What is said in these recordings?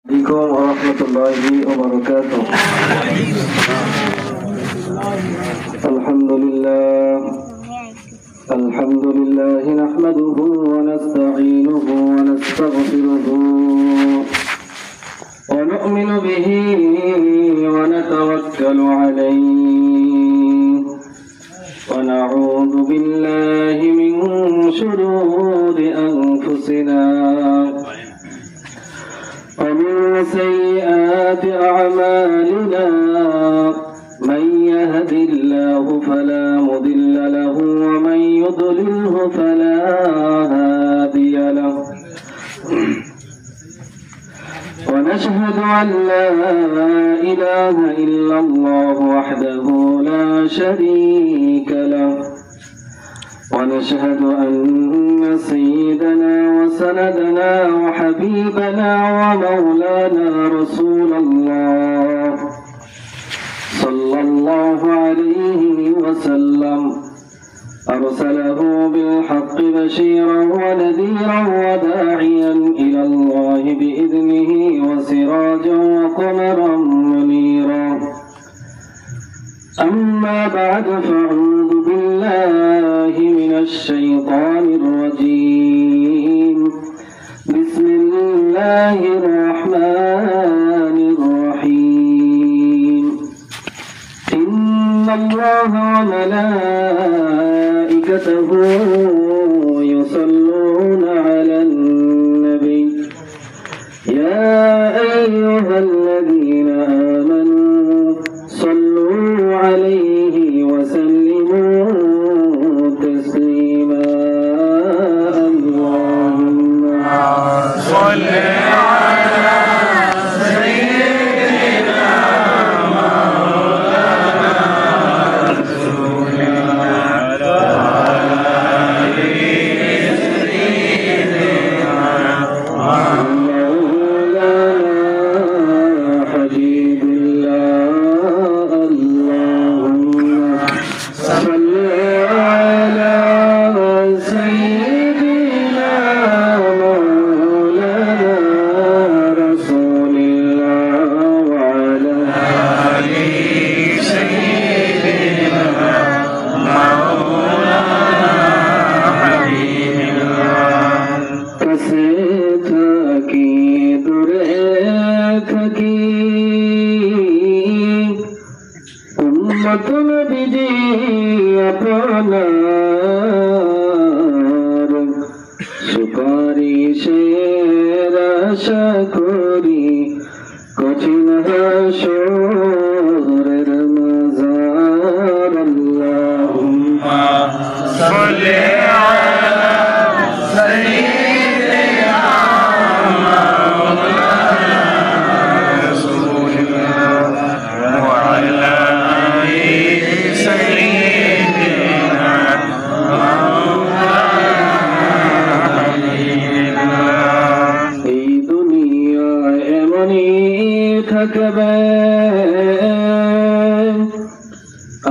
عليكم ورحمة الله وبركاته. الحمد لله نحمده ونستعينه ونستغفره ونؤمن به ونتوكل عليه ونعوذ بالله من شرور أنفسنا ومن سيئات أعمالنا من يهد الله فلا مضل له ومن يضلله فلا هادي له ونشهد أن لا إله إلا الله وحده لا شريك له ونشهد أن سيدنا وسندنا وحبيبنا ومولانا رسول الله صلى الله عليه وسلم أرسله بالحق بشيرا ونذيرا وداعيا إلى الله بإذنه وسراجا وقمرا منيرا أما بعد فأعوذ بالله من الشيطان الرجيم بسم الله الرحمن الرحيم إن الله وملائكته يصلون على النبي يا أيها الذين آمنوا صلوا عليه وسلموا تسليما اللهم صل على سيدنا مولانا رسول الله وعلى آله سيدنا مولانا حبيب الله اللهم صل على سيدنا مولانا رسول الله وعلى آله سيدنا مولانا حبيب الله كسيتكي دريتكي উম্মত নবীজি আপনার সুপারিশের আশা করি কঠিন হাসরের মাঝার আল্লাহুম্মা সাল্লি আলা সাইয়্যিদিনা মাওলানা রাসূলিল্লাহ ওয়া আলা এই দুনিয়ায় এমনই থাকবে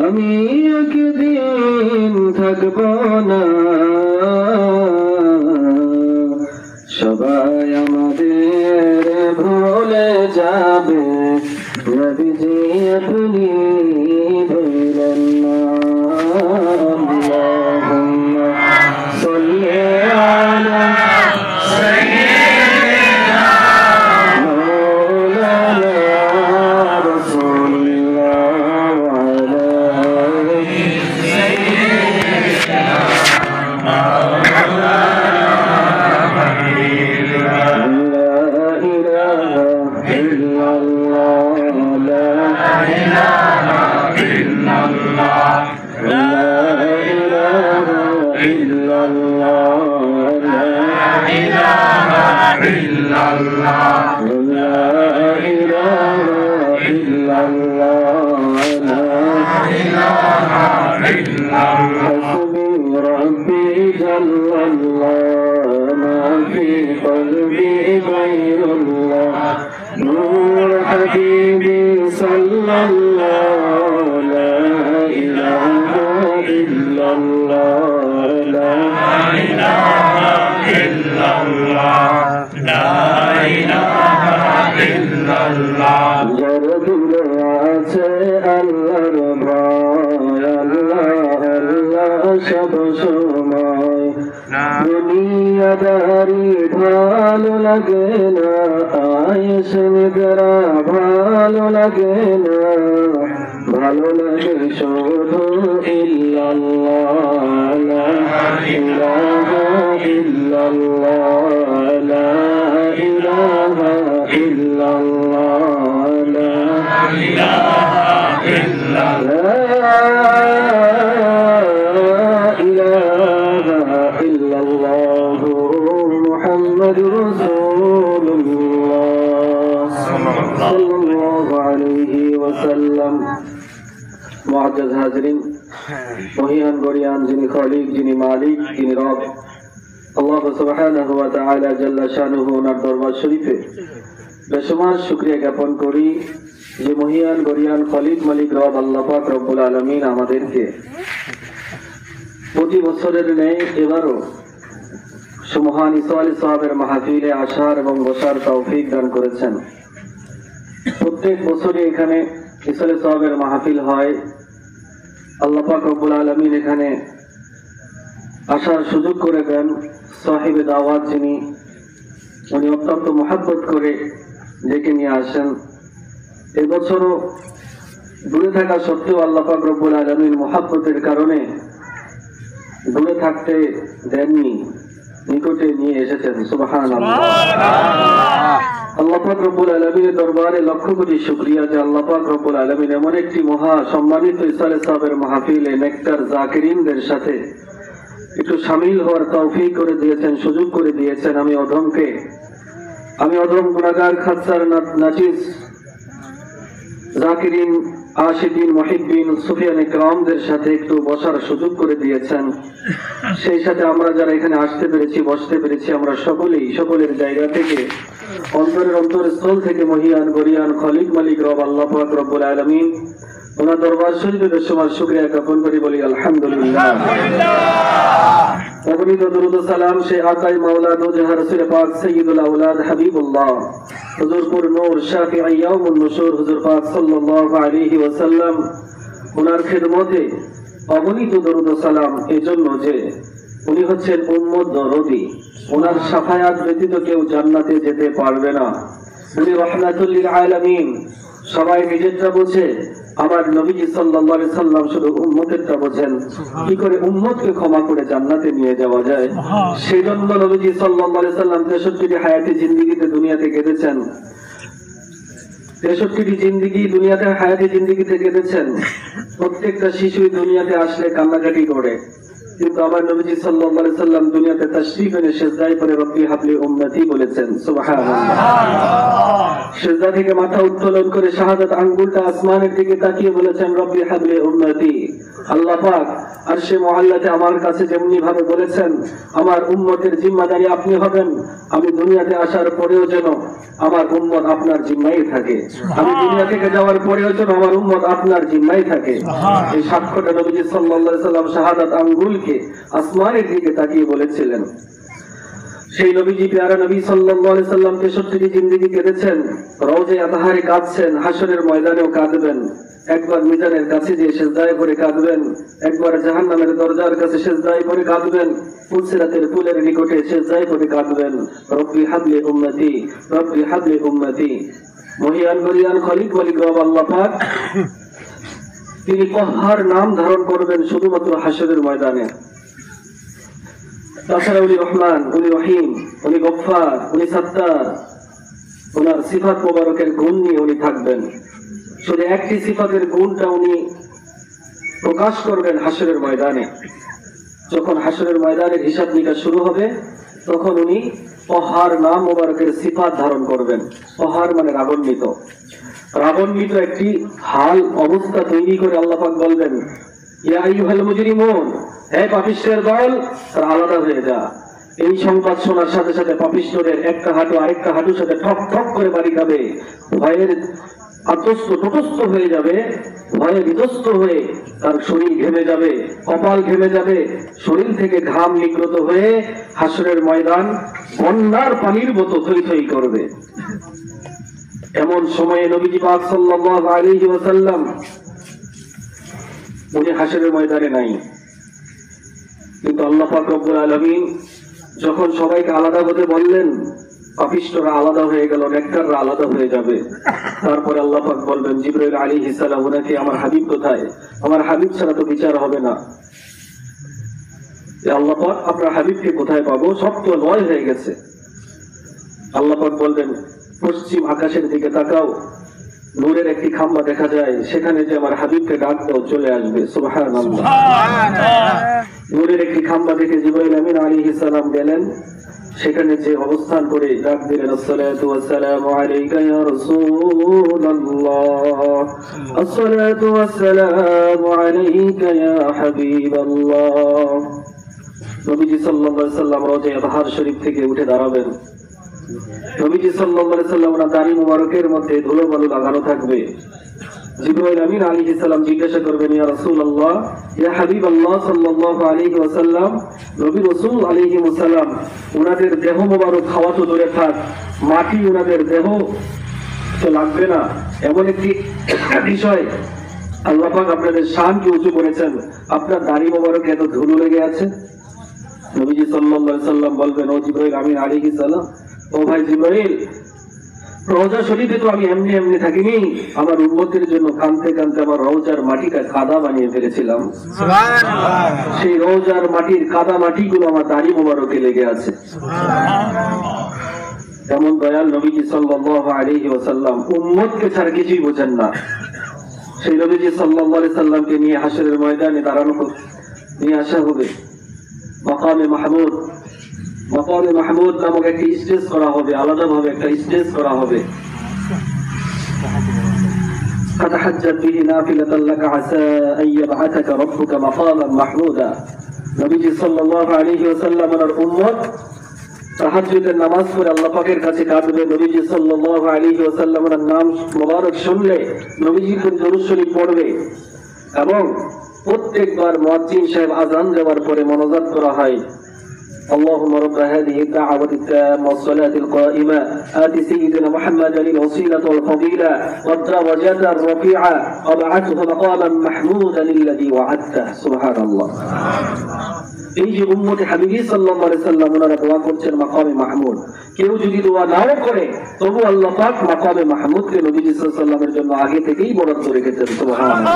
আমি একদিন থাকব না সবাই আমাদের ভুলে যাবে নবীজি আপনি ভুলেন না আল্লাহুম্মা সাল্লি আলা সাইয়্যিদিনা মাওলানা রাসূলিল্লাহ ওয়া আলা আলিহি সাইয়্যিদিনা মাওলানা হাবিবিল্লাহ লা ইলাহা ইল্লাল্লাহ লা ইলাহা ইল্লাল্লাহ লা ইলাহা ইল্লাল্লাহ লা ইলাহা ইল্লাল্লাহ লা ইলাহা ইল্লাল্লাহ লা ইলাহা ইল্লাল্লাহ হাসবি রব্বি জাল্লাল্লাহ মা ফি কলবি গায়রুল্লাহ নূর হাবিবি সাল্লাল্লাহ লা ইলাহা ইল্লাল্লাহ লা ইলাহা ইল্লাল্লাহ লা ইলাহা ইল্লাল্লাহ যার দিলে আছে আল্লাহর ভয় আল্লাহ আল্লাহ সব সময় দুনিয়াদারি ভালো লাগে না আয়েশ নিদ্রা ভালো লাগে না ভালো লাগে শুধু ইল্লাল্লাহ লা ইলাহা ইল্লাল্লাহ লা ইলাহা ইল্লাল্লাহ লা ইলাহা ইল্লাল্লাহ মুহাম্মাদুর রাসূলুল্লাহ সাল্লাল্লাহু আলাইহি ওয়াসাল্লাম। মুআজ্জাজ হাজিরিন, মহিয়ান গরিয়ান যিনি খালিক, যিনি মালিক, যিনি রব আল্লাহ সুবহানাহু ওয়া তাআলা জাল্লা শানুহু ওনার দরবার শরীফে বেশুমার শুকরিয়া জ্ঞাপন করি যে মহিয়ান গরিয়ান খালিক মালিক রব আল্লাহ পাক রব্বুল আলামিন আমাদেরকে প্রতি বছরের ন্যায় এবারও সুমহান ঈসা আলাইহিস সালামের মাহফিলে আসার এবং বসার তৌফিক দান করেছেন। প্রত্যেক বছরই এখানে ঈসা আলাইহিস সালামের মাহফিল হয়। আল্লাহ পাক রব্বুল আলামিন এখানে আসার সুযোগ করে দেন। সাহিবে দাওয়াত যিনি, উনি অত্যন্ত মহব্বত করে ডেকে নিয়ে আসেন। এবছরও দূরে থাকা সত্ত্বেও আল্লাহ পাক রব্বুল আলামিন মহব্বতের কারণে দূরে থাকতে দেননি, নিকটে নিয়ে এসেছেন। সুবহানাল্লাহ। আল্লাহ পাক রব্বুল আলামিনের দরবারে লক্ষ কোটি শুকরিয়া যে আল্লাহ পাক রব্বুল আলামিন এমন একটি মহা সম্মানিত ঈসা আলাইহিস সালামের মাহফিলে নেককার জাকিরিনদের সাথে একটু শামিল হওয়ার তৌফিক করে দিয়েছেন, সুযোগ করে দিয়েছেন। আমি অধম গুনাহগার খাচ্ছার নাচিস জাকিরিন আশিকিন মুহিব্বিন সুফিয়ানে কিরামদের সাথে একটু বসার সুযোগ করে দিয়েছেন। সেই সাথে আমরা যারা এখানে আসতে পেরেছি, বসতে পেরেছি, আমরা সকলের জায়গা থেকে অন্তরের অন্তরস্থল থেকে মহিয়ান গরিয়ান খালিক মালিক রব আল্লাহ পাক রব্বুল আলামিন ওনার দরবার শরীফে বেশুমার শুকরিয়া জ্ঞাপন করি, বলি আলহামদুলিল্লাহ। অগণিত দরুদ ও সালাম সে আকাই মাওলা দো জাহান রাসূল পাক সাইয়্যিদুল আওলাদ হাবিবুল্লাহ হুজুরপুর নূর শাফিঈ ইয়াউমুন নুশুর হুজুর পাক সাল্লাল্লাহু আলাইহি ওয়াসাল্লাম ওনার খিদমতে অগণিত দরুদ ও সালাম এজন্য যে উনি হচ্ছেন উম্মত দরদি। ওনার শাফায়াত ব্যতীত কেউ জান্নাতে যেতে পারবে না। উনি রাহমাতুল লিল আলামিন। সবাই নিজেরটা বোঝে, আমার নবীজি সাল্লাল্লাহু আলাইহি সাল্লাম শুধু উম্মতেরটা বোঝেন। কি করে উম্মতকে ক্ষমা করে জান্নাতে নিয়ে যাওয়া যায়, সেই জন্য নবীজি সাল্লাল্লাহু আলাইহি সাল্লাম 63টি হায়াতে জিন্দেগিতে দুনিয়াতে কেঁদেছেন। 63টি জিন্দেগি দুনিয়াতে হায়াতে জিন্দেগিতে কেঁদেছেন। প্রত্যেকটা শিশুই দুনিয়াতে আসলে কান্নাকাটি করে, কিন্তু আমার নবীজি সাল্লাল্লাহু আলাইহি সাল্লাম দুনিয়াতে তাশরীফ এনে সিজদায় পড়ে রব্বি হাবলি উম্মতি বলেছেন। সুবহানাল্লাহ। সিজদা থেকে মাথা উত্তোলন করে শাহাদাত আঙ্গুলটা আসমানের দিকে তাকিয়ে বলেছেন রব্বি হাবলি উম্মতি। আল্লাহ পাক আরশে মুআল্লাতে আমার কাছে যেমনি ভাবে বলেছেন আমার উম্মতের জিম্মাদারি আপনি হবেন, আমি দুনিয়াতে আসার পরেও যেন আমার উম্মত আপনার জিম্মায় থাকে, আমি দুনিয়া থেকে যাওয়ার পরেও যেন আমার উম্মত আপনার জিম্মায় থাকে। এই সাক্ষ্যটা নবীজি সাল্লাল্লাহু আলাইহি সাল্লাম শাহাদাত আঙ্গুলকে আসমানের দিকে তাকিয়ে বলেছিলেন। সেই নবীজি প্যারা নবী সাল্লাল্লাহু আলাইহি সাল্লাম 63টি জিন্দেগি কেঁদেছেন, রওজে আতহারে কাঁদছেন, হাসরের ময়দানেও কাঁদবেন। একবার মিজানের কাছে গিয়ে সিজদায় পড়ে কাঁদবেন, একবার জাহান্নামের দরজার কাছে সিজদায় পড়ে কাঁদবেন, ফুলসিরাতের পুলের নিকটে সিজদায় পড়ে কাঁদবেন রব্বি হাবলি উম্মতি, রব্বি হাবলি উম্মতি। মহিয়ান গরিয়ান খালিক মালিক রব আল্লাহ পাক তিনি কহ্হার নাম ধারণ করবেন শুধুমাত্র হাসরের ময়দানে। তাছাড়া উনি রহমান, উনি রহিম, উনি গফফার, উনি সাত্তার, ওনার সিফাত মোবারকের গুণ নিয়ে উনি থাকবেন। শুধু একটি সিফাতের গুণটা উনি প্রকাশ করবেন হাসরের ময়দানে। যখন হাসরের ময়দানের হিসাব নিকাশ শুরু হবে তখন উনি কহ্হার নাম মোবারকের সিফাত ধারণ করবেন। কহ্হার মানে রাগান্বিত। রাগান্বিত একটি হাল অবস্থা তৈরি করে আল্লাহ পাক বলবেন ইয়া আইয়ুহাল মুজরিমুন, হে পাপিষ্ঠের দল, তারা আলাদা হয়ে যা। এই সংবাদ শোনার সাথে সাথে পাপিষ্ঠদের একটা হাঁটু আরেকটা হাঁটুর সাথে ঠক ঠক করে বাড়ি খাবে। ভয়ের তটস্থ হয়ে যাবে, ভয়ে বিধ্বস্ত হয়ে তার শরীর ঘেমে যাবে, কপাল ঘেমে যাবে, শরীর থেকে ঘাম নিগ্রত হয়ে হাসরের ময়দান বন্যার পানির মতো থই থই করবে। এমন সময়ে নবীজি পাক সাল্লাল্লাহু আলাইহি ওয়াসাল্লাম উনি হাসরের ময়দানে নাই, কিন্তু আল্লাহ পাক রব্বুল আলামিন যখন সবাইকে আলাদা হতে বললেন, পাপিষ্ঠরা আলাদা হয়ে গেল, নেককাররা আলাদা হয়ে যাবে। তারপরে আল্লাহ পাক বলবেন, জিবরাইল আলাইহিস সালাম, ওনাকে আমার হাবিব কোথায়? আমার হাবিব ছাড়া তো বিচার হবে না। আল্লাহ পাক আপনার হাবিবকে কোথায় পাবো? সব তো লয় হয়ে গেছে। আল্লাহ পাক বলবেন, পশ্চিম আকাশের দিকে তাকাও, নূরের একটি খাম্বা দেখা যায়, সেখানে যে আমার হাবিবকে ডাক দাও, চলে আসবে। সুবহানাল্লাহ। নূরের একটি খাম্বা দেখে জিবরাইল আমিন আলাইহিস সালাম গেলেন, সেখানে যে অবস্থান করে ডাক দিলেন, আসসালাতু ওয়াসসালামু আলাইকা ইয়া রাসূলুল্লাহ, আসসালাতু ওয়াসসালামু আলাইকা ইয়া হাবিবাল্লাহ। নবীজি সাল্লাল্লাহু আলাইহি ওয়াসাল্লাম রওজা তাহার শরীফ থেকে উঠে দাঁড়াবেন। নবীজি সাল্লাল্লাহু আলাইহি ওয়াসাল্লাম দাড়ি মুবারকের মধ্যে ধুলোবালু লাগানো থাকবে। জিবরাইল আমিন আলাইহিস সালাম জিজ্ঞাসা করবেন, ইয়া রাসূলুল্লাহ, ইয়া হাবিবাল্লাহ সাল্লাল্লাহু আলাইহি ওয়াসাল্লাম, নবী রাসূল আলাইহিস সালাম, ওনাদের দেহ মুবারক খাওয়া তো দূরে থাক, মাটি ওনাদের দেহ তো লাগবে না, এমন একটি বিষয় আল্লাহ পাক আপনাদের শানকে উঁচু করেছেন, আপনার দাড়ি মুবারক এত ধুলো লেগে আছে। নবীজি সাল্লাল্লাহু আলাইহি সাল্লাম বলবেন, ও জিবরাইল আমিন আলাইহিস সালাম, ও ভাই জিবরাইল, রওজা শরীফে তো আমি এমনি এমনি থাকিনি, আমার উম্মতের জন্য কাঁদতে কাঁদতে আমার রওজার মাটিটা কাদা বানিয়ে ফেলেছিলাম। সুবহানাল্লাহ। সেই রওজার মাটির কাদা মাটিগুলো আমার দাড়ি মোবারকে লেগে আছে। সুবহানাল্লাহ। এমন দয়াল নবীজি সাল্লাল্লাহু আলাইহি ওয়াসাল্লাম উম্মতকে ছাড়া কিছুই বোঝেন না। সেই নবীজি সাল্লাল্লাহু আলাইহি সাল্লামকে নিয়ে হাসরের ময়দানে দাঁড়ানো নিয়ে আসা হবে। মাকামে মাহমুদ, মাকামে মাহমুদ নামক একটি স্টেজ করা হবে, আলাদাভাবে একটা স্টেজ করা হবে। ফাতাহাজ্জাত বিহি নাফিলাতান লাকা আসা আন ইয়াবআথাকা রাব্বুকা মাকামান মাহমুদা। নবীজি সাল্লাল্লাহু আলাইহি ওয়াসাল্লাম এর উম্মত তাহাজ্জুদের নামাজ পড়ে আল্লাহ পাকের কাছে কাঁদবে। নবীজি সাল্লাল্লাহু আলাইহি ওয়াসাল্লামের নাম মোবারক শুনলে নবীজির দরুদ শরীফ পড়বে, এবং প্রত্যেকবার মুয়াজ্জিন সাহেব আযান দেওয়ার পরে মোনাজাত করা হয়, اللهم رب هذه الدعوة التامة والصلاة القائمة آت سيدنا محمدا الوسيلة والفضيلة والدرجة الرفيعة وابعثه مقاما محمودا الذي وعدته. سبحان الله. এই যে উম্মতে হাবিবি সাল্লাল্লাহু আলাইহি সাল্লাম ওনারা দোয়া করছেন মাকামে মাহমুদ, কেউ যদি দোয়া নাও করে তবু আল্লাহ পাক মাকামে মাহমুদকে নবীজি সাল্লাল্লাহু আলাইহি সাল্লামের জন্য আগে থেকেই বরাদ্দ রেখেছেন। সুবহানাল্লাহ।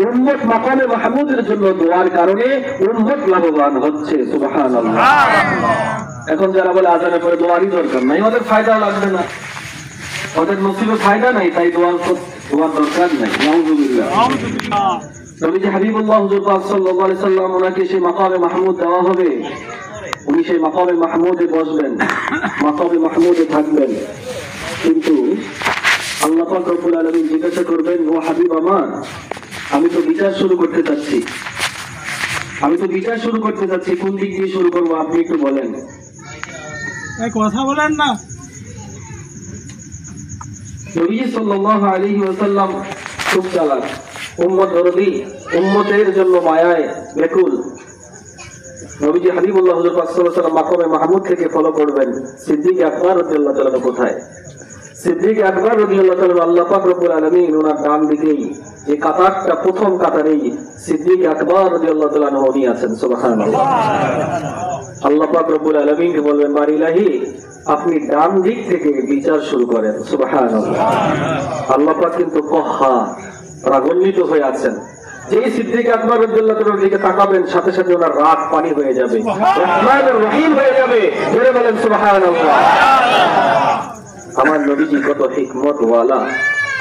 উম্মত মাকামে মাহমুদের জন্য দোয়ার কারণে উম্মত লাভবান হচ্ছে। সুবহানাল্লাহ। এখন যারা বলে আজানের পরে দোয়ারই দরকার নাই, ওদের ফায়দা লাগবে না, ওদের নসিবে ফায়দা নাই, তাই দোয়ার দরকার নাই। নাউযুবিল্লাহ। নবীজি হাবিবুল্লাহ হুজুর পাক সাল্লাল্লাহু আলাইহি সাল্লাম ওনাকে সেই মাকামে মাহমুদ দেওয়া হবে। উনি সেই মাকামে মাহমুদে বসবেন, মাকামে মাহমুদে থাকবেন। কিন্তু আল্লাহ পাক রব্বুল আলামিন জিজ্ঞাসা করবেন, ও হাবিব আমার, আমি তো বিচার শুরু করতে চাচ্ছি, কোন দিক দিয়ে শুরু করবো আপনি একটু বলেন। কথা বলেন না। নবীজি সাল্লাল্লাহু আলাইহি ওয়াসাল্লাম খুব চালাক, উম্মত দরদি, উম্মতের জন্য মায়ায় ব্যাকুল। নবীজি হাবিবুল্লাহ হুজুর পাক সাল্লাল্লাহু আলাইহি ওয়াসাল্লাম মাকামে মাহমুদ থেকে ফলো করবেন। সিদ্দিক আকবর রাদিয়াল্লাহু তাআলা কোথায়? সিদ্দিক আকবর রাদিয়াল্লাহু তাআলা আল্লাহ পাক রব্বুল আলামিন ওনার ডান দিকেই যে কাতারটা, প্রথম কাতারেই সিদ্দিক আকবর রাদিয়াল্লাহু তাআলা উনি আছেন। সুবহানাল্লাহ। আল্লাহ পাক রব্বুল আলামিনকে বলবেন, বার ইলাহি, আপনি ডান দিক থেকে বিচার শুরু করেন। সুবহানাল্লাহ। আল্লাহ পাক কিন্তু কহ্হার, রাগান্বিত হয়ে আছেন। যেই সিদ্দিক আকবর রাদিয়াল্লাহু তাআলার দিকে তাকাবেন, সাথে সাথে ওনার রাগ পানি হয়ে যাবে, রহমানুর রহিম হয়ে যাবে। জোরে বলেন সুবহানাল্লাহ। আমার নবীজি কত হিকমত ওয়ালা।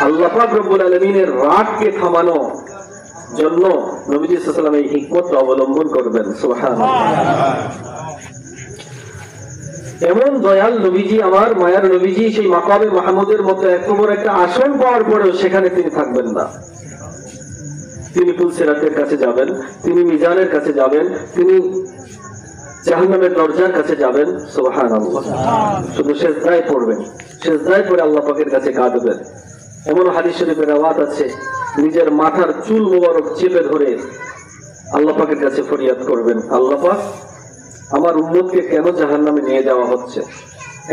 আল্লাহ পাক রব্বুল আলামিনের রাগকে থামানো জন্য নবীজি সাল্লাল্লাহু আলাইহি ওয়াসাল্লাম এই হিকমত অবলম্বন করবেন। সুবহানাল্লাহ। এমন দয়াল নবীজি, আমার মায়ার নবীজি, সেই মাকামে মাহমুদের মতো এত বড় একটা আসন পাওয়ার পরেও সেখানে তিনি থাকবেন না। তিনি পুলসিরাতের কাছে যাবেন, তিনি মিজানের কাছে যাবেন, তিনি জাহান্নামের দরজার কাছে যাবেন। সুবহানাল্লাহ। শুধু সিজদায় পড়বেন, সিজদায় পড়ে আল্লাহ পাকের কাছে কাঁদবেন। এমন হাদিস শরীফের রিওয়ায়াত আছে, নিজের মাথার চুল মোবারক চেপে ধরে আল্লাহ পাকের কাছে ফরিয়াদ করবেন, আল্লাহ পাক আমার উম্মতকে কেন জাহান্নামে নিয়ে যাওয়া হচ্ছে?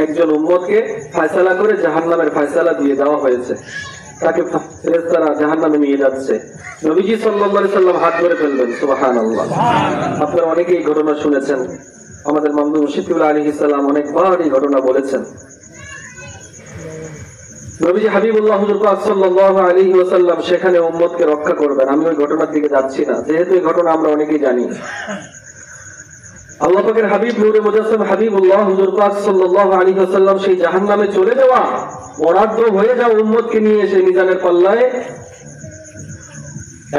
একজন উম্মতকে ফয়সালা করে জাহান্নামের ফয়সালা দিয়ে দেওয়া হয়েছে, তাকে ফেরেশতারা জাহান্নামে নিয়ে যাচ্ছে। নবীজি সাল্লাল্লাহু আলাইহি সাল্লাম হাত ধরে ফেলবেন, সুবহানাল্লাহ। আপনারা অনেকেই এই ঘটনা শুনেছেন, আমাদের মামদুদ মুশফিকুল আলাইহিস সালাম অনেকবার এই ঘটনা বলেছেন। নবীজি হাবিবুল্লাহ হুজুর পাক সাল্লাল্লাহু আলাইহি ওয়াসাল্লাম সেখানে উম্মতকে রক্ষা করবেন। আমি ওই ঘটনার দিকে যাচ্ছি না, যেহেতু এই ঘটনা আমরা অনেকেই জানি। আল্লাহ পাকের হাবিব নূরে মুজাসসাম হাবিবুল্লাহ হুজুর পাক সাল্লাল্লাহু আলাইহি ওয়াসাল্লাম সেই জাহান্নামে চলে যাওয়া, বরাদ্দ হয়ে যাওয়া উম্মতকে নিয়ে এসে মিজানের পাল্লায়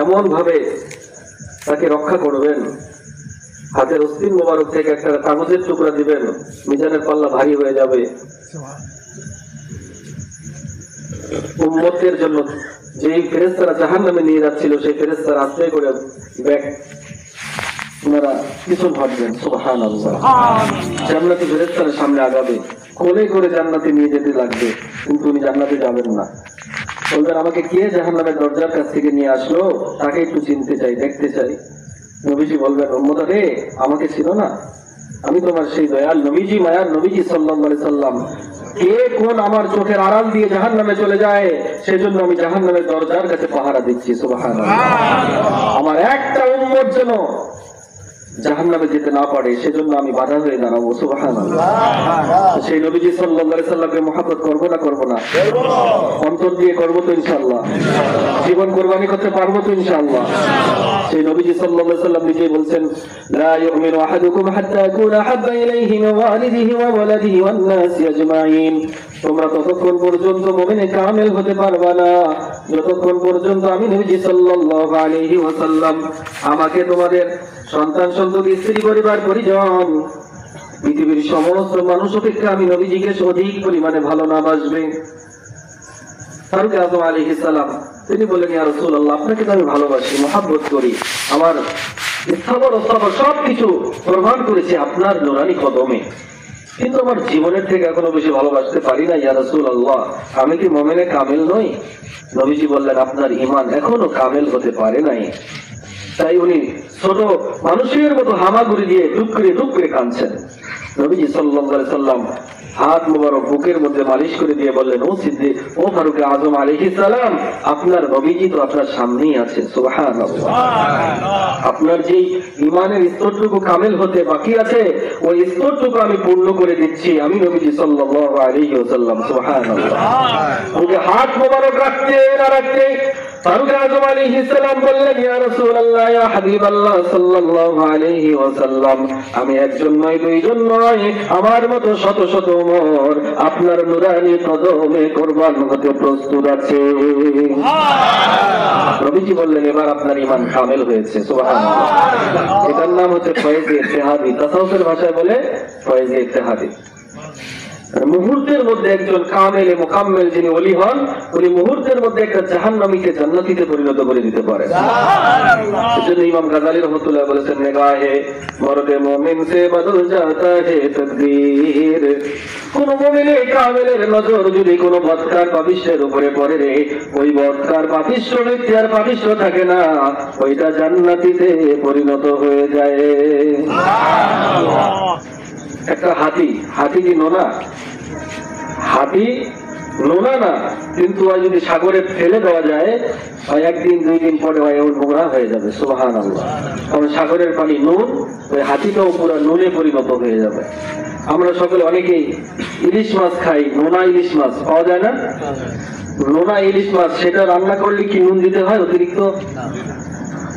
এমন ভাবে তাকে রক্ষা করবেন, হাতের অস্থির মোবারক থেকে একটা কাগজের টুকরা দিবেন, মিজানের পাল্লা ভারী হয়ে যাবে। উম্মতের জন্য যেই ফেরেশতারা জাহান্নামে নিয়ে যাচ্ছিল, সেই ফেরেশতারা আস্তে করে ব্যাগ ওনারা পিছন হটবেন, সুবহানাল্লাহ। জান্নাতি ফেরেশতারা সামনে আগাবে, কোলে করে জান্নাতে নিয়ে যেতে লাগবে, কিন্তু উনি জান্নাতে যাবেন না। বলবেন, আমাকে কে জাহান্নামের দরজার কাছ থেকে নিয়ে আসলো, তাকে একটু চিনতে চাই, দেখতে চাই। নবীজি বলবেন, উম্মত রে, আমাকে ছিল না, আমি তোমার সেই দয়াল নবীজি, মায়ার নবীজি সাল্লাল্লাহু আলাইহি সাল্লাম। কে কোন আমার চোখের আড়াল দিয়ে জাহান্নামে চলে যায়, সেজন্য আমি জাহান্নামের দরজার কাছে পাহারা দিচ্ছি, সুবহানাল্লাহ। আমার একটা উম্মত যেন জাহান্নামে যেতে না পারে, সেজন্য আমি বাধা হয়ে দাঁড়াবো, সুবহানাল্লাহ। সেই নবীজি সাল্লাল্লাহু আলাইহি সাল্লামকে মহব্বত করবো না করবো না? অন্তর দিয়ে করবো তো ইনশাআল্লাহ। জীবন কোরবানি করতে পারবো তো ইনশাআল্লাহ। সেই নবীজি সাল্লাল্লাহু আলাইহি সাল্লাম নিজেই বলছেন, লা ইউমিনু আহাদুকুম হাত্তা ইয়াকুনা আহাব্বা ইলাইহি মিন ওয়ালিদিহি ওয়া ওয়ালাদিহি ওয়ান নাসি আজমাইন। তোমরা ততক্ষণ পর্যন্ত মুমিনে কামেল হতে পারবা না যতক্ষণ পর্যন্ত আমি নবীজি সাল্লাল্লাহু আলাইহি ওয়াসাল্লাম আমাকে তোমাদের সন্তান সন্ততি স্ত্রী পরিবার পরিজন পৃথিবীর সমস্ত মানুষ অপেক্ষা আমি নবীজিকে অধিক পরিমাণে ভালো না বাসবে। ফারুক আযম আলাইহিস সালাম তিনি বললেন, ইয়া রাসূলুল্লাহ, আপনাকে তো আমি ভালোবাসি, মহব্বত করি, আমার ইস্তাবর ওস্তাবর সবকিছু প্রমাণ করেছি আপনার নূরানি কদমে, কিন্তু আমার জীবনের থেকে এখনো বেশি ভালোবাসতে পারি না, ইয়া রাসূলুল্লাহ, আমি কি মুমিনে কামেল নই? নবীজি বললেন, আপনার ঈমান এখনো কামেল হতে পারে নাই। তাই উনি ছোট মানুষের মতো হামাগুড়ি দিয়ে টুকরে টুকরে কাঁদছেন। নবীজি সাল্লাল্লাহু আলাইহি সাল্লাম হাত মোবারক বুকের মধ্যে মালিশ করে দিয়ে বললেন, ও সিদ্দিক, ও ফারুক আযম আলাইহিস সালাম, আপনার নবীজি তো আপনার সামনেই আছে, সুবহানাল্লাহ। আপনার যেই ঈমানের স্তরটুকু কামেল হতে বাকি আছে, ওই স্তরটুকু আমি পূর্ণ করে দিচ্ছি, আমি নবীজি সাল্লাল্লাহু আলাইহি ওয়াসাল্লাম, সুবহানাল্লাহ। ওকে হাত মোবারক রাখতে না রাখতে ফারুক আযম আলাইহিস সালাম বললেন, ইয়া রাসূলুল্লাহ, ইয়া হাবিবাল্লাহ সাল্লাল্লাহু আলাইহি ওয়াসাল্লাম, আমি একজন নয়, দুইজন নয়, আমার মতো শত শত উমর আপনার নূরানি কদমে কুরবান হতে প্রস্তুত আছে। নবীজি বললেন, এবার আপনার ঈমান কামেল হয়েছে, সুবহানাল্লাহ। এটার নাম হচ্ছে ফয়েজে ইত্তেহাদি, তাসাউফের ভাষায় বলে ফয়েজে ইত্তেহাদি। মুহূর্তের মধ্যে একজন কামেলে মুকাম্মেল যিনি ওলি হন, উনি মুহূর্তের মধ্যে একটা জাহান্নামীকে জান্নাতীতে পরিণত করে দিতে পারেন। সেজন্য ইমাম গাজালি রাহমাতুল্লাহ বলেছেন, নিগাহে মর্দে মুমিন সে বদল জাতা হে তকদীর। কোন মুমিনে কামেলের নজর যদি কোন বদকার পাপিষ্ঠের উপরে পড়ে রে, ওই বদকার পাপিষ্ঠ ব্যক্তি আর পাপিষ্ঠ থাকে না, ওইটা জান্নাতীতে পরিণত হয়ে যায়। একটা হাতি কি নোনা? হাতি নোনা না, কিন্তু যদি সাগরে ফেলে দেওয়া যায়, একদিন দুই দিন পরে নোংরা হয়ে যাবে, সুবহানাল্লাহ। কারণ সাগরের পানি নুন, ওই হাতিটাও পুরো নুনে পরিণত হয়ে যাবে। আমরা সকলে অনেকেই ইলিশ মাছ খাই, নোনা ইলিশ মাছ পাওয়া যায় না? নোনা ইলিশ মাছ, সেটা রান্না করলে কি নুন দিতে হয় অতিরিক্ত?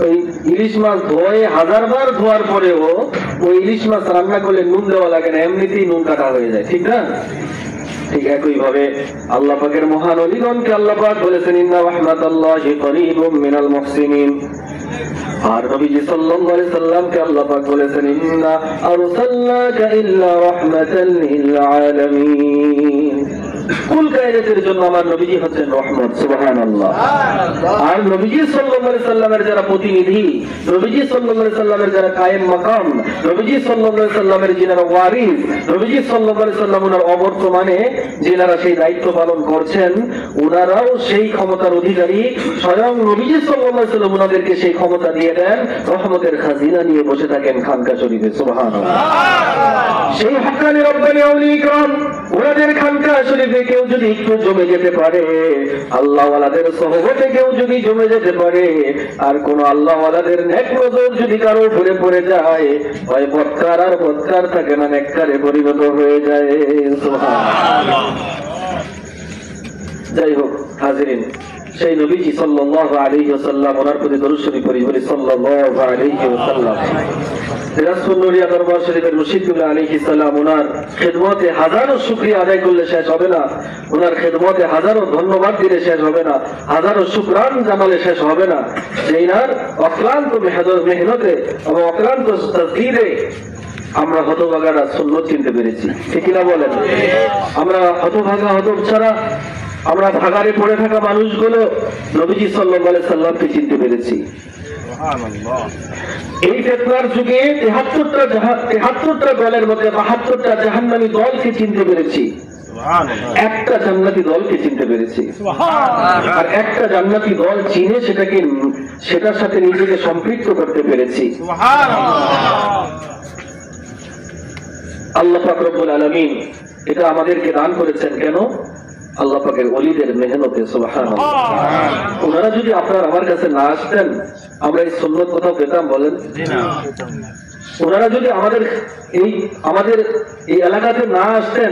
ওই ইলিশ মাছ ধোয়ে 1000 বার ধোয়ার পরেও ওই ইলিশ মাছ রান্না করলে নুন দেওয়া লাগে না, এমনিতেই নুন কাটা হয়ে যায়, ঠিক না? ঠিক একই ভাবে আল্লাহ পাকের মহান ওলিগণকে আল্লাহ পাক বলেছেন, ইন্না রাহমাতাল্লাহি করিবুম মিনাল মুহসিনিন। আর নবীজি সাল্লাল্লাহু আলাইহি সাল্লামকে আল্লাহ পাক বলেছেন, ইন্না আরসালনাকা ইল্লা রাহমাতাল লিল আলামিন। কুল কায়নাতের জন্য আমার নবীজি হচ্ছেন রহমত, সুবহানাল্লাহ। আর নবীজি সাল্লাল্লাহু আলাইহি সাল্লামের যারা প্রতিনিধি, নবীজি সাল্লাল্লাহু আলাইহি সাল্লামের যারা কায়েম মাকাম, নবীজি সাল্লাল্লাহু আলাইহি সাল্লামের যিনারা ওয়ারিস, নবীজি সাল্লাল্লাহু আলাইহি সাল্লাম ওনার অবর্তমানে যিনারা সেই দায়িত্ব পালন করছেন, ওনারাও সেই ক্ষমতার অধিকারী। স্বয়ং নবীজি সাল্লাল্লাহু আলাইহি সাল্লাম ওনাদেরকে সেই ক্ষমতা দিয়ে দেন, রহমতের খাজিনা নিয়ে বসে থাকেন খানকা শরীফে, সুবহানাল্লাহ। সেই হক্কানি রব্বানি আউলিয়া ইকরাম ওনাদের খানকা শরীফে কেউ যদি একটু জমে যেতে পারে, আল্লাহ ওয়ালাদের সহবতে কেউ যদি জমে যেতে পারে, আর কোন আল্লাহ ওয়ালাদের নেক নজর যদি কারো উপরে পড়ে যায়, ওই বদকার আর বদকার থাকে না, নেককারে পরিণত হয়ে যায়, সুবহানাল্লাহ। যাই হোক হাজিরিন, সেই নবীজি সাল্লাল্লাহু আলাইহি ওয়াসাল্লাম ওনার প্রতি দরুদ শরীফ পড়ি সাল্লাল্লাহু আলাইহি ওয়াসাল্লাম। রাসূল নূরিয়া দরবার শরীফের মুর্শিদ কিবলা আলাইহিস সালাম ওনার খেদমতে হাজারো শুকরিয়া আদায় করলে শেষ হবে না, ওনার খেদমতে হাজারো ধন্যবাদ দিলে শেষ হবে না, হাজারো শুকরান জানালে শেষ হবে না। সেইনার অক্লান্ত মেহনতে এবং অক্লান্ত তাসদীরে আমরা হতভাগারা সুন্নাত চিনতে পেরেছি, ঠিক না বলেন? আমরা হতভাগা হতছাড়া, আমরা ভাগারে পড়ে থাকা মানুষগুলো নবীজি সাল্লাল্লাহু আলাইহি সাল্লামকে চিনতে পেরেছি। এই ফিতনার যুগে ৭৩টা দলের মধ্যে ৭২টা জাহান্নামী দলকে চিনতে পেরেছি, একটা জান্নাতি দলকে চিনতে পেরেছি। আর একটা জান্নাতি দল চিনে সেটার সাথে নিজেকে সম্পৃক্ত করতে পেরেছি। আল্লাহ পাক রব্বুল আলামিন এটা আমাদেরকে দান করেছেন কেন? আল্লাহ পাকের ওলিদের মেহনতে, সুবহানাল্লাহ। ওনারা যদি আপনার আমার কাছে না আসতেন, আমরা এই সুন্নাত কোথাও পেতাম বলেন? ওনারা যদি আমাদের এই এলাকাতে না আসতেন,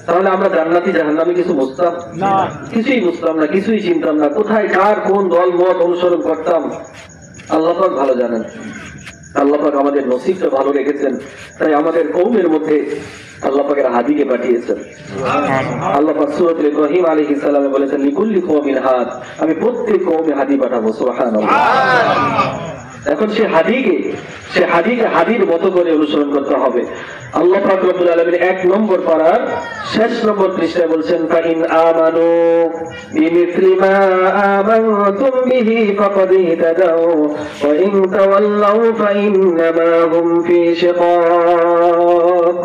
তাহলে আমরা জান্নাতি জাহান্নামী কিছু বুঝতাম না, কিছুই বুঝতাম না, কিছুই চিনতাম না, কোথায় কার কোন দল মত অনুসরণ করতাম আল্লাহ পাক ভালো জানেন। আল্লাহ পাক আমাদের নসিবটা ভালো রেখেছেন, তাই আমাদের কওমের মধ্যে আল্লাহ পাকের হাদিকে পাঠিয়েছেন। আল্লাহ পাক সূরাতুল ইব্রাহিম আলাইহিস সালামে বলেছেন, লিকুল্লি কওমিন হাদ, আমি প্রত্যেক কওমে হাদি পাঠাবো, সুবহানাল্লাহ। এখন সে হাদিকে হাদির মতো করে অনুসরণ করতে হবে। আল্লাহ পাক রব্বুল আলামিন ১ নম্বর পারার ৬ নম্বর পৃষ্ঠায় বলছেন, ফাইন আমানু বিমিসলি মা আমানতুম বিহি ফাকাদ ইহতাদাউ ওয়া ইন তাওয়াল্লাউ ফাইন্নামা হুম ফি শিকাক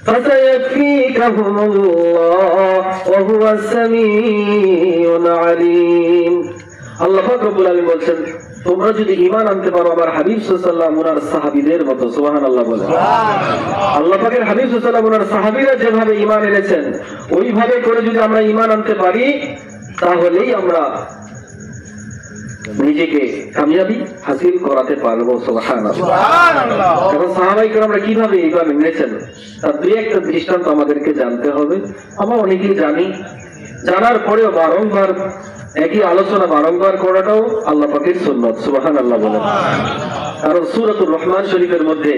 فسيكفيكهم الله وهو السميع العليم। আল্লাহ পাক রব্বুল আলামিন বলছেন, তোমরা যদি ঈমান আনতে পারো আমার হাবিব সাল্লাল্লাহু আলাইহি ওয়াসাল্লাম ওনার সাহাবীদের মতো, সুবহানাল্লাহ বলেন। আল্লাহ পাকের হাবিব সাল্লাল্লাহু আলাইহি ওয়াসাল্লাম ওনার সাহাবীরা যেভাবে ঈমান এনেছেন, ওইভাবে করে যদি আমরা ঈমান আনতে পারি, তাহলেই আমরা নিজেকে কামিয়াবি হাসিল করাতে পারবো, সুবহানাল্লাহ। এখন সাহাবায়ে কেরামরা কিভাবে ঈমান এনেছেন তার দুই একটা দৃষ্টান্ত আমাদেরকে জানতে হবে। আমরা অনেকেই জানি, জানার পরেও বারংবার একই আলোচনা বারংবার করাটাও আল্লাহ পাকের সুন্নাত, সুবহানাল্লাহ বলেন। কারণ সূরাতুর রহমান শরীফের মধ্যে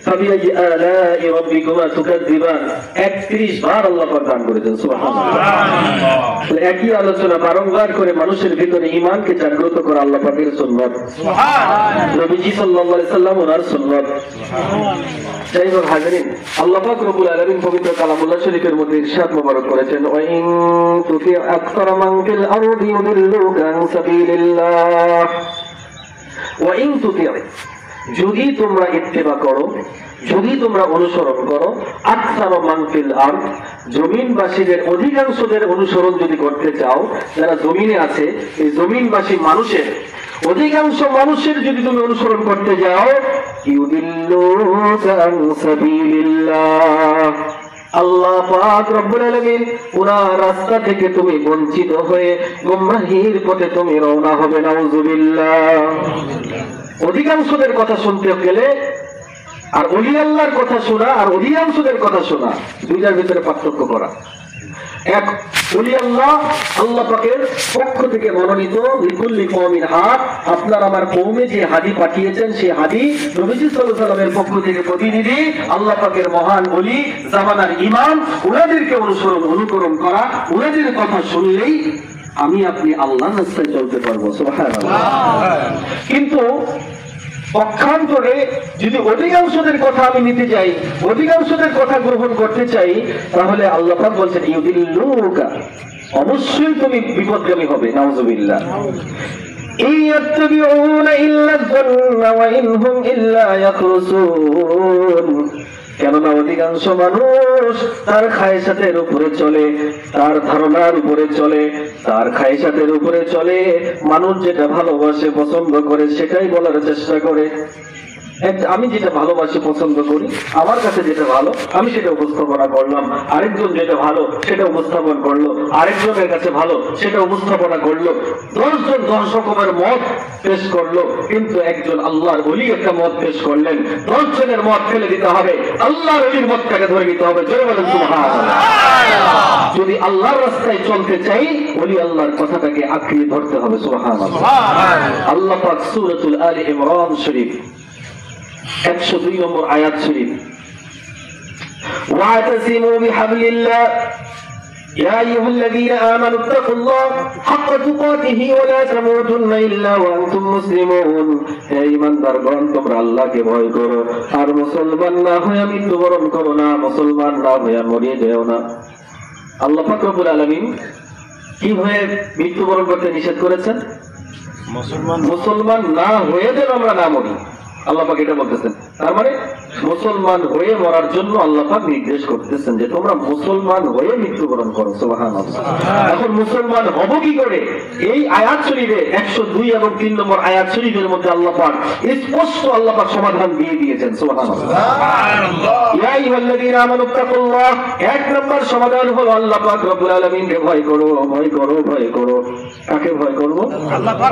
ফাবিআইয়ি আলাই রাব্বিকুমা তুকাযযিবান ৩১ বার আল্লাহ পাক দান করেছেন, সুবহানাল্লাহ। একই আলোচনা বারংবার করে মানুষের ভিতরে ঈমানকে জাগ্রত করা আল্লাহ পাকের সুন্নাত, সুবহানাল্লাহ। নবীজি সাল্লাল্লাহু আলাইহি সাল্লাম ওনার সুন্নাত। যাই হোক হাজিরিন, আল্লাহ পাক রব্বুল আলামিন পবিত্র কালামুল্লাহ শরীফের মধ্যে ইরশাদ মোবারক করেছেন, ওয়া ইন তুতি আকসারা মান ফিল আরদি ইউদিল্লুকা আন সাবিলিল্লাহ ওয়া ইন তুতি, যদি তোমরা ইত্তেবা করো, যদি তোমরা অনুসরণ করো, আকসারা মান ফিল আরদ, জমিনবাসীদের অধিকাংশদের অনুসরণ যদি করতে চাও, যারা জমিনে আছে এই জমিনবাসী মানুষের অধিকাংশ মানুষের যদি তুমি অনুসরণ করতে যাও, ইউদিল্লুকা আন সাবিলিল্লাহ, আল্লাহ পাক রব্বুল আলামিন পুরার রাস্তা থেকে তুমি বঞ্চিত হয়ে গুমরাহির পথে তুমি রওনা হবে, নাউযুবিল্লাহ। অধিকাংশদের কথা শুনতে গেলে আর ওলি আল্লাহর কথা শোনা আর অধিকাংশদের কথা শোনা, দুইটার ভিতরে পার্থক্য করা। এক ওলি আল্লাহ, আল্লাহ পাকের পক্ষ থেকে মনোনীত, লিকুল্লি কওমিন হাদ, আপনার আমার কওমে যে হাদি পাঠিয়েছেন সেই হাদি নবীজি সাল্লাল্লাহু আলাইহি ওয়াসাল্লামের পক্ষ থেকে প্রতিনিধি, আল্লাহ পাকের মহান ওলি, জামানার ইমাম, ওনাদেরকে অনুকরণ করা, ওনাদের কথা শুনলেই আমি আপনি আল্লাহর রাস্তায় চলতে পারবো, সুবহানাল্লাহ। কিন্তু পক্ষান্তরে যদি অধিকাংশদের কথা আমি নিতে চাই, অধিকাংশদের কথা গ্রহণ করতে চাই, তাহলে আল্লাহ পাক বলছেন ইউদিল্লুকা, অবশ্যই তুমি বিপদগামী হবে। নাউযুবিল্লাহ। ইয়াত্তাবিউনা ইল্লা যান্না ওয়া ইনহুম ইল্লা ইয়াখরুসুন। কেননা অধিকাংশ মানুষ তার খায়সাতের উপরে চলে, তার ধারণার উপরে চলে, তার খায়সাতের উপরে চলে। মানুষ যেটা ভালোবাসে, পছন্দ করে, সেটাই বলার চেষ্টা করে। আমি যেটা ভালোবাসি, পছন্দ করি, আমার কাছে যেটা ভালো আমি সেটা উপস্থাপনা করলাম, আরেকজন যেটা ভালো সেটা উপস্থাপন করলো, আরেকজনের কাছে ভালো সেটা উপস্থাপনা করলো। 10 জন 10 রকমের মত পেশ করলো, কিন্তু একজন আল্লাহর ওলি একটা মত পেশ করলেন। 10 জনের মত ফেলে দিতে হবে, আল্লাহর ওলির মতটাকে ধরে নিতে হবে। জোরে বলেন সুবহানাল্লাহ। যদি আল্লাহর রাস্তায় চলতে চাই, ওলি আল্লাহর কথাটাকে আঁকড়িয়ে ধরতে হবে। সুবহানাল্লাহ। আল্লাহ পাক সূরাতুল আলে ইমরান শরীফ 102 নম্বর আয়াত শরীফ, ওয়াতাসিমু বিহাবলিল্লাহ ইয়া আইয়ুহাল্লাযীনা আমানু তাকুল্লাহ হাক্কা তুকাতিহি ওয়া লা তামুতুন্না ইল্লা ওয়া আনতুম মুসলিমুন। হে ঈমানদারগণ, তোমরা আল্লাহকে ভয় করো আর মুসলমান না হয়ে মৃত্যুবরণ করো না, মুসলমান না হয়ে মরিয়ে যেও না। আল্লাহ পাক রব্বুল আলামিন কি হয়ে মৃত্যুবরণ করতে নিষেধ করেছেন? মুসলমান না হয়ে যেন আমরা না মরি। আল্লাহ পাক এটা বলতেছেন। তার মানে মুসলমান হয়ে মরার জন্য আল্লাহ পাক নির্দেশ করতেছেন যে তোমরা মুসলমান হয়ে মৃত্যুবরণ করো। সুবহানাল্লাহ। এখন মুসলমান হব কি করে? এই আয়াত শরীফে 102 এবং 3 নম্বর আয়াত শরীফের মধ্যে আল্লাহ পাক স্পষ্ট আল্লাহ পাক সমাধান দিয়ে দিয়েছেন। সুবহানাল্লাহ। ইয়া আইয়ুহাল্লাযীনা আমানু তাকুল্লাহ, 1 নম্বর সমাধান হলো আল্লাহ পাক রব্বুল আলামিনকে ভয় করো, ভয় করো, ভয় করো। কাকে ভয় করব?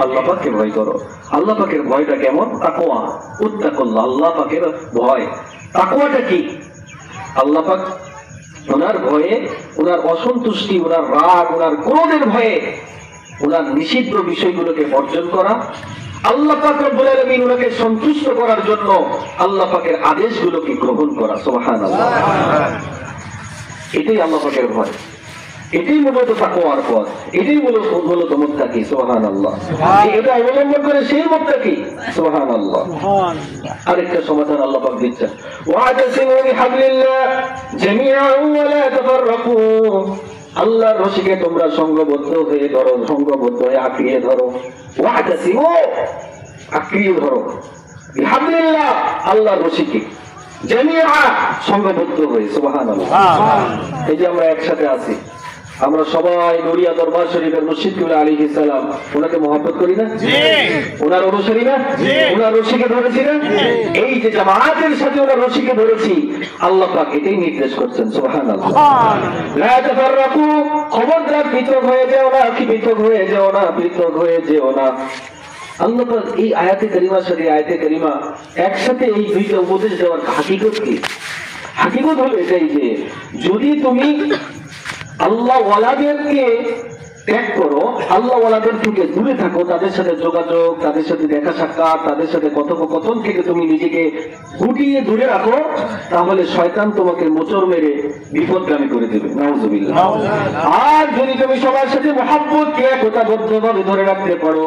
আল্লাহ পাককে ভয় করো। আল্লাহ পাকের ভয়টা কেমন? তাকওয়া, উত্তাকুল্লাহ, আল্লাহ পাকের ভয়। তাকওয়াটা কি? আল্লাহ পাক ওনার ভয়ে, ওনার অসন্তুষ্টি, ওনার রাগ, ওনার ক্রোধের ভয়ে ওনার নিষিদ্ধ বিষয়গুলোকে বর্জন করা, আল্লাহ পাক রব্বুল আলামিন ওনাকে সন্তুষ্ট করার জন্য আল্লাহ পাকের আদেশগুলোকে গ্রহণ করা। সুবহানাল্লাহ। এটাই আল্লাহ পাকের ভয়, এটাই মূলত তাকওয়ার পথ, এটাই মূলত মুত্তাকি। সুবহানাল্লাহ। এটা অবলম্বন করে সেই মুত্তাকি। সুবহানাল্লাহ। আরেকটা সমাধান আল্লাহ পাক দিচ্ছেন, ওয়াতাসিমু বিহাবলিল্লাহ জামিআন ওয়া লা তাফাররাকু। আল্লাহর রশিকে তোমরা সংঘবদ্ধ হয়ে ধরো, সংঘবদ্ধ হয়ে আঁকড়িয়ে ধরো। ওয়াতাসিমু, আঁকড়িয়ে ধরো, বিহাবলিল্লাহ, আল্লাহর রশিকে, জামিআ, সংঘবদ্ধ হয়ে। সুবহানাল্লাহ। এই যে আমরা একসাথে আছি, আমরা সবাই নুরিয়া দরবার শরীফের মুর্শিদ কিবলা আলাইহিস সালাম, ওনাকে মহব্বত করি না? ওনার অনুসারী না? ওনার রশিকে ধরেছি না? এই যে জামাতের সাথে ওনার রশিকে ধরেছি, আল্লাহ পাক এটাই নির্দেশ করছেন। সুবহানাল্লাহ। লা তাফাররাকু, খবরদার পৃথক হয়ে যেও না, কি পৃথক হয়ে যেও না, পৃথক হয়ে যেও না। আল্লাহ পাক এই আয়াতে কারিমার সাথে আয়াতে কারিমা একসাথে এই দুইটা উপদেশ দেওয়ার হাকিকত কি? হাকিকত হলো এটাই যে যদি তুমি আল্লাহ ওয়ালাদেরকে ত্যাগ করো, আল্লাহ ওয়ালাদের থেকে দূরে থাকো, তাদের সাথে যোগাযোগ, তাদের সাথে দেখা সাক্ষাৎ, তাদের সাথে কথোপকথন থেকে তুমি নিজেকে গুটিয়ে দূরে রাখো, তাহলে শয়তান তোমাকে মোচড় মেরে বিপদগামী করে দেবে। নাউযুবিল্লাহ। আর যদি তুমি সবার সাথে মহব্বতকে একতাবদ্ধভাবে ধরে রাখতে পারো,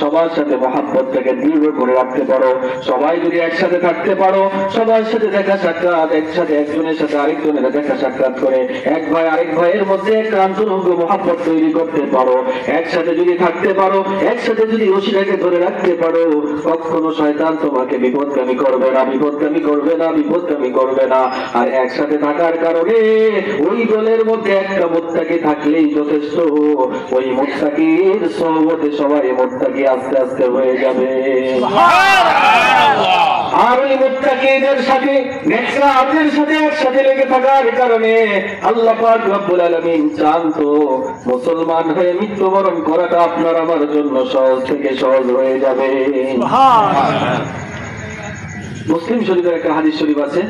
সবার সাথে মহব্বতটাকে দৃঢ় করে রাখতে পারো, সবাই যদি একসাথে থাকতে পারো, সবার সাথে দেখা সাক্ষাৎ, একসাথে একজনের সাথে আরেকজনের দেখা সাক্ষাৎ করে এক ভাই আরেক ভাইয়ের মধ্যে একটা আন্তরঙ্গ মহব্বত তৈরি করতে পারো, একসাথে যদি থাকতে পারো, একসাথে যদি রশিটাকে ধরে রাখতে পারো, কখনো শয়তান তোমাকে বিপদগামী করবে না, বিপদগামী করবে না, বিপদগামী করবে না। আর একসাথে থাকার কারণে ওই দলের মধ্যে একটা মুত্তাকি থাকলেই যথেষ্ট। ওই মুত্তাকির সোহবতে সবাই মুত্তাকি আস্তে আস্তে হয়ে যাবে। আর ওই মুত্তাকিদের সাথে, নেককারদের সাথে একসাথে লেগে থাকার কারণে আল্লাহ পাক রব্বুল আলামিন চান তো মুসলমান হয়ে মৃত্যুবরণ করাটা আপনার আমার জন্য সহজ থেকে সহজ হয়ে যাবে। মুসলিম শরীফের একটা হাদিস শরীফ আছে,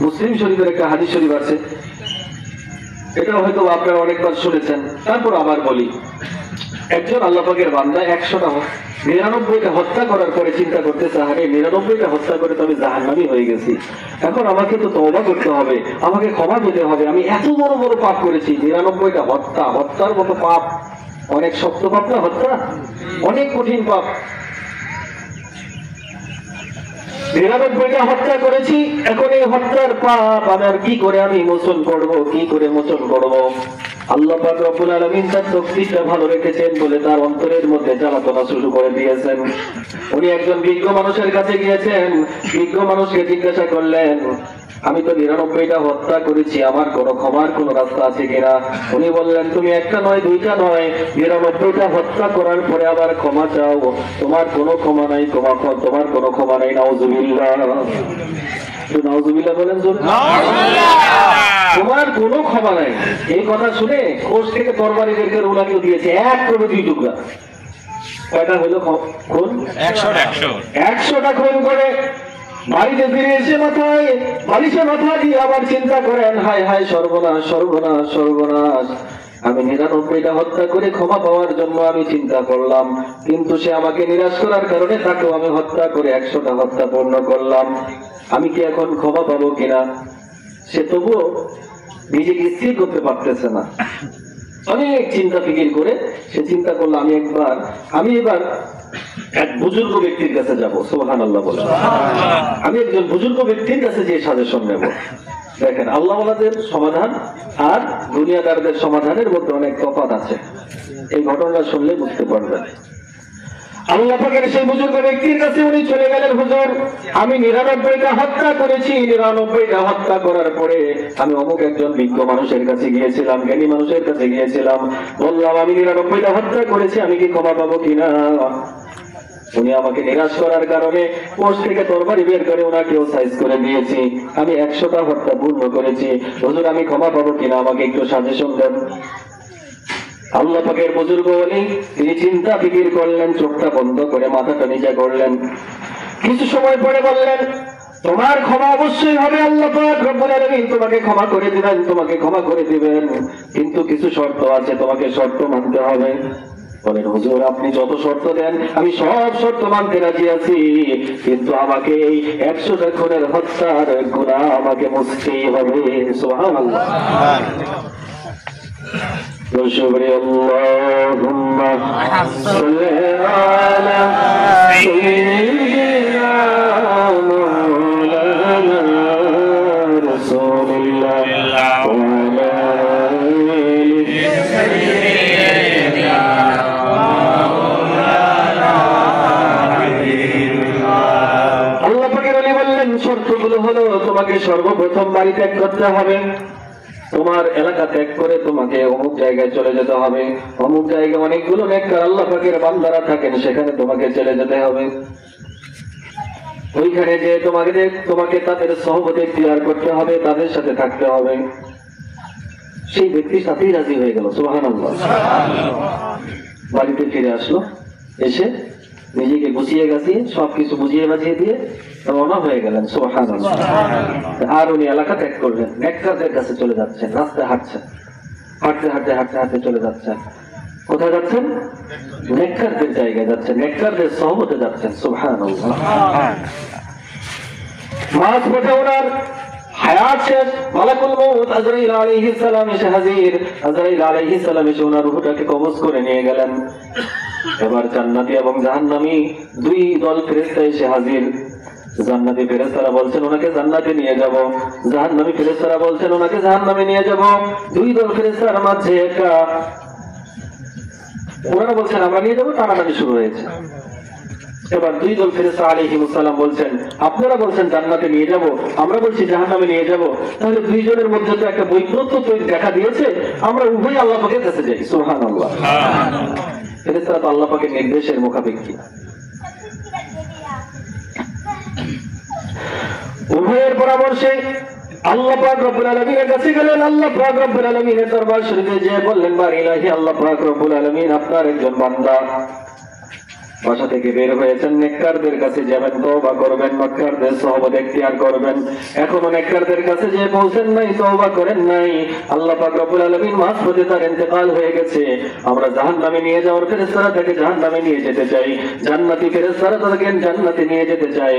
মুসলিম শরীফের একটা হাদিস শরীফ আছে, এটা হয়তো আপনারা অনেকবার শুনেছেন, তারপর আবার বলি। একজন আল্লাহ পাকের বান্দা 199টা হত্যা করার পরে চিন্তা করতেছে, আরে 99টা হত্যা করে তো আমি জাহান্নামী হয়ে গেছি, এখন আমাকে তো তওবা করতে হবে, আমাকে ক্ষমা পেতে হবে, আমি এত বড় বড় পাপ করেছি। 99টা হত্যা, হত্যার মতো পাপ অনেক শক্ত পাপ না? হত্যা অনেক কঠিন পাপ। 99টা হত্যা করেছি, এখন এই হত্যার পাপ আমার কি করে আমি মোচন করব, কি করে মোচন করব? আল্লাহ পাক রব্বুল আলামিন তার তকদিরটা ভালো রেখেছেন বলে তার অন্তরের মধ্যে জ্বালাতনা শুরু করে দিয়েছেন। উনি একজন বিজ্ঞ মানুষের কাছে গিয়েছেন, বিজ্ঞ মানুষকে জিজ্ঞাসা করলেন, আমি তো 99টা হত্যা করেছি, আমার কোনো ক্ষমার কোনো রাস্তা আছে কিনা? উনি বললেন, তুমি একটা নয় দুইটা নয় 99টা হত্যা করার পরে আবার ক্ষমা চাও, তোমার কোনো ক্ষমা নাই, তোমার কোনো ক্ষমা নাই। নাউজুবিল্লাহ, নাউজুবিল্লাহ বলেন জোরে। তোমার কোনো ক্ষমা নাই। এই কথা শুনে কোষ থেকে তরবারি বের করে উনাকেও দিয়েছে, এক করে 2 টুকরা। কয়টা হলো খুন? 100টা খুন করে বাড়িতে ফিরে এসে মাথায় বালিশে মাথা দিয়ে আবার চিন্তা করেন, হায় হায় সর্বনাশ সর্বনাশ সর্বনাশ, আমি 99টা হত্যা করে ক্ষমা পাওয়ার জন্য আমি চিন্তা করলাম, কিন্তু সে আমাকে নিরাশ করার কারণে তাকেও আমি হত্যা করে 100টা হত্যা পূর্ণ করলাম। আমি কি এখন ক্ষমা পাবো কিনা? সে তবুও নিজেকে স্থির করতে পারতেছে না। অনেক চিন্তা ফিকির করে সে চিন্তা করলো, আমি এবার এক বুজুর্গ ব্যক্তির কাছে যাবো। সুবহানাল্লাহ বলে, আমি একজন বুজুর্গ ব্যক্তির কাছে যে সাজেশন নেব। দেখেন, আল্লাহওয়ালাদের সমাধান আর দুনিয়াদারদের সমাধানের মধ্যে অনেক তফাৎ আছে। এই ঘটনাটা শুনলে বুঝতে পারবেন। আল্লাহ পাকের সেই বুজুর্গ ব্যক্তির কাছে উনি চলে গেলেন, হুজুর আমি 99টা হত্যা করেছি, 99টা হত্যা করার পরে আমি অমুক একজন বিজ্ঞ মানুষের কাছে গিয়েছিলাম, জ্ঞানী মানুষের কাছে গিয়েছিলাম, বললাম আমি 99টা হত্যা করেছি, আমি কি ক্ষমা পাবো কিনা? উনি আমাকে নিরাশ করার কারণে কোষ থেকে তরবারি বের করে ওনাকেও সাইজ করে দিয়েছি, আমি 100টা হত্যা পূর্ণ করেছি, হুজুর আমি ক্ষমা পাবো কিনা, আমাকে একটু সাজেশন দেন। আল্লাহ পাকের বুজুর্গ বলি, তিনি চিন্তা ফিকির করলেন, চোখটা বন্ধ করে মাথাটা নিচে করলেন, কিছু সময় পরে বললেন, তোমার ক্ষমা অবশ্যই হবে, আল্লাহ পাক রব্বুল আলামিন তোমাকে ক্ষমা করে দিবেন, তোমাকে ক্ষমা করে দিবেন, কিন্তু কিছু শর্ত আছে, তোমাকে শর্ত মানতে হবে। বলেন, হুজুর আপনি যত শর্ত দেন আমি সব শর্ত মানতে রাজি আছি, কিন্তু আমাকে এই 100টা খুনের হত্যার গুনাহ আমাকে মুছতেই হবে। সুবহানাল্লাহ। اللهم صل على سيدنا مولانا رسول الله وعلى آله سيدنا مولانا আল্লাহ পাকের ওলি বললেন, শর্তগুলো হলো, তোমাকে সর্বপ্রথম বাড়ি ত্যাগ করতে হবে, তোমার এলাকা ত্যাগ করে তোমাকে অমুক জায়গায় চলে যেতে হবে, অমুক জায়গায় অনেকগুলো নেককার আল্লাহ পাকের বান্দারা থাকেন, সেখানে তোমাকে চলে যেতে হবে। ওইখানে যে তোমাকে তাদের সহবতে ইখতিয়ার করতে হবে, তাদের সাথে থাকতে হবে। সেই ব্যক্তির সাথেই রাজি হয়ে গেল। সুবহানাল্লাহ। বাড়িতে ফিরে আসলো, এসে নিজেকে গুছিয়ে গাছিয়ে সবকিছু বুঝিয়ে বাজিয়ে দিয়ে রওনা হয়ে গেলেন। সুবহানাল্লাহ। আর উনি এলাকা ত্যাগ করলেন, নেককারদের কাছে চলে যাচ্ছেন, রাস্তায় হাঁটছেন, হাঁটতে হাঁটতে হাঁটতে হাঁটতে চলে যাচ্ছেন। কোথায় যাচ্ছেন? নেককারদের জায়গায় যাচ্ছেন, নেককারদের সহবতে যাচ্ছেন। সুবহানাল্লাহ। মাঝ পথে ওনার হায়াত শেষ, মালাকুল মউত আজরাইল আলাইহিস সালাম এসে হাজির। আজরাইল আলাইহিস সালাম এসে ওনার রূহটাকে কবজ করে নিয়ে গেলেন। এবার জান্নাতি এবং জাহান্নামী 2 দল ফেরেশতা এসে হাজির। জান্নাতি ফেরেশতারা বলছেন ওনাকে জান্নাতে নিয়ে যাব, জাহান্নামী ফেরেশতারা বলছেন ওনাকে জাহান্নামে নিয়ে যাব। 2 দল ফেরেশতার মাঝে একটা, ওনারা বলছেন আমরা নিয়ে যাব, টানাটানি শুরু হয়েছে। এবার 2 দল ফেরেশতা আলাইহিমুস সালাম বলছেন, আপনারা বলছেন জান্নাতে নিয়ে যাব, আমরা বলছি জাহান্নামে নিয়ে যাব, তাহলে 2 জনের মধ্যে তো একটা বৈপরীত্য দেখা দিয়েছে, আমরা উভয় আল্লাহ পাকের কাছে যাই। সুবহানাল্লাহ। ফেরেশতারা তো আল্লাহ পাকের নির্দেশের মুখাপেক্ষী। উভয়ের পরামর্শে আল্লাহ পাক রব্বুল আলামিনের কাছে গেলেন। আল্লাহ পাক রব্বুল আলামিনের দরবার শরীফে যে বললেন, বার ইলাহি আল্লাহ পাক রব্বুল আলামিন আপনার একজন বান্দা বাসা থেকে বের হয়েছেন, নেককারদের কাছে যাবেন, তওবা করবেন, নেককারদের সহবত ইখতিয়ার করবেন। এখনো নেককারদের কাছে যে পৌঁছেন নাই, তওবা করেন নাই, আল্লাহ পাক রব্বুল আলামিন মাঝপথে তার ইন্তেকাল হয়ে গেছে। আমরা জাহান্নামে নিয়ে যাওয়ার ফেরেশতারা তাকে জাহান্নামে নিয়ে যেতে চাই, জান্নাতি ফেরেশতারা তাকে জান্নাতে নিয়ে যেতে চায়।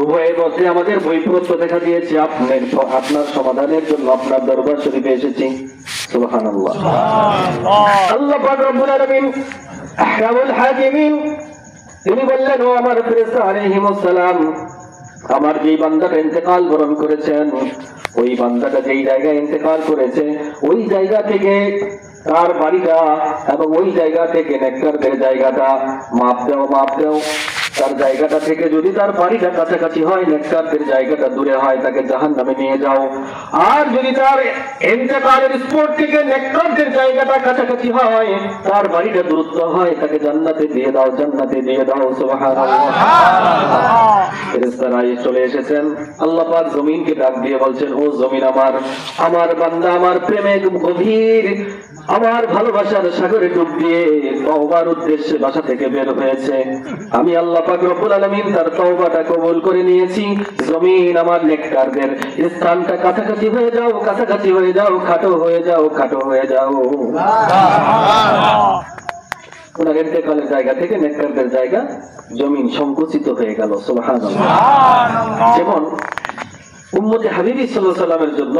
উভয়ের মধ্যে আমাদের বৈপরীত্য দেখা দিয়েছে, আপনার সমাধানের জন্য আপনার দরবার শরীফে এসেছি। সুবহানাল্লাহ। আল্লাহ পাক রব্বুল আলামিন আহকামুল হাকিমিন তিনি বললেন, ও আমার ফেরেশতা আলাইহিমুস সালাম, আমার যেই বান্দাটা ইন্তেকাল বরণ করেছেন, ওই বান্দাটা যেই জায়গায় ইন্তেকাল করেছে, ওই জায়গা থেকে তার বাড়িটা এবং ওই জায়গা থেকে নেককারদের জায়গাটা মাপ দাও। তার জায়গাটা থেকে যদি তার বাড়িটা কাছাকাছি হয়, নেককারদের জায়গাটা দূরে হয়, তাকে জাহান্নামে নিয়ে যাও। আর যদি তার ইন্তেকালের স্পট থেকে নেককারদের জায়গাটা কাছাকাছি হয়, তার বাড়িটা দূরত্ব হয়, তাকে জান্নাতে দিয়ে দাও। সুবহানাল্লাহ। ফেরেশতারা চলে এসেছেন। আল্লাহ পাক জমিনকে ডাক দিয়ে বলছেন, ও জমিন, আমার বান্দা আমার প্রেমে গভীর, আমার ভালোবাসার সাগরে ডুব দিয়ে তওবার উদ্দেশ্যে বাসা থেকে বের হয়েছে। আমি আল্লাহ পাক রব্বুল আলামিন তার তওবাটা কবুল করে নিয়েছি। জমিন, আমার নেককারদের স্থানটা কাছাকাছি হয়ে যাও, খাটো হয়ে যাও। ওনার ইন্তেকালের জায়গা থেকে নেককারদের জায়গা জমিন সংকুচিত হয়ে গেল। সুবহানাল্লাহ। যেমন উম্মতে হাবিবী সাল্লাল্লাহু আলাইহি ওয়াসাল্লামের জন্য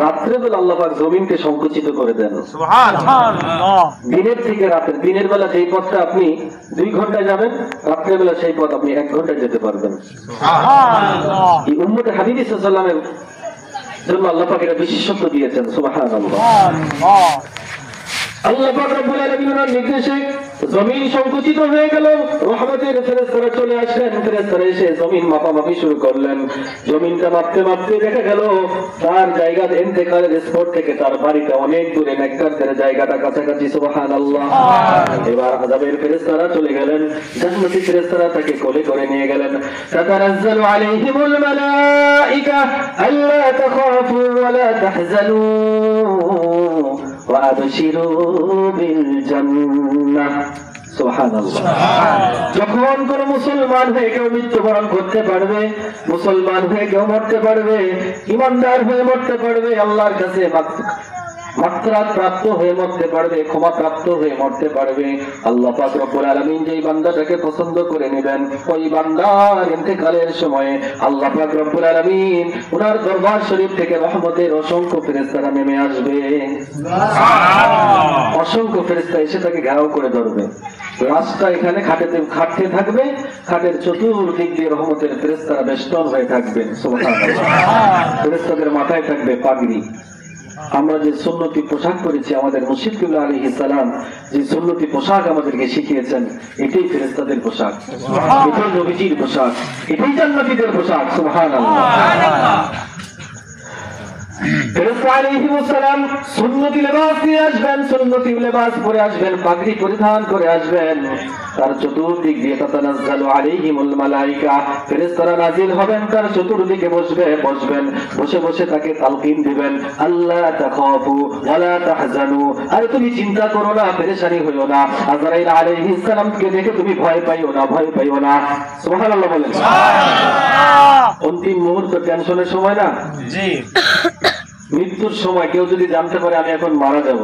রাত্রেবেলা আল্লাহ পাক জমিনকে সংকুচিত করে দেন। সুবহানাল্লাহ। দিনের থেকে রাতের, দিনের বেলা যেই পথটা আপনি 2 ঘন্টায় যাবেন, রাত্রের বেলা সেই পথ আপনি 1 ঘন্টায় যেতে পারবেন। সুবহানাল্লাহ। এই উম্মতে হাবিবী সাল্লাল্লাহু আলাইহি ওয়াসাল্লামের জন্য আল্লাহ পাক এটা বিশেষত্ব দিয়েছেন। সুবহানাল্লাহ। আল্লাহ পাক রব্বুল আলামিনের নির্দেশে জমিন সংকুচিত হয়ে গেল। রহমতের ফেরেশতারা চলে আসলেন। ফেরেশতারা এসে জমিন মাপামাপি শুরু করলেন। জমিনটা মাপতে দেখা গেল তার জায়গা ইন্তেকালের স্পট থেকে তার বাড়িটা অনেক দূরে, নেককারদের জায়গাটা কাছাকাছি। সুবহানাল্লাহ। এবার আযাবের ফেরেশতারা চলে গেলেন। জান্নাতি ফেরেশতারা তাকে কোলে করে নিয়ে গেলেন। তাতানাজ্জালু আলাইহিমুল মালাইকা আল্লা তাখাফু ওয়া লা তাহজানু যখন কোন মুসলমান হয়ে কেউ মৃত্যুবরণ করতে পারবে, মুসলমান হয়ে কেউ মরতে পারবে, ইমানদার হয়ে মরতে পারবে, আল্লাহর কাছে মাগফিরাত প্রাপ্ত হয়ে মরতে পারবে, ক্ষমা প্রাপ্ত হয়ে মরতে পারবে, আল্লাহ পাক রব্বুল আলামিন যেই বান্দাটাকে পছন্দ করে নেবেন, ওই বান্দার ইন্তেকালের সময়ে আল্লাহ পাক রব্বুল আলামিন ওনার দরবার শরীফ থেকে রহমতের অসংখ্য ফেরেশতারা নেমে আসবে। অসংখ্য ফেরেশতা এসে তাকে ঘেরাও করে ধরবে। রাস্তা এখানে খাটতে থাকবে, খাটের চতুর্দিক দিয়ে রহমতের ফেরেশতারা বেষ্টন হয়ে থাকবেন। সুবহানাল্লাহ। ফেরেশতাদের মাথায় থাকবে পাগড়ি। আমরা যে সুন্নতি পোশাক পরেছি, আমাদের মুর্শিদ কিবলা আলাইহিস সালাম যে সুন্নতি পোশাক আমাদেরকে শিখিয়েছেন, এটাই ফেরেশতাদের পোশাক, এটাই নবীজির পোশাক, এটাই জান্নাতীদের পোশাক। সুবহানাল্লাহ। ফেরেশতা আলাইহিস সালাম সুন্নতি লিবাস নিয়ে আসবেন, সুন্নতি লিবাস পরে আসবেন, পাগড়ি পরিধান করে আসবেন। তার চতুর্দিক দিয়ে তাতানাজ্জালু আলাইহিমুল মালাইকা, ফেরেশতারা নাজিল হবেন, তার চতুর্দিকে বসবেন, বসে তাকে তালকিন দিবেন, আল্লাহ তাখাফু ওয়া লা তাহজানু, আর তুমি চিন্তা করো না, পেরেশানি হইও না। আজরাইল আলাইহিস সালামকে দেখে তুমি ভয় পাইও না। সুবহানাল্লাহ বলেন। অন্তিম মুহূর্ত টেনশনের সময় না? জি। মৃত্যুর সময় কেউ যদি জানতে পারে আমি এখন মারা যাব,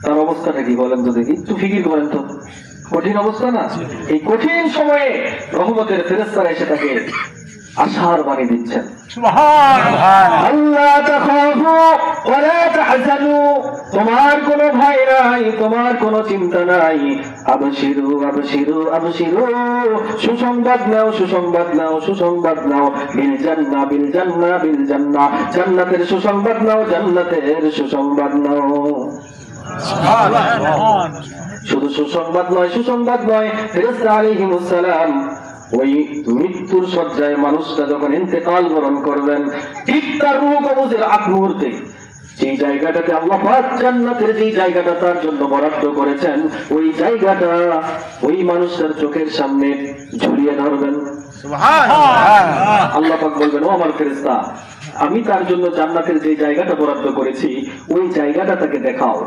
তার অবস্থাটা কি বলেন তো দেখি, একটু ফিকির করেন তো। কঠিন অবস্থা না? এই কঠিন সময়ে রহমতের ফেরেশতারা এসে তাকে আশার বাণী দিচ্ছেন। আল্লাহ তাখাফু ওয়া লা তাহজানু, তোমার কোনো ভয় নাই, তোমার কোনো চিন্তা নাই। আবশিরু সুসংবাদ নাও বিল জান্নাহ, জান্নাতের সুসংবাদ নাও। শুধু সুসংবাদ নয়, ফেরেশতা আলাইহিমুস সালাম ওই মৃত্যুর শয্যায় মানুষটা যখন ইন্তেকাল বরণ করবেন, ঠিক তার রূহ কবজের আগ মুহূর্তে যেই জায়গাটাতে আল্লাহ পাক জান্নাতের যেই জায়গাটা তার জন্য বরাদ্দ করেছেন, ওই জায়গাটা ওই মানুষটার চোখের সামনে ঝুলিয়ে ধরবেন। সুবহানাল্লাহ। আল্লাহ পাক বলবেন, ও আমার ফেরেশতা, আমি তার জন্য জান্নাতের যে জায়গাটা বরাদ্দ করেছি, ওই জায়গাটা তাকে দেখাও।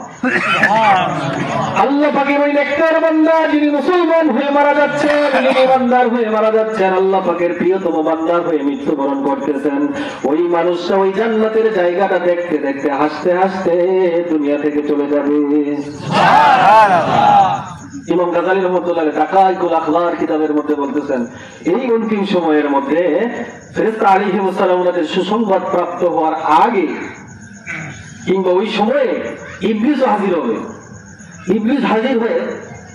আল্লাহ পাকের ওই নেককার বান্দা যিনি মুসলমান হয়ে মারা যাচ্ছেন, যিনি ইমানদার হয়ে মারা যাচ্ছেন, আল্লাহ পাকের প্রিয়তম বান্দা হয়ে মৃত্যুবরণ করতেছেন, ওই মানুষটা ওই জান্নাতের জায়গাটা দেখতে দেখতে হাসতে হাসতে দুনিয়া থেকে চলে যাবে। ইমাম গাজ্জালী রাহমাতুল্লাহ আলাইহি দাকাইকুল আখলার কিতাবের মধ্যে বলতেছেন, এই অন্তিম সময়ের মধ্যে ফেরেশতা আলাইহিস সালাম ওনাদের সুসংবাদ প্রাপ্ত হওয়ার আগে কিংবা ওই সময়ে ইবলিস হাজির হবে। ইবলিস হাজির হয়ে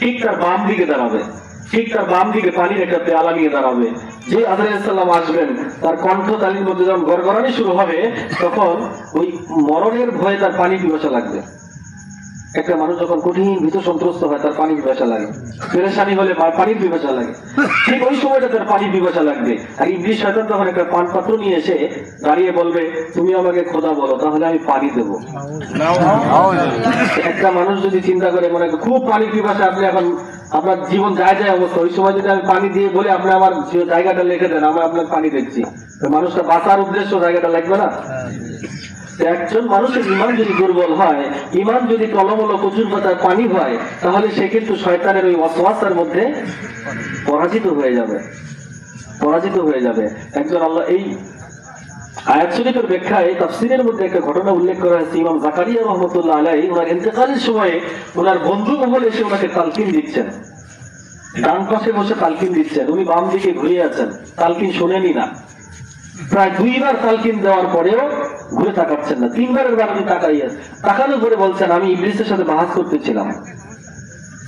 ঠিক তার বাম দিকে দাঁড়াবে। ঠিক তার বাম দিকে পানির একটা পেয়ালা নিয়ে দাঁড়াবে। যে আজরাইল সাল্লাম আসবেন, তার কণ্ঠ তালির মধ্যে যখন গড়গড়ানি শুরু হবে, তখন ওই মরণের ভয়ে তার পানি পিপাসা লাগবে। একটা মানুষ যখন কঠিন ভীত সন্ত্রস্ত হয়, তার পানি পিপাসা লাগে। পেরেশানি হলে পানির পিপাসা লাগে, ঠিক ওই সময়টা তার পানি পিপাসা লাগবে। আর ইবলিস শয়তান তখন একটা পান পাত্র নিয়ে এসে দাঁড়িয়ে বলবে, তুমি আমাকে খোদা বলো, তাহলে আমি পানি দেবো। একটা মানুষ যদি চিন্তা করে, মনে খুব পানির পিপাসা, আপনি এখন আপনার জীবন যায় যায় অবস্থা, ওই সময় যদি আমি পানি দিয়ে বলে আপনি আমার জায়গাটা লিখে দেন, আমি আপনার পানি দেখছি, মানুষটা বাঁচার উদ্দেশ্য জায়গাটা লাগবে না? একজন মানুষের ইমান যদি দুর্বল হয়, ইমান যদি টলমল কচুর পাতার পানি হয়, তাহলে সে কিন্তু শয়তানের ওই ওয়াসওয়াসার মধ্যে পরাজিত হয়ে যাবে। একজন আল্লাহ এই আয়াত শরীফের ব্যাখ্যায় তাফসীরের মধ্যে একটা ঘটনা উল্লেখ করা হয়েছে। ইমাম জাকারিয়া রাহমাতুল্লাহ আলাইহি ওনার ইন্তেকালের সময়ে ওনার বন্ধু মহল এসে ওনাকে তালকিন দিচ্ছেন, ডান পাশে বসে তালকিন দিচ্ছেন, উনি বাম দিকে ঘুরে আছেন, তালকিন শোনেনি না। প্রায় 2 বার তালকিন দেওয়ার পরেও ঘুরে তাকাচ্ছেন না। 3 বারের বার উনি তাকানোর পরে বলছেন, আমি ইবলিসের সাথে বাহাস করতেছিলাম।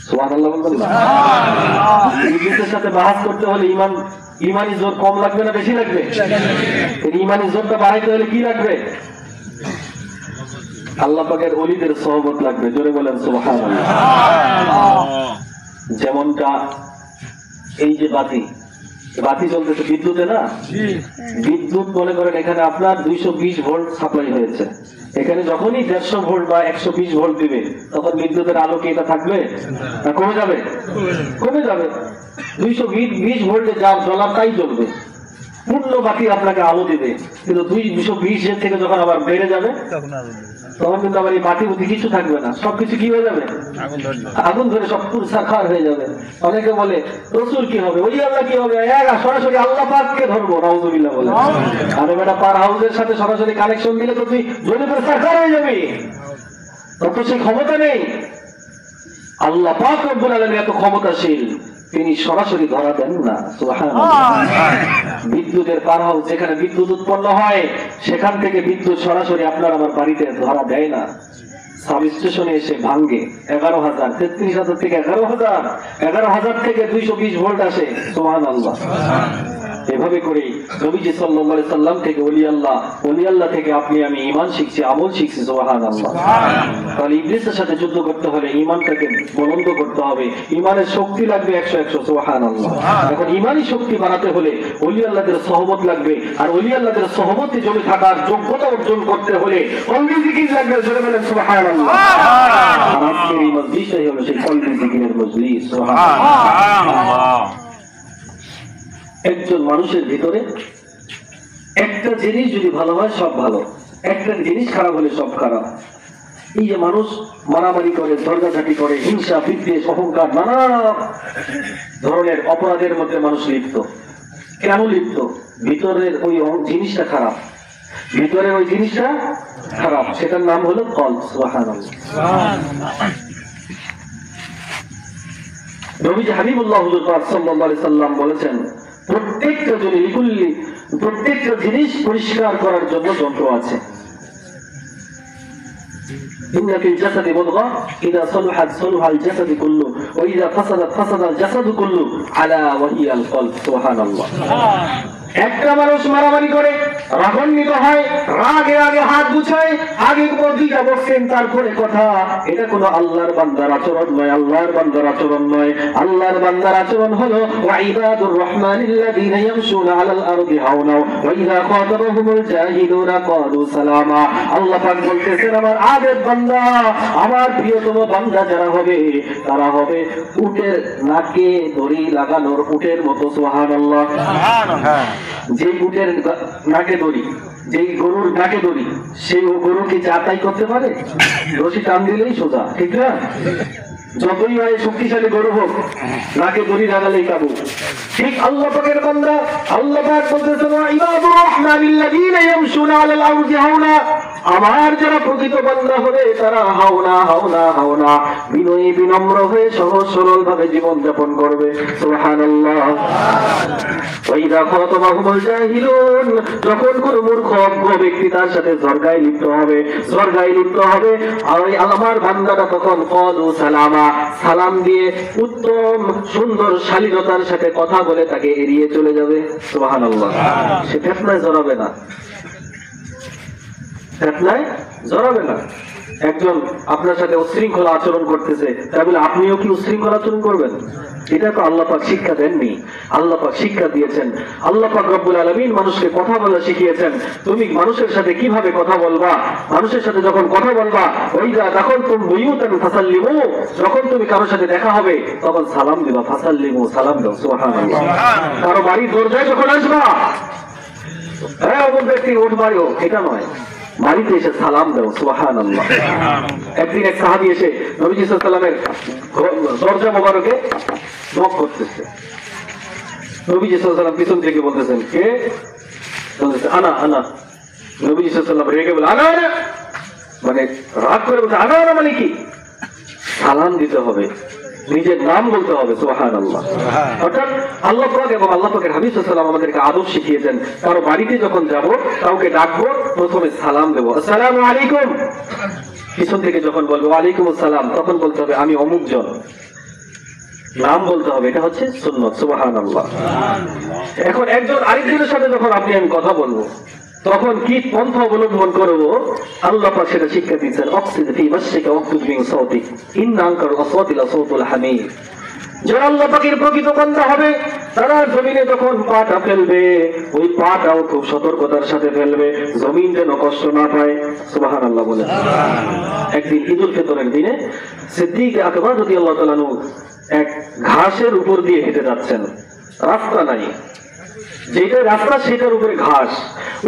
সুবহানাল্লাহ বলবেন না? ইবলিসের সাথে বাহাস করতে হলে ইমানি জোর কম লাগবে না বেশি লাগবে? ইমানি জোরটা বাড়াইতে হলে কি লাগবে? আল্লাহ পাকের ওলিদের সহবত লাগবে। জোরে বলেন সুবহানাল্লাহ। যেমনটা এই যে বাতি চলতেছে বিদ্যুতে না, বিদ্যুৎ মনে করেন এখানে আপনার 220 ভোল্ট সাপ্লাই হয়েছে, এখানে যখনই 150 ভোল্ট বা 120 ভোল্ট দিবে, তখন বিদ্যুতের আলো কি এটা থাকবে না কমে যাবে? 220 ভোল্টে যা জ্বলার তাই জ্বলবে, পূর্ণ বাতি আপনাকে আলো দিবে। কিন্তু 220 এর থেকে যখন আবার বেড়ে যাবে, তখন কিন্তু আবার এই বাতি বুতি কিছু থাকবে না, সবকিছু কি হয়ে যাবে? আগুন ধরে সব সাখার হয়ে যাবে। অনেকে বলে রসুল কি হবে, ওই আল্লাহ কি হবে? সরাসরি আল্লাহ পাককে ধরবো, নাউযুবিল্লাহ বলে। আরে বেটা, পার হাউসের সাথে সরাসরি কানেকশন দিলে তো তুই জ্বলে পড়ে সাখার হয়ে যাবি, তত সেই ক্ষমতা নেই। আল্লাহ পাক রব্বুল আলামিন এত ক্ষমতাশীল, তিনি সরাসরি ধরা দেন না। সুবহানাল্লাহ। বিদ্যুতের পার হাউস, যেখানে বিদ্যুৎ উৎপন্ন হয়, সেখান থেকে বিদ্যুৎ সরাসরি আপনার আমার বাড়িতে ধরা দেয় না, সাব স্টেশনে এসে ভাঙ্গে। 11,000 33,000 থেকে 11,000 থেকে 220 ভোল্ট আসে। সুবহানাল্লাহ। এভাবে করে নবীজি সাল্লাল্লাহু আলাইহি সাল্লাম থেকে ওলি আল্লাহ থেকে আপনি আমি ঈমান শিখছি, আমল শিখছি। সুবহানাল্লাহ। তাহলে ইবলিসের সাথে যুদ্ধ করতে হলে ঈমানটাকে বুলন্দ করতে হবে, ঈমানের শক্তি লাগবে 100। সুবহানাল্লাহ। এখন ঈমানি শক্তি বাড়াতে হলে ওলি আল্লাহদের সহবত লাগবে, আর ওলি আল্লাহদের সহবতে জমে থাকার যোগ্যতা অর্জন করতে হলে কলবি জিকির লাগবে। জোরে বলেন সুবহানাল্লাহ। আজকের এই মজলিসটাই হলো সেই কলবি জিকিরের মজলিস। সুবহানাল্লাহ। একজন মানুষের ভিতরে একটা জিনিস যদি ভালো হয়, সব ভালো, একটা জিনিস খারাপ হলে সব খারাপ। এই যে মানুষ মারামারি করে, ঝগড়াঝাটি করে, হিংসা, বিদ্বেষ, অহংকার, নানা ধরনের অপরাধের মধ্যে মানুষ লিপ্ত। কেন লিপ্ত? ভিতরের ওই জিনিসটা খারাপ, ভিতরের ওই জিনিসটা খারাপ, সেটার নাম হলো কলব। সুবহানাল্লাহ। নবীজি হাবিবুল্লাহ হুজুর পাক সাল্লাল্লাহু আলাইহি সাল্লাম বলেছেন, প্রত্যেকটা জিনিস পরিষ্কার করার জন্য যন্ত্র আছে। إن في الجسد مضغة إذا صلحت صلح الجسد كله وإذا فسدت فسد الجسد كله ألا وهي القلب। سبحان الله। একটা মানুষ মারামারি করে, রাগান্বিত হয়, রাগে আগে হাত গুছায়, আগে দুইটা বসছেন, তারপরে কথা, এটা কোনো আল্লাহর বান্দার আচরণ নয়, আল্লাহর বান্দার আচরণ নয়। আল্লাহর বান্দার আচরণ হলো ওয়াইবাদুর রহমানিল্লাযীনা ইয়ামশুনা আলাল আরদি হাওনা ওয়া ইযা খাতাবাহুমুল জাহিলুনা ক্বালু সালামা। আল্লাহ পাক বলতেছেন, আমার আবেদ বান্দা, আমার প্রিয়তম বান্দা যারা হবে, তারা হবে উটের নাকে দড়ি লাগানোর উটের মতো। সুবহানাল্লাহ। যে উটের নাকে দড়ি, যেই গরুর নাকে দড়ি, সেই গরু কি যা তাই করতে পারে? রশি টান দিলেই সোজা, ঠিক না? যতই হয় শক্তিশালী গরু হোক, নাকে দড়ি লাগালেই কাবু। ঠিক আল্লাহ পাকের বান্দা, আল্লাহ পাক বলতেছেন, ইবাদুর রহমানিল্লাযীনা ইয়ামশুনা আলাল আরদি হাওনা, আমার যারা প্রকৃত বান্দা হবে তারা হাওনা হাওনা হাওনা বিনয়ী বিনম্র হয়ে সহজ সরল ভাবে জীবন যাপন করবে। সুবহানাল্লাহ। ওয়াইদা খাতাবাহুমুল জাহিলুন, যখন কোন মূর্খ অজ্ঞ ব্যক্তি তার সাথে ঝগড়ায় লিপ্ত হবে আর আমার বান্দাটা তখন ক্বালু সালামা, সালাম দিয়ে উত্তম সুন্দর শালীনতার সাথে কথা বলে তাকে এড়িয়ে চলে যাবে। সুবহানাল্লাহ। সে ফিতনায় জড়াবে না, ফিতনায় জড়াবে না। একজন আপনার সাথে উশৃঙ্খল আচরণ করতেছে, তাই বলে আপনিও কি উশৃঙ্খল আচরণ করবেন? এটা তো আল্লাহ পাক শিক্ষা দেননি, আল্লাহ পাক শিক্ষা দিয়েছেন। আল্লাহ পাক রব্বুল আলামিন মানুষকে কথা বলা শিখিয়েছেন। তুমি মানুষের সাথে কিভাবে কথা বলবা, মানুষের সাথে যখন কথা বলবা, ওইদা তখন তুমি বুয়ুতান ফাসাল্লিমু, যখন তুমি কারোর সাথে দেখা হবে তখন সালাম দিবা, ফাসাল্লিমু, সালাম দাও। সুবহানাল্লাহ। কারো বাড়ির দরজায় যখন আসবা, হ্যাঁ অমুক ব্যক্তি ওঠ বাড়িও, এটা নয়, বাড়িতে এসে সালাম দাও। সুবহানাল্লাহ। একদিন এক সাহাবী এসে নবীজি সাল্লাল্লাহু আলাইহি ওয়াসাল্লামের দরজা মোবারকে নক করতেছে। নবীজি সাল্লাল্লাহু আলাইহি ওয়াসাল্লাম পিছন থেকে বলতেছেন, কে? বলতেছে আনা আনা। নবীজি সাল্লাল্লাহু আলাইহি ওয়াসাল্লাম রেগে বলে আনা আনা, মানে রাগ করে বলতে আনা আনা মানে কি? সালাম দিতে হবে, নিজের নাম বলতে হবে। সুবহানাল্লাহ। অর্থাৎ আল্লাহ পাক এবং আল্লাহ পাকের হাবিব সাল্লাল্লাহু আলাইহি ওয়াসাল্লাম আমাদেরকে আদব শিখিয়েছেন, কারো বাড়িতে যখন যাব কাউকে ডাকবো প্রথমে সালাম দেব, আসসালামু আলাইকুম। পিছন থেকে যখন বলবো ওয়ালাইকুম আসসালাম, তখন বলতে হবে আমি অমুক জন, নাম বলতে হবে। এটা হচ্ছে সুন্নাত। সুবহানাল্লাহ। এখন একজন আরেকজনের সাথে যখন আপনি আমি কথা বলবো তখন কি পন্থা অবলম্বন করবো, আল্লাহ পাক সেটা শিক্ষা দিচ্ছেন। অক্সিদ ফি মাশরিকা ওয়াকতুব মিন সাওতিক ইন্না আনকার আসওয়াতি লাসাউতুল হামির। যারা আল্লাহ পাকের প্রকৃত বান্দা হবে তারা জমিনে যখন পাটা ফেলবে ওই পাটাও খুব সতর্কতার সাথে ফেলবে, জমিন যেন কষ্ট না পায়। সুবহানাল্লাহ বলে। একদিন ঈদুল ফিতরের দিনে সিদ্দিক আকবর রাদিয়াল্লাহু তাআলা আনহু এক ঘাসের উপর দিয়ে হেঁটে যাচ্ছেন, রাস্তা নাই, যেটা রাস্তা সেটার উপরে ঘাস,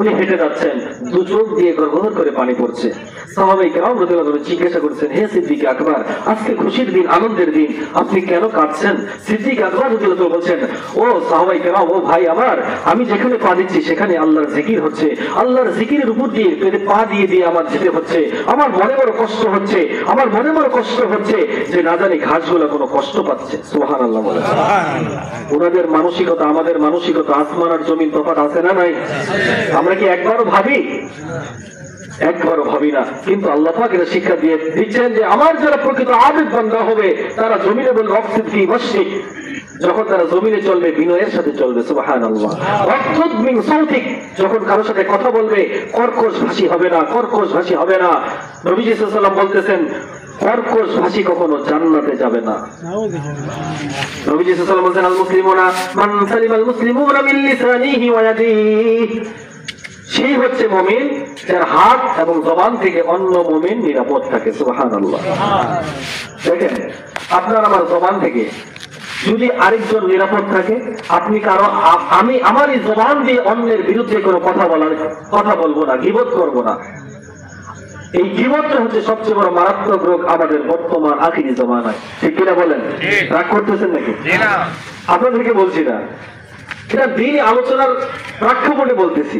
উনি হেঁটে যাচ্ছেন, দু চোখ দিয়ে গড়গড় করে পানি পড়ছে। সাহাবায়ে কেরাম রাদিয়াল্লাহু আনহুম জিজ্ঞাসা করেছেন, হে সিদ্দিক আকবর, আজকে খুশির দিন, আনন্দের দিন, আপনি কেন কাঁদছেন? সিদ্দিক আকবর রাদিয়াল্লাহু আনহু বলছেন, ও সাহাবায়ে কেরাম, ও ভাই আমার, আমি যেখানে পা দিচ্ছি সেখানে আল্লাহর জিকির হচ্ছে, আল্লাহর জিকিরের উপর দিয়ে পা দিয়ে দিয়ে আমার যেতে হচ্ছে, আমার মনে বড় কষ্ট হচ্ছে, আমার মনে বড় কষ্ট হচ্ছে যে না জানি ঘাসগুলো কোনো কষ্ট পাচ্ছে। সুবহানাল্লাহ বলে। ওনাদের মানসিকতা আমাদের মানসিকতা আসমান আর জমিন তফাৎ আছে না নাই? আমরা কি একবারও ভাবি? একবারও ভাবি না। কিন্তু আল্লাহ পাক এটা শিক্ষা দিয়ে দিচ্ছেন যে আমার যারা প্রকৃত আবেদ বান্দা হবে তারা জমিনে বলবে অক্সিদ ফি মাশরিক, যখন তারা জমিনে চলবে বিনয়ের সাথে চলবে। সুবহানাল্লাহ। ওয়াকতুব মিন সাওতিক, যখন কারোর সাথে কথা বলবে কর্কশ ভাষী হবে না, কর্কশ ভাষী হবে না। নবীজি সাল্লাল্লাহু আলাইহি ওয়াসাল্লাম বলতেছেন কর্কশ ভাষী কখনো জান্নাতে যাবে না। নবীজি সাল্লাল্লাহু আলাইহি ওয়াসাল্লাম বলেন আল মুসলিমুনা মান সালিমাল মুসলিমুনা মিন লিসানিহি ওয়া ইয়াদিহি, সেই হচ্ছে মুমিন যার হাত এবং জবান থেকে অন্য মুমিন নিরাপদ থাকে। সুবহানাল্লাহ। দেখেন আপনার আমার জবান থেকে যদি আরেকজন নিরাপদ থাকে, আপনি কারো আমি আমার এই জবান দিয়ে অন্যের বিরুদ্ধে কোনো কথা বলবো না, গীবত করব না। এই গীবতটা হচ্ছে সবচেয়ে বড় মারাত্মক রোগ আমাদের বর্তমান আখিরি জমানায়। ঠিক কিনা বলেন? রাগ করতেছেন নাকি? আপনাদেরকে বলছি না, এটা দিনই আলোচনার প্রেক্ষাপটে বলতেছি।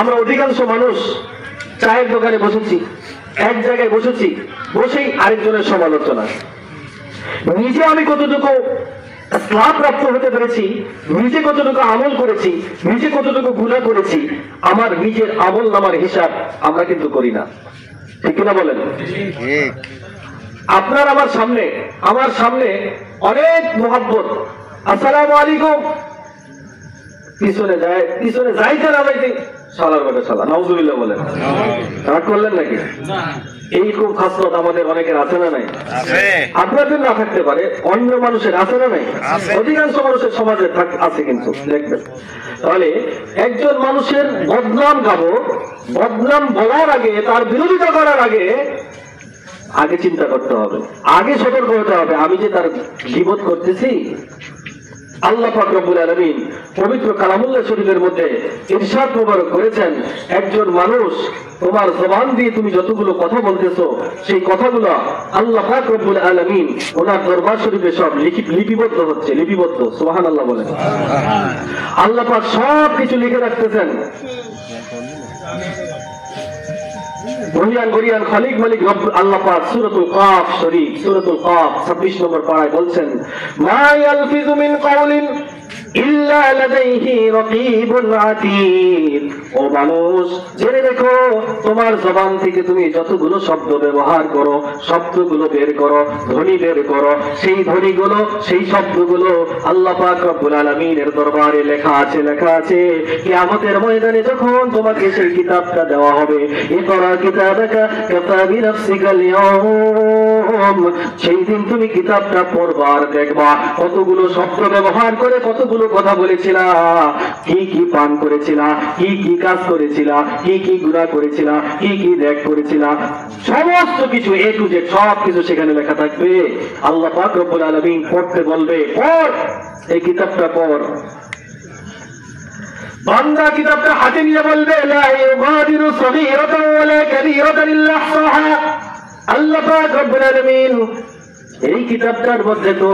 আমরা অধিকাংশ মানুষ চায়ের দোকানে বসেছি, এক জায়গায় বসেছি, বসেই আরেকজনের সমালোচনা। নিজে আমি কতটুকু ইসলাম প্রাপ্ত হতে পেরেছি, নিজে কতটুকু আমল করেছি, নিজে কতটুকু গুনাহ করেছি, আমার নিজের আমল নামার হিসাব আমরা কিন্তু করি না। ঠিক কিনা বলেন? আপনার আমার সামনে অনেক মোহাব্বত, আসসালামু আলাইকুম, পিছনে যাইতে না যাইতে শালার বেটা শালা, নাউজুবিল্লাহ বলেন। রাগ করলেন নাকি? এইরকম খাসলত আমাদের অনেকের আছে না নাই? আপনাদের না থাকতে পারে, অন্য মানুষের আছে না নাই? অধিকাংশ মানুষের সমাজে আছে কিন্তু দেখবেন। তাহলে একজন মানুষের বদনাম গাবো, বদনাম বলার আগে, তার বিরোধিতা করার আগে চিন্তা করতে হবে, আগে সতর্ক হতে হবে আমি যে তার গীবত করতেছি। আল্লাহ পাক রব্বুল আলামিন পবিত্র কালামুল্লাহ শরীফের মধ্যে ইরশাদ মোবারক করেছেন, একজন মানুষ তোমার জবান দিয়ে তুমি যতগুলো কথা বলতেছো সেই কথাগুলো আল্লাহ পাক রব্বুল আলামিন ওনার দরবার শরীফে সব লিপিবদ্ধ হচ্ছে, লিপিবদ্ধ। সুবহানাল্লাহ বলেন। আল্লাহ পাক সব কিছু লিখে রাখতেছেন। বহিয়ান গরিয়ান খালিক মালিক রব আল্লাহ পাক সূরাতুল কাফ শরীফ সূরাতুল কাফ 26 নম্বর পারায় বলছেন মা ইয়ালফিযু মিন কাউলিন ইল্লা লাদাইহি রাকীবুন আতীদ। ও মানুষ, জেনে দেখো তোমার জবান থেকে তুমি যতগুলো শব্দ ব্যবহার করো, শব্দগুলো বের করো, ধ্বনি বের করো, সেই ধ্বনিগুলো সেই শব্দগুলো আল্লাহ পাক রব্বুল আলামিনের দরবারে লেখা আছে। কিয়ামতের ময়দানে যখন তোমাকে সেই কিতাবটা দেওয়া হবে, ইকরা কিতাবাকা কাফা বিনাফসিকা আল-ইয়াওম, সেই দিন তুমি কিতাবটা পড়বা আর দেখবা কতগুলো শব্দ ব্যবহার করে কতগুলো কথা বলেছিলা, কি পান করেছিলা, কি কাজ করেছিলা, কি গুনাহ করেছিলা, কি ত্যাগ করেছিলা, সমস্ত কিছু এ টু জেড সব কিছু সেখানে লেখা থাকবে। আল্লাহ পাক রব্বুল আলামিন পড়তে বলবে, পড়, এই কিতাবটা পড়। বান্দা কিতাবটা হাতে নিয়ে বলবে লা ইউগাদিরু সগীরাতান ওয়ালা কাবীরাতান ইল্লা আহসাহা। আল্লাহ পাক রব্বুল আলামিন এই কিতাবটার মধ্যে তো,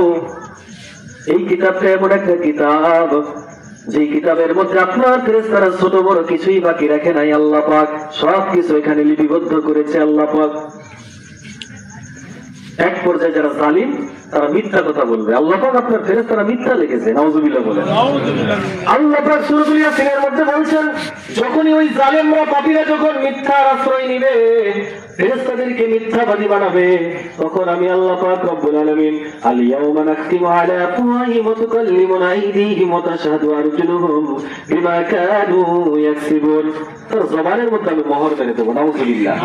এই কিতাবটা এমন একটা কিতাব যে কিতাবের মধ্যে আপনার ফেরেশতারা ছোট বড় কিছুই বাকি রাখে নাই। আল্লাহ পাক সবকিছু এখানে লিপিবদ্ধ করেছে। আল্লাহ পাক এক পর্যায়ে যারা জালিম তারা মিথ্যা কথা বলবে, আল্লাহ পাক আপনার ফেরেশতারা মিথ্যা লিখেছে, নাউযুবিল্লাহ বলেন। আল্লাহ পাক সূরাতুল ইয়াসিনের মধ্যে বলছেন যখনই ওই জালেমরা পাপীরা যখন মিথ্যার আশ্রয় নিবে, ফেরেশতাদেরকে মিথ্যাবাদী বানাবে, তখন আমি আল্লাহ পাক রব্বুল আলামিন আল ইয়াওমা নাখতিমু আলা আফওয়াহিহিম ওয়া তুকাল্লিমুনা আইদিহিম ওয়া তাশহাদু আরজুলুহুম বিমা কানু ইয়াকসিবুন। তার জবানের মধ্যে আমি মোহর মেরে দেবো, নাউযুবিল্লাহ।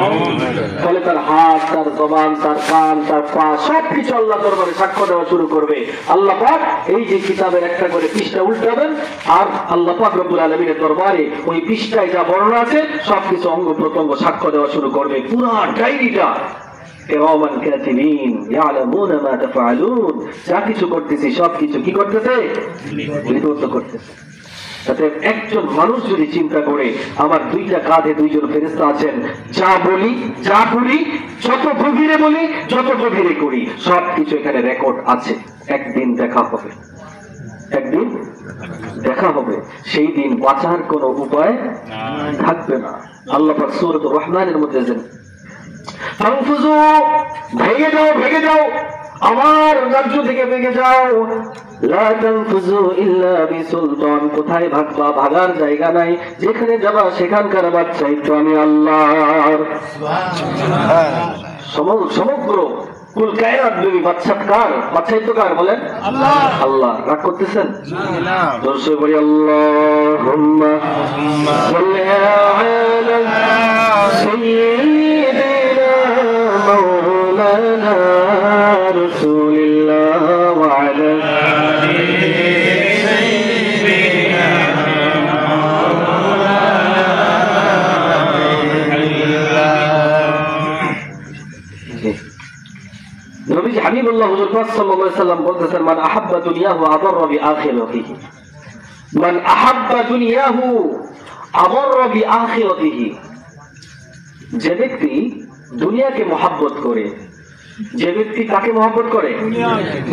ফলে তার হাত, তার জবান, তার কান, তার পা সবকিছু আল্লাহ দরবারে সাক্ষ্য দেওয়া শুরু করবে। আল্লাহ পাক এই যে কিতাবের একটা করে পৃষ্ঠা উল্টাবেন আর আল্লাহ পাক রব্বুল আলামিনের দরবারে ওই পৃষ্ঠায় যা বর্ণনা আছে সবকিছু অঙ্গ প্রত্যঙ্গ সাক্ষ্য দেওয়া শুরু করবে। পুরো ডায়েরিটা কিরামান কাতিবিন ইয়ালামুনা মা তাফআলুন, যা কিছু করতেছি সবকিছু কি করতেছে? লিপিবদ্ধ করতেছে। তাতে একজন মানুষ যদি চিন্তা করে আমার দুইটা কাঁধে দুইজন ফেরেশতা আছেন, যা বলি যা করি, যত গভীরে বলি যত গভীরে করি সবকিছু এখানে রেকর্ড আছে। একদিন দেখা হবে, একদিন দেখা হবে, সেই দিন বাঁচার কোনো উপায় থাকবে না। আল্লাহ পাক সূরাতুর রহমানের মধ্যে বলেন ফানফুযু, ভেগে যাও, ভেগে যাও, আমার রাজ্য থেকে ভেগে যাও। লা তানফুযু ইল্লা বিসুলতান, কোথায় ভাগবা? ভাগার জায়গা নাই, যেখানে যাবা সেখানকার বাদশাহিত্ব আমি আল্লাহর। সমগ্র কুল কায়নাত নবী বাদশাহকার, বাদশাহিত্ব কার বলেন? আল্লাহ। আল্লাহ রাগ করতেছেন? না, দর্শক বলি আল্লাহুম্মা সাল্লি আলা সাইয়্যিদিনা মাওলানা রাসূলিল্লাহ ওয়া আলা আলিহি সাইয়্যিদিনা নবীজি হাবিবুল্লাহ হুজুর পাক সাল্লাল্লাহু আলাইহি সাল্লাম বলতেছেন মান আহাব্বা দুনিয়াহু আদাররা বিআখিরাতিহি, মান আহাব্বা দুনিয়াহু আদাররা বিআখিরাতিহি। যে ব্যক্তি দুনিয়াকে মহব্বত করে, যে ব্যক্তি কাকে মহব্বত করে?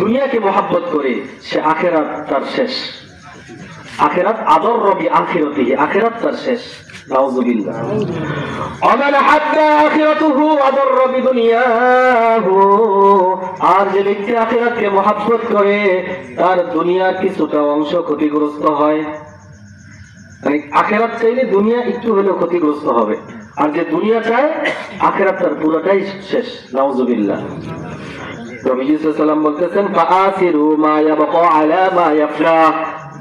দুনিয়াকে মহব্বত করে, সে আখিরাত তার শেষ। আখিরাত আদাররা বিআখিরাতিহি, আখিরাত তার শেষ। নাউযুবিল্লাহ। ওমান হাত্তা আখিরাতুহু আদাররা বিদুনিয়াহু, আর যে ব্যক্তি আখিরাতকে মহব্বত করে তার দুনিয়ার কিছুটা অংশ ক্ষতিগ্রস্ত হয়। মানে আখিরাত চাইলে দুনিয়া একটু হলেও ক্ষতিগ্রস্ত হবে, আর যে দুনিয়া চায় আখিরাত তার পুরোটাই শেষ। নাউযুবিল্লাহ। নবীজি সাল্লাল্লাহু আলাইহি ওয়াসাল্লাম বলতেছেন ফাআসিরু মা ইয়াবকা আলা মা ইয়াফনা,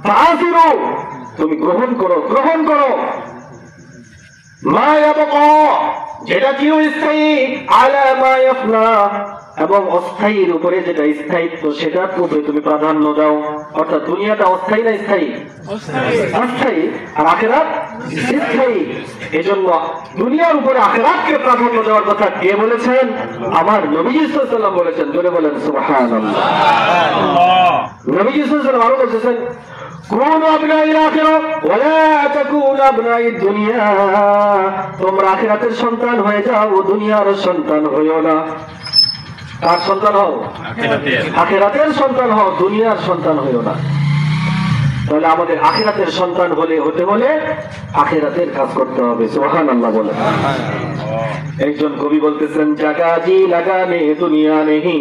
ফাআসিরু, তুমি গ্রহণ করো, গ্রহণ করো মা ইয়াবকা, যেটা চিরস্থায়ী, আলা মা ইয়াফনা, এবং অস্থায়ীর উপরে যেটা স্থায়িত্ব সেটার উপরে তুমি প্রাধান্য দাও। অর্থাৎ দুনিয়াটা অস্থায়ী না স্থায়ী? অস্থায়ী, আর আখিরাত স্থায়ী। এজন্য দুনিয়ার উপরে আখিরাতকে প্রাধান্য দেওয়ার কথা কে বলেছেন? আমার নবীজি সাল্লাল্লাহু আলাইহি ওয়াসাল্লাম বলেছেন। জোরে বলেন সুবহানাল্লাহ। নবীজি সাল্লাল্লাহু আলাইহি ওয়াসাল্লাম আরো বলেছেন কুনু আবনাইল আখিরা ওয়া লা তাকুনু আবনাইদ দুনিয়া, তোমরা আখিরাতের সন্তান হয়ে যাও, দুনিয়ার সন্তান হইও না। কার সন্তান হও? আখিরাতের সন্তান হও, দুনিয়ার সন্তান হইও না। তাহলে আমাদের আখিরাতের সন্তান হতে হলে আখিরাতের কাজ করতে হবে। সুবহানাল্লাহ বলে। একজন কবি বলতেছেন, জাগা জি লাগানে দুনিয়া নেহি,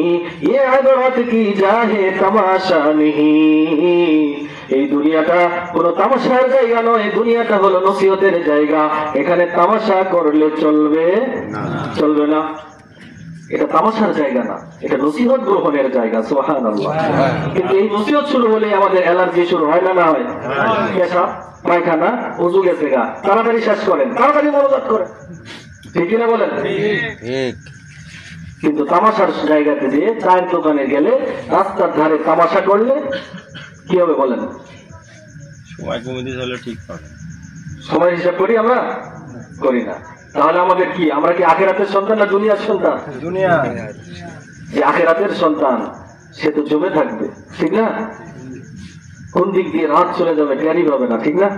ইয়ে ইবরত কি জাহে তামাশা নেহি। এই দুনিয়াটা কোনো তামাশার জায়গা নয়, দুনিয়াটা হলো নসিহতের জায়গা। এখানে তামাশা করলে চলবে না। এটা তামাশার জায়গা না, এটা নসিহত গ্রহণের জায়গা। সুবহানাল্লাহ। কিন্তু এই নসিহত শুরু হলে আমাদের অ্যালার্জি শুরু হয় না হয়? পেশাব পায়খানা ওযু গেছে গা, তাড়াতাড়ি শেষ করেন, তাড়াতাড়ি মনোজাত করেন, ঠিক কিনা বলেন? কিন্তু তামাশার জায়গাতে যে চায়ের দোকানে গেলে, রাস্তার ধারে তামাশা করলে কি হবে বলেন? সময় হিসাব করি আমরা? করি না। তাহলে আমাদের কি, আমরা কি আখিরাতের সন্তান না দুনিয়ার সন্তান? দুনিয়া। যে আখিরাতের সন্তান সে তো জমে থাকবে, ঠিক না? কোন দিক দিয়ে রাত চলে যাবে টেরই পাবে না, ঠিক না?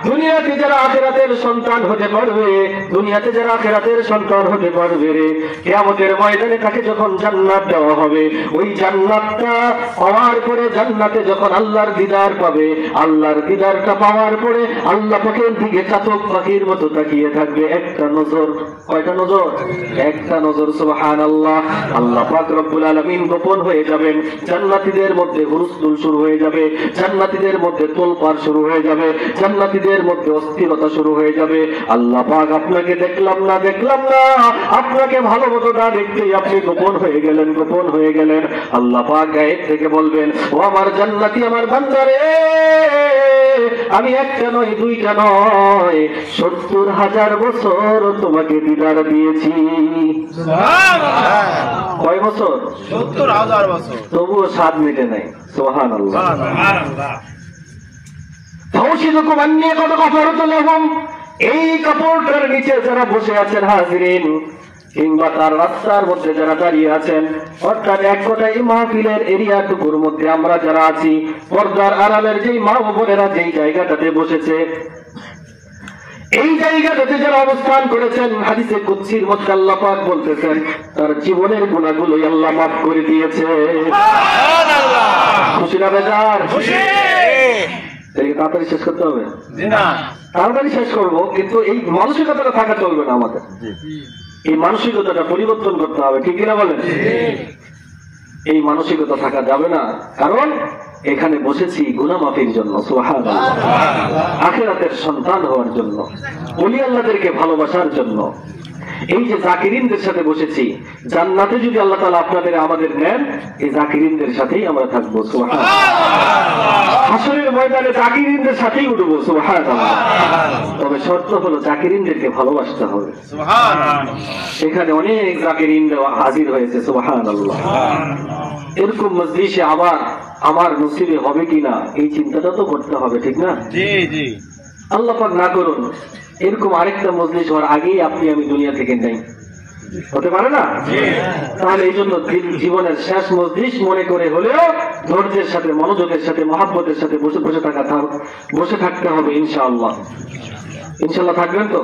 দুনিয়াতে যারা আখিরাতের সন্তান হতে পারবে, দুনিয়াতে যারা আখিরাতের সন্তান হতে পারবে রে, কিয়ামতের ময়দানে তাকে যখন জান্নাত দেওয়া হবে, ওই জান্নাতটা পাওয়ার পরে, জান্নাতে যখন আল্লাহর দিদার পাবে, আল্লাহর দিদারটা পাওয়ার পরে আল্লাহ পাকের দিকে চাতক পাখির মতো তাকিয়ে থাকবে একটা নজর। কয়টা নজর? একটা নজর। সুবহানাল্লাহ। আল্লাহ পাক রব্বুল আলামিন গোপন হয়ে যাবেন, জান্নাতীদের মধ্যে হুলস্থুল শুরু হয়ে যাবে, জান্নাতীদের মধ্যে তোলপাড় শুরু হয়ে যাবে, জান্নাতীদের মধ্যে অস্থিরতা শুরু হয়ে যাবে। আল্লাহ পাক আপনাকে দেখলাম না, আপনাকে ভালো মতো না দেখতেই আপনি গোপন হয়ে গেলেন। আল্লাহ পাক গায়েব থেকে বলবেন, ও আমার জান্নাতি, আমার বান্দারে, আমি একটা নয়, দুইটা নয়, 70,000 বছর তোমাকে দিদার দিয়েছি। কয় বছর? 70,000 বছর। তবুও স্বাদ মেটে নাই। সুবহানাল্লাহ। এই কাপড়টার নিচে যারা বসে আছেন হাজিরিন, কিংবা তার রাস্তার মধ্যে যারা দাঁড়িয়ে আছেন, অর্থাৎ এক কথায় মাহফিলের এরিয়াটুকুর মধ্যে আমরা যারা আছি, পর্দার আড়ালের যেই মা বোনেরা যেই জায়গাটাতে বসেছে, এই জায়গাটাতে যারা অবস্থান করেছেন, হাদিসে কুদসির মধ্যে আল্লাহ পাক বলতেছেন তার জীবনের গুনাহগুলো আল্লাহ মাফ করে দিয়েছে। সুবহানাল্লাহ। খুশি না বেজার? খুশি। তাড়াতাড়ি শেষ করতে হবে? না, তাড়াতাড়ি শেষ করবো, কিন্তু এই মানসিকতাটা থাকা চলবে না আমাদের। এই মানসিকতাটা পরিবর্তন করতে হবে, ঠিক কিনা বলেন? এই মানসিকতা থাকা যাবে না, কারণ এখানে বসেছি গুনাহ মাফির জন্য। সুবহানাল্লাহ। আখিরাতের সন্তান হওয়ার জন্য, ওলি আল্লাহদেরকে ভালোবাসার জন্য। এই যে জাকিরিনদের সাথে বসেছি, জান্নাতে যদি আল্লাহ তাআলা আপনাদের আমাদের নেন, এই জাকিরিনদের সাথেই আমরা থাকবো। সুবহানাল্লাহ। হাসরের ময়দানে জাকিরিনদের সাথেই উঠবো। সুবহানাল্লাহ। তবে শর্ত হলো জাকিরিনদেরকে ভালোবাসতে হবে। সুবহানাল্লাহ। এখানে অনেক জাকিরিন হাজির হয়েছে। সুবহানাল্লাহ। এরকম মজলিসে আবার আমার নসিবে হবে কিনা এই চিন্তাটা তো করতে হবে, ঠিক না? জি জি। আল্লাহ পাক না করুন এরকম আরেকটা মজলিস হওয়ার আগেই আপনি আমি দুনিয়া থেকে নেই, হতে পারে না? তাহলে এই জন্য জীবনের শেষ মজলিস মনে করে হলেও ধৈর্যের সাথে, মনোযোগের সাথে, মহাব্বতের সাথে বসে থাকতে হবে। ইনশাআল্লাহ। ইনশাআল্লাহ থাকবেন তো?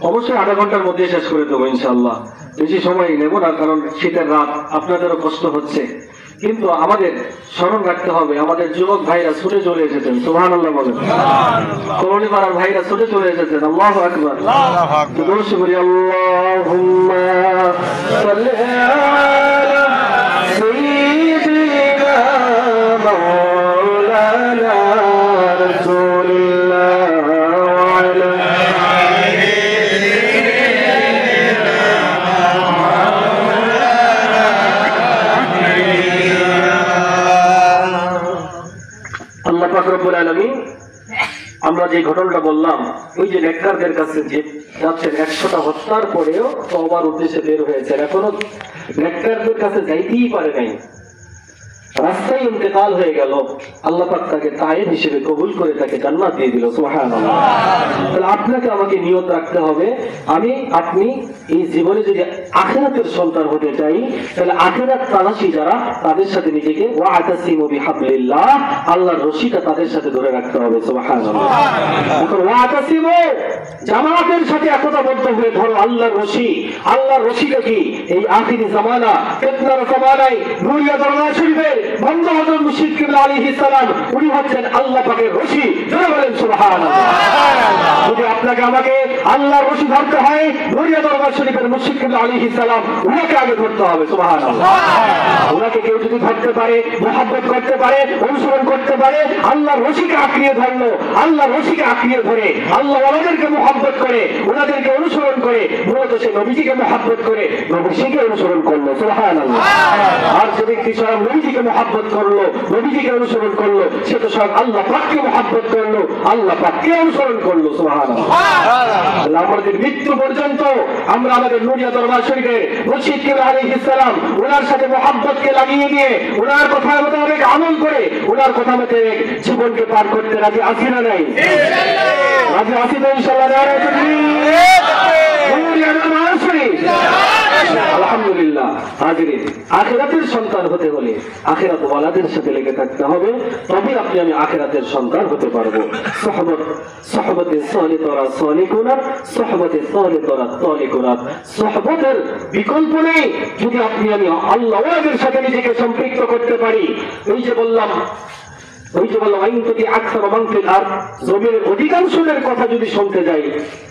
অবশ্যই আধা ঘন্টার মধ্যে শেষ করে দেবো ইনশাআল্লাহ। বেশি সময় নেব না, কারণ শীতের রাত, আপনাদেরও কষ্ট হচ্ছে। কিন্তু আমাদের স্মরণ রাখতে হবে, আমাদের যুবক ভাইরা ছুটে চলে এসেছেন। সুবহানাল্লাহ বলেন। কলোনি পাড়ার ভাইরা ছুটে চলে এসেছেন। আল্লাহু আকবার। দরুদ করি। আল্লাহুম্মা সাল্লি আলা সাইয়্যিদিনা মাওলানা রাসূলিল্লাহ ওয়া আলা আল্লাহ পাক রব্বুল আলামিন। আমরা যে ঘটনাটা বললাম, ওই যে নেককারদের কাছে যে যাচ্ছেন, 100টা হত্যার পরেও তওবার উদ্দেশ্যে বের হয়েছেন, এখনো নেককারদের কাছে যাইতেই পারে নাই, রাস্তায় ইন্তেকাল হয়ে গেল। আল্লাহ পাক তাকে তায়েব হিসেবে কবুল করে তাকে জান্নাত দিয়ে দিল। সুবহানাল্লাহ। তাহলে আপনাকে আমাকে নিয়ত রাখতে হবে, আপনি এই জীবনে যদি আখিরাতের সন্তান হতে চাই, তাহলে আখিরাত তালাশি যারা, তাদের সাথে নিজেকে ওয়াতাসিমু বিহাবলিল্লাহ, আল্লাহর রশিটা তাদের সাথে ধরে রাখতে হবে। সুবহানাল্লাহ। এখন ওয়াতাসিমু জামাতের সাথে একতাবদ্ধ হয়ে ধরো আল্লাহর রশি। আল্লাহর রশিটা কি? এই আখিরি জামানা, ফিতনার জামানায় নুরিয়া দরবার শরীফের বন্ধ হযরত মুর্শিদ কিবলা আলাইহিস সালাম, উনি হচ্ছেন আল্লাহ পাকের রশি। জোরে বলেন সুবহানাল্লাহ। যদি আপনাকে আমাকে আল্লাহর রশি ধরতে হয়, নুরিয়া দরবার শরীফের মুর্শিদ কিবলা আলাইহিস সালাম, উনাকে আগে ধরতে হবে। সুবহানাল্লাহ। উনাকে কেউ যদি ধরতে পারে, মুহাব্বত করতে পারে, অনুসরণ করতে পারে, আল্লাহর রশিকে আঁকড়িয়ে ধরলো, আল্লাহর রশিকে আঁকড়িয়ে ধরে আল্লাহ ওনাদেরকে মুহাব্বত করে, ওনাদেরকে অনুসরণ করে, মূলত সে নবীজিকে মুহাব্বত করে নবীজিকে অনুসরণ করলো। সুবহানাল্লাহ। আর যে ব্যক্তি স্বয়ং নবীজিকে মুহাব্বত করলো, নবীজিকে অনুসরণ করলো, সে তো স্বয়ং আল্লাহ পাককে মুহাব্বত করলো, আল্লাহ পাককে অনুসরণ করলো। সুবহানাল্লাহ। আমাদের মৃত্যু পর্যন্ত আমরা আমাদের নুরিয়া দরবার শরীফের মুর্শিদ কিবলা আলাইহিস সালাম, ওনার সাথে মুহাব্বতকে লাগিয়ে দিয়ে, ওনার কথা মোতাবেক আমল করে, ওনার কথা মোতাবেক জীবনকে পার করতে রাজি আছি না নাই? রাজি আছি তো ইনশাআল্লাহ? আলহামদুলিল্লাহ। হাজিরিন, আখিরাতের সন্তান হতে হলে আখিরাত ওয়ালাদের সাথে লেগে থাকতে হবে, তবে আপনি আমি আখিরাতের সন্তান হতে পারবো। সহবতে সালিতরা সালিকুনাত, সহবতে সালিতরা তালিকুনাত। সহবতের বিকল্প নেই যদি আপনি আমি আল্লাহ ওয়ালাদের সাথে নিজেকে সম্পৃক্ত করতে পারি। ওই যে বললাম আইন যদি আকসার মানফিল আর জমিনের অধিকাংশের কথা যদি শুনতে যাই,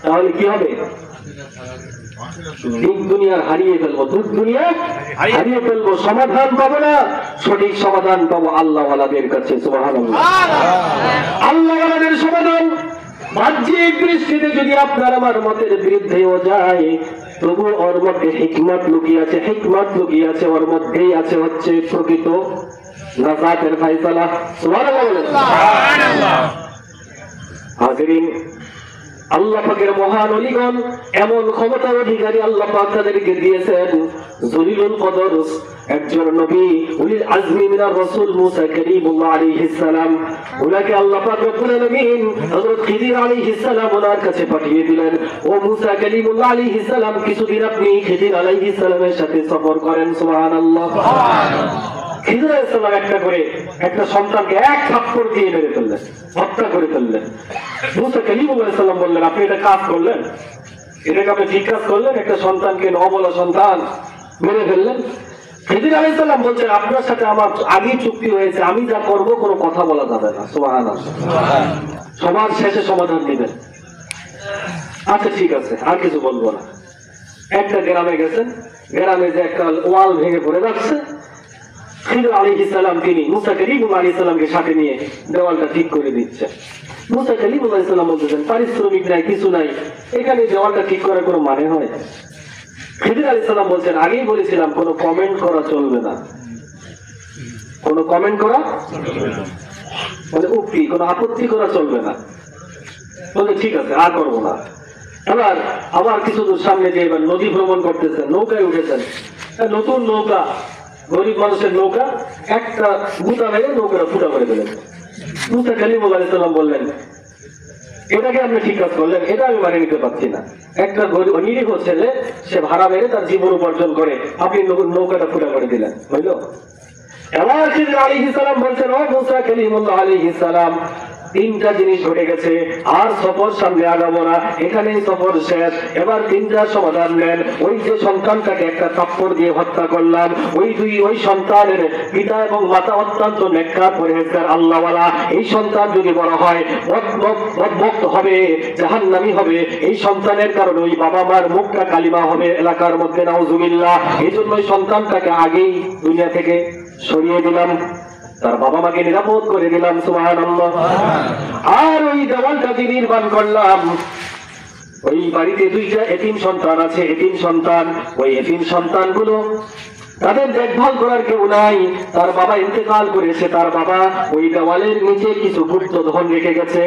তাহলে কি হবে? দুনিয়ার হারিয়ে ফেলবো, দুনিয়া হারিয়ে ফেলবো, সমাধান পাবো না। সঠিক সমাধান পাবো আল্লাহ ওয়ালাদের কাছে। সুবহানাল্লাহ। আল্লাহ ওয়ালাদের সমাধান বাহ্যিক দৃষ্টিতে যদি আপনার আমার মতের বিরুদ্ধেও যায়, তবু ওর মধ্যে হিকমত লুকিয়ে আছে, হিকমত লুকিয়ে আছে, ওর মধ্যেই আছে হচ্ছে প্রকৃত নাজাতের ফায়সালা। সুবহানাল্লাহ। হাজিরিন, আল্লাহ পাকের মহান ওলিগণ এমন ক্ষমতার অধিকারী আল্লাহ পাক তাদেরকে দিয়েছেন। জলিলুল কদর একজন নবী, উলিল আজমি মিনার রাসূল মুসা কারীমুল্লাহ আলাইহিস সালাম, উনাকে আল্লাহ পাক রব্বুল আলামিন হযরত খিদির আলাইহিস সালাম ওনার কাছে পাঠিয়ে দিলেন। ও মুসা কারীমুল্লাহ আলাইহিস সালাম, কিছুদিন আপনি খিদির আলাইহিস সালামের সাথে সফর করেন। সুবহানাল্লাহ। খিদির আলাইহিস সালাম একটা সন্তানকে এক থাপ্পড় দিয়ে মেরে ফেললেন, হত্যা করে ফেললেন। মুসা কারীমুল্লাহ সাল্লাম বললেন, আপনি এটা কাজ করলেন, এটাকে আপনি ঠিক কাজ করলেন, একটা সন্তানকে, নবলা সন্তান মেরে ফেললেন। খিদির আলাইহিস সালাম বলছেন, আপনার সাথে আমার আগেই চুক্তি হয়েছে, আমি যা করবো কোনো কথা বলা যাবে না। সুবহানাল্লাহ। সবার শেষে সমাধান দিবেন। আচ্ছা ঠিক আছে, আর কিছু বলবো না। একটা গ্রামে গেছেন, গ্রামে যে একটা ওয়াল ভেঙে পড়ে যাচ্ছে, খিদির আলাইহিস সালাম তিনি মুসা কারীমুল্লাহ আলাইহিস সালামকে সাথে নিয়ে দেওয়ালটা ঠিক করে দিচ্ছে। মুসা কারীমুল্লাহ আলাইহিস সালাম বলতেছেন, পারিশ্রমিক নাই, কিছু নাই, এখানে দেওয়ালটা ঠিক করার কোনো মানে হয়? খিদির আলাইহিস সালাম বলছেন, আগেই বলেছিলাম কোনো কমেন্ট করা চলবে না, কোনো কমেন্ট করা মানে উক্তি, কোনো আপত্তি করা চলবে না। বলে ঠিক আছে, আর করবো না। এবার আবার কিছু দূর সামনে দিয়ে এবার নদী ভ্রমণ করতেছেন, নৌকায় উঠেছেন, নতুন নৌকা, গরিব মানুষের নৌকা, একটা গুতা মেরে নৌকাটা ফুটা করে দিলেন। মুসা কারীমুল্লাহ আলাইহিস সালাম বললেন, এটাকে আপনি ঠিক কাজ করলেন, এটা আমি মানে নিতে পারছি না। একটা নিরীহ ছেলে, সে ভাড়া মেরে তার জীবন উপার্জন করে, আপনি নৌকাটা ফুটা করে দিলেন, হইল? এবার খিদির আলাইহিস সালাম বলছেন, ও মুসা কারীমুল্লাহ আলাইহিস সালাম, তিনটা জিনিস ঘটে গেছে, আর সফর সামনে আগাবো না, এখানেই সফর শেষ। এবার তিনটার সমাধান নেন। ওই যে সন্তানটাকে একটা থাপ্পড় দিয়ে হত্যা করলাম, ওই সন্তানের পিতা এবং মাতা অত্যন্ত নেককার, পরহেজগার, আল্লাহওয়ালা। এই সন্তান যদি বড় হয় বদভক্ত হবে, জাহান্নামী হবে, এই সন্তানের কারণে ওই বাবা মার মুখটা কালিমা হবে এলাকার মধ্যে, নাউজুবিল্লাহ। এই জন্য ওই সন্তানটাকে আগেই দুনিয়া থেকে সরিয়ে দিলাম, তার বাবা মাকে নিরাপদ করে দিলাম। সুবহানাল্লাহ। আর ওই দেওয়ালটা নির্মাণ করলাম, ওই বাড়িতে দুইটা এতিম সন্তান আছে, এতিম সন্তান, ওই এতিম সন্তানগুলো তাদের দেখভাল করার কেউ নাই, তার বাবা ইন্তেকাল করেছে, তার বাবা ওই দেওয়ালের নিচে কিছু গুপ্ত ধন রেখে গেছে।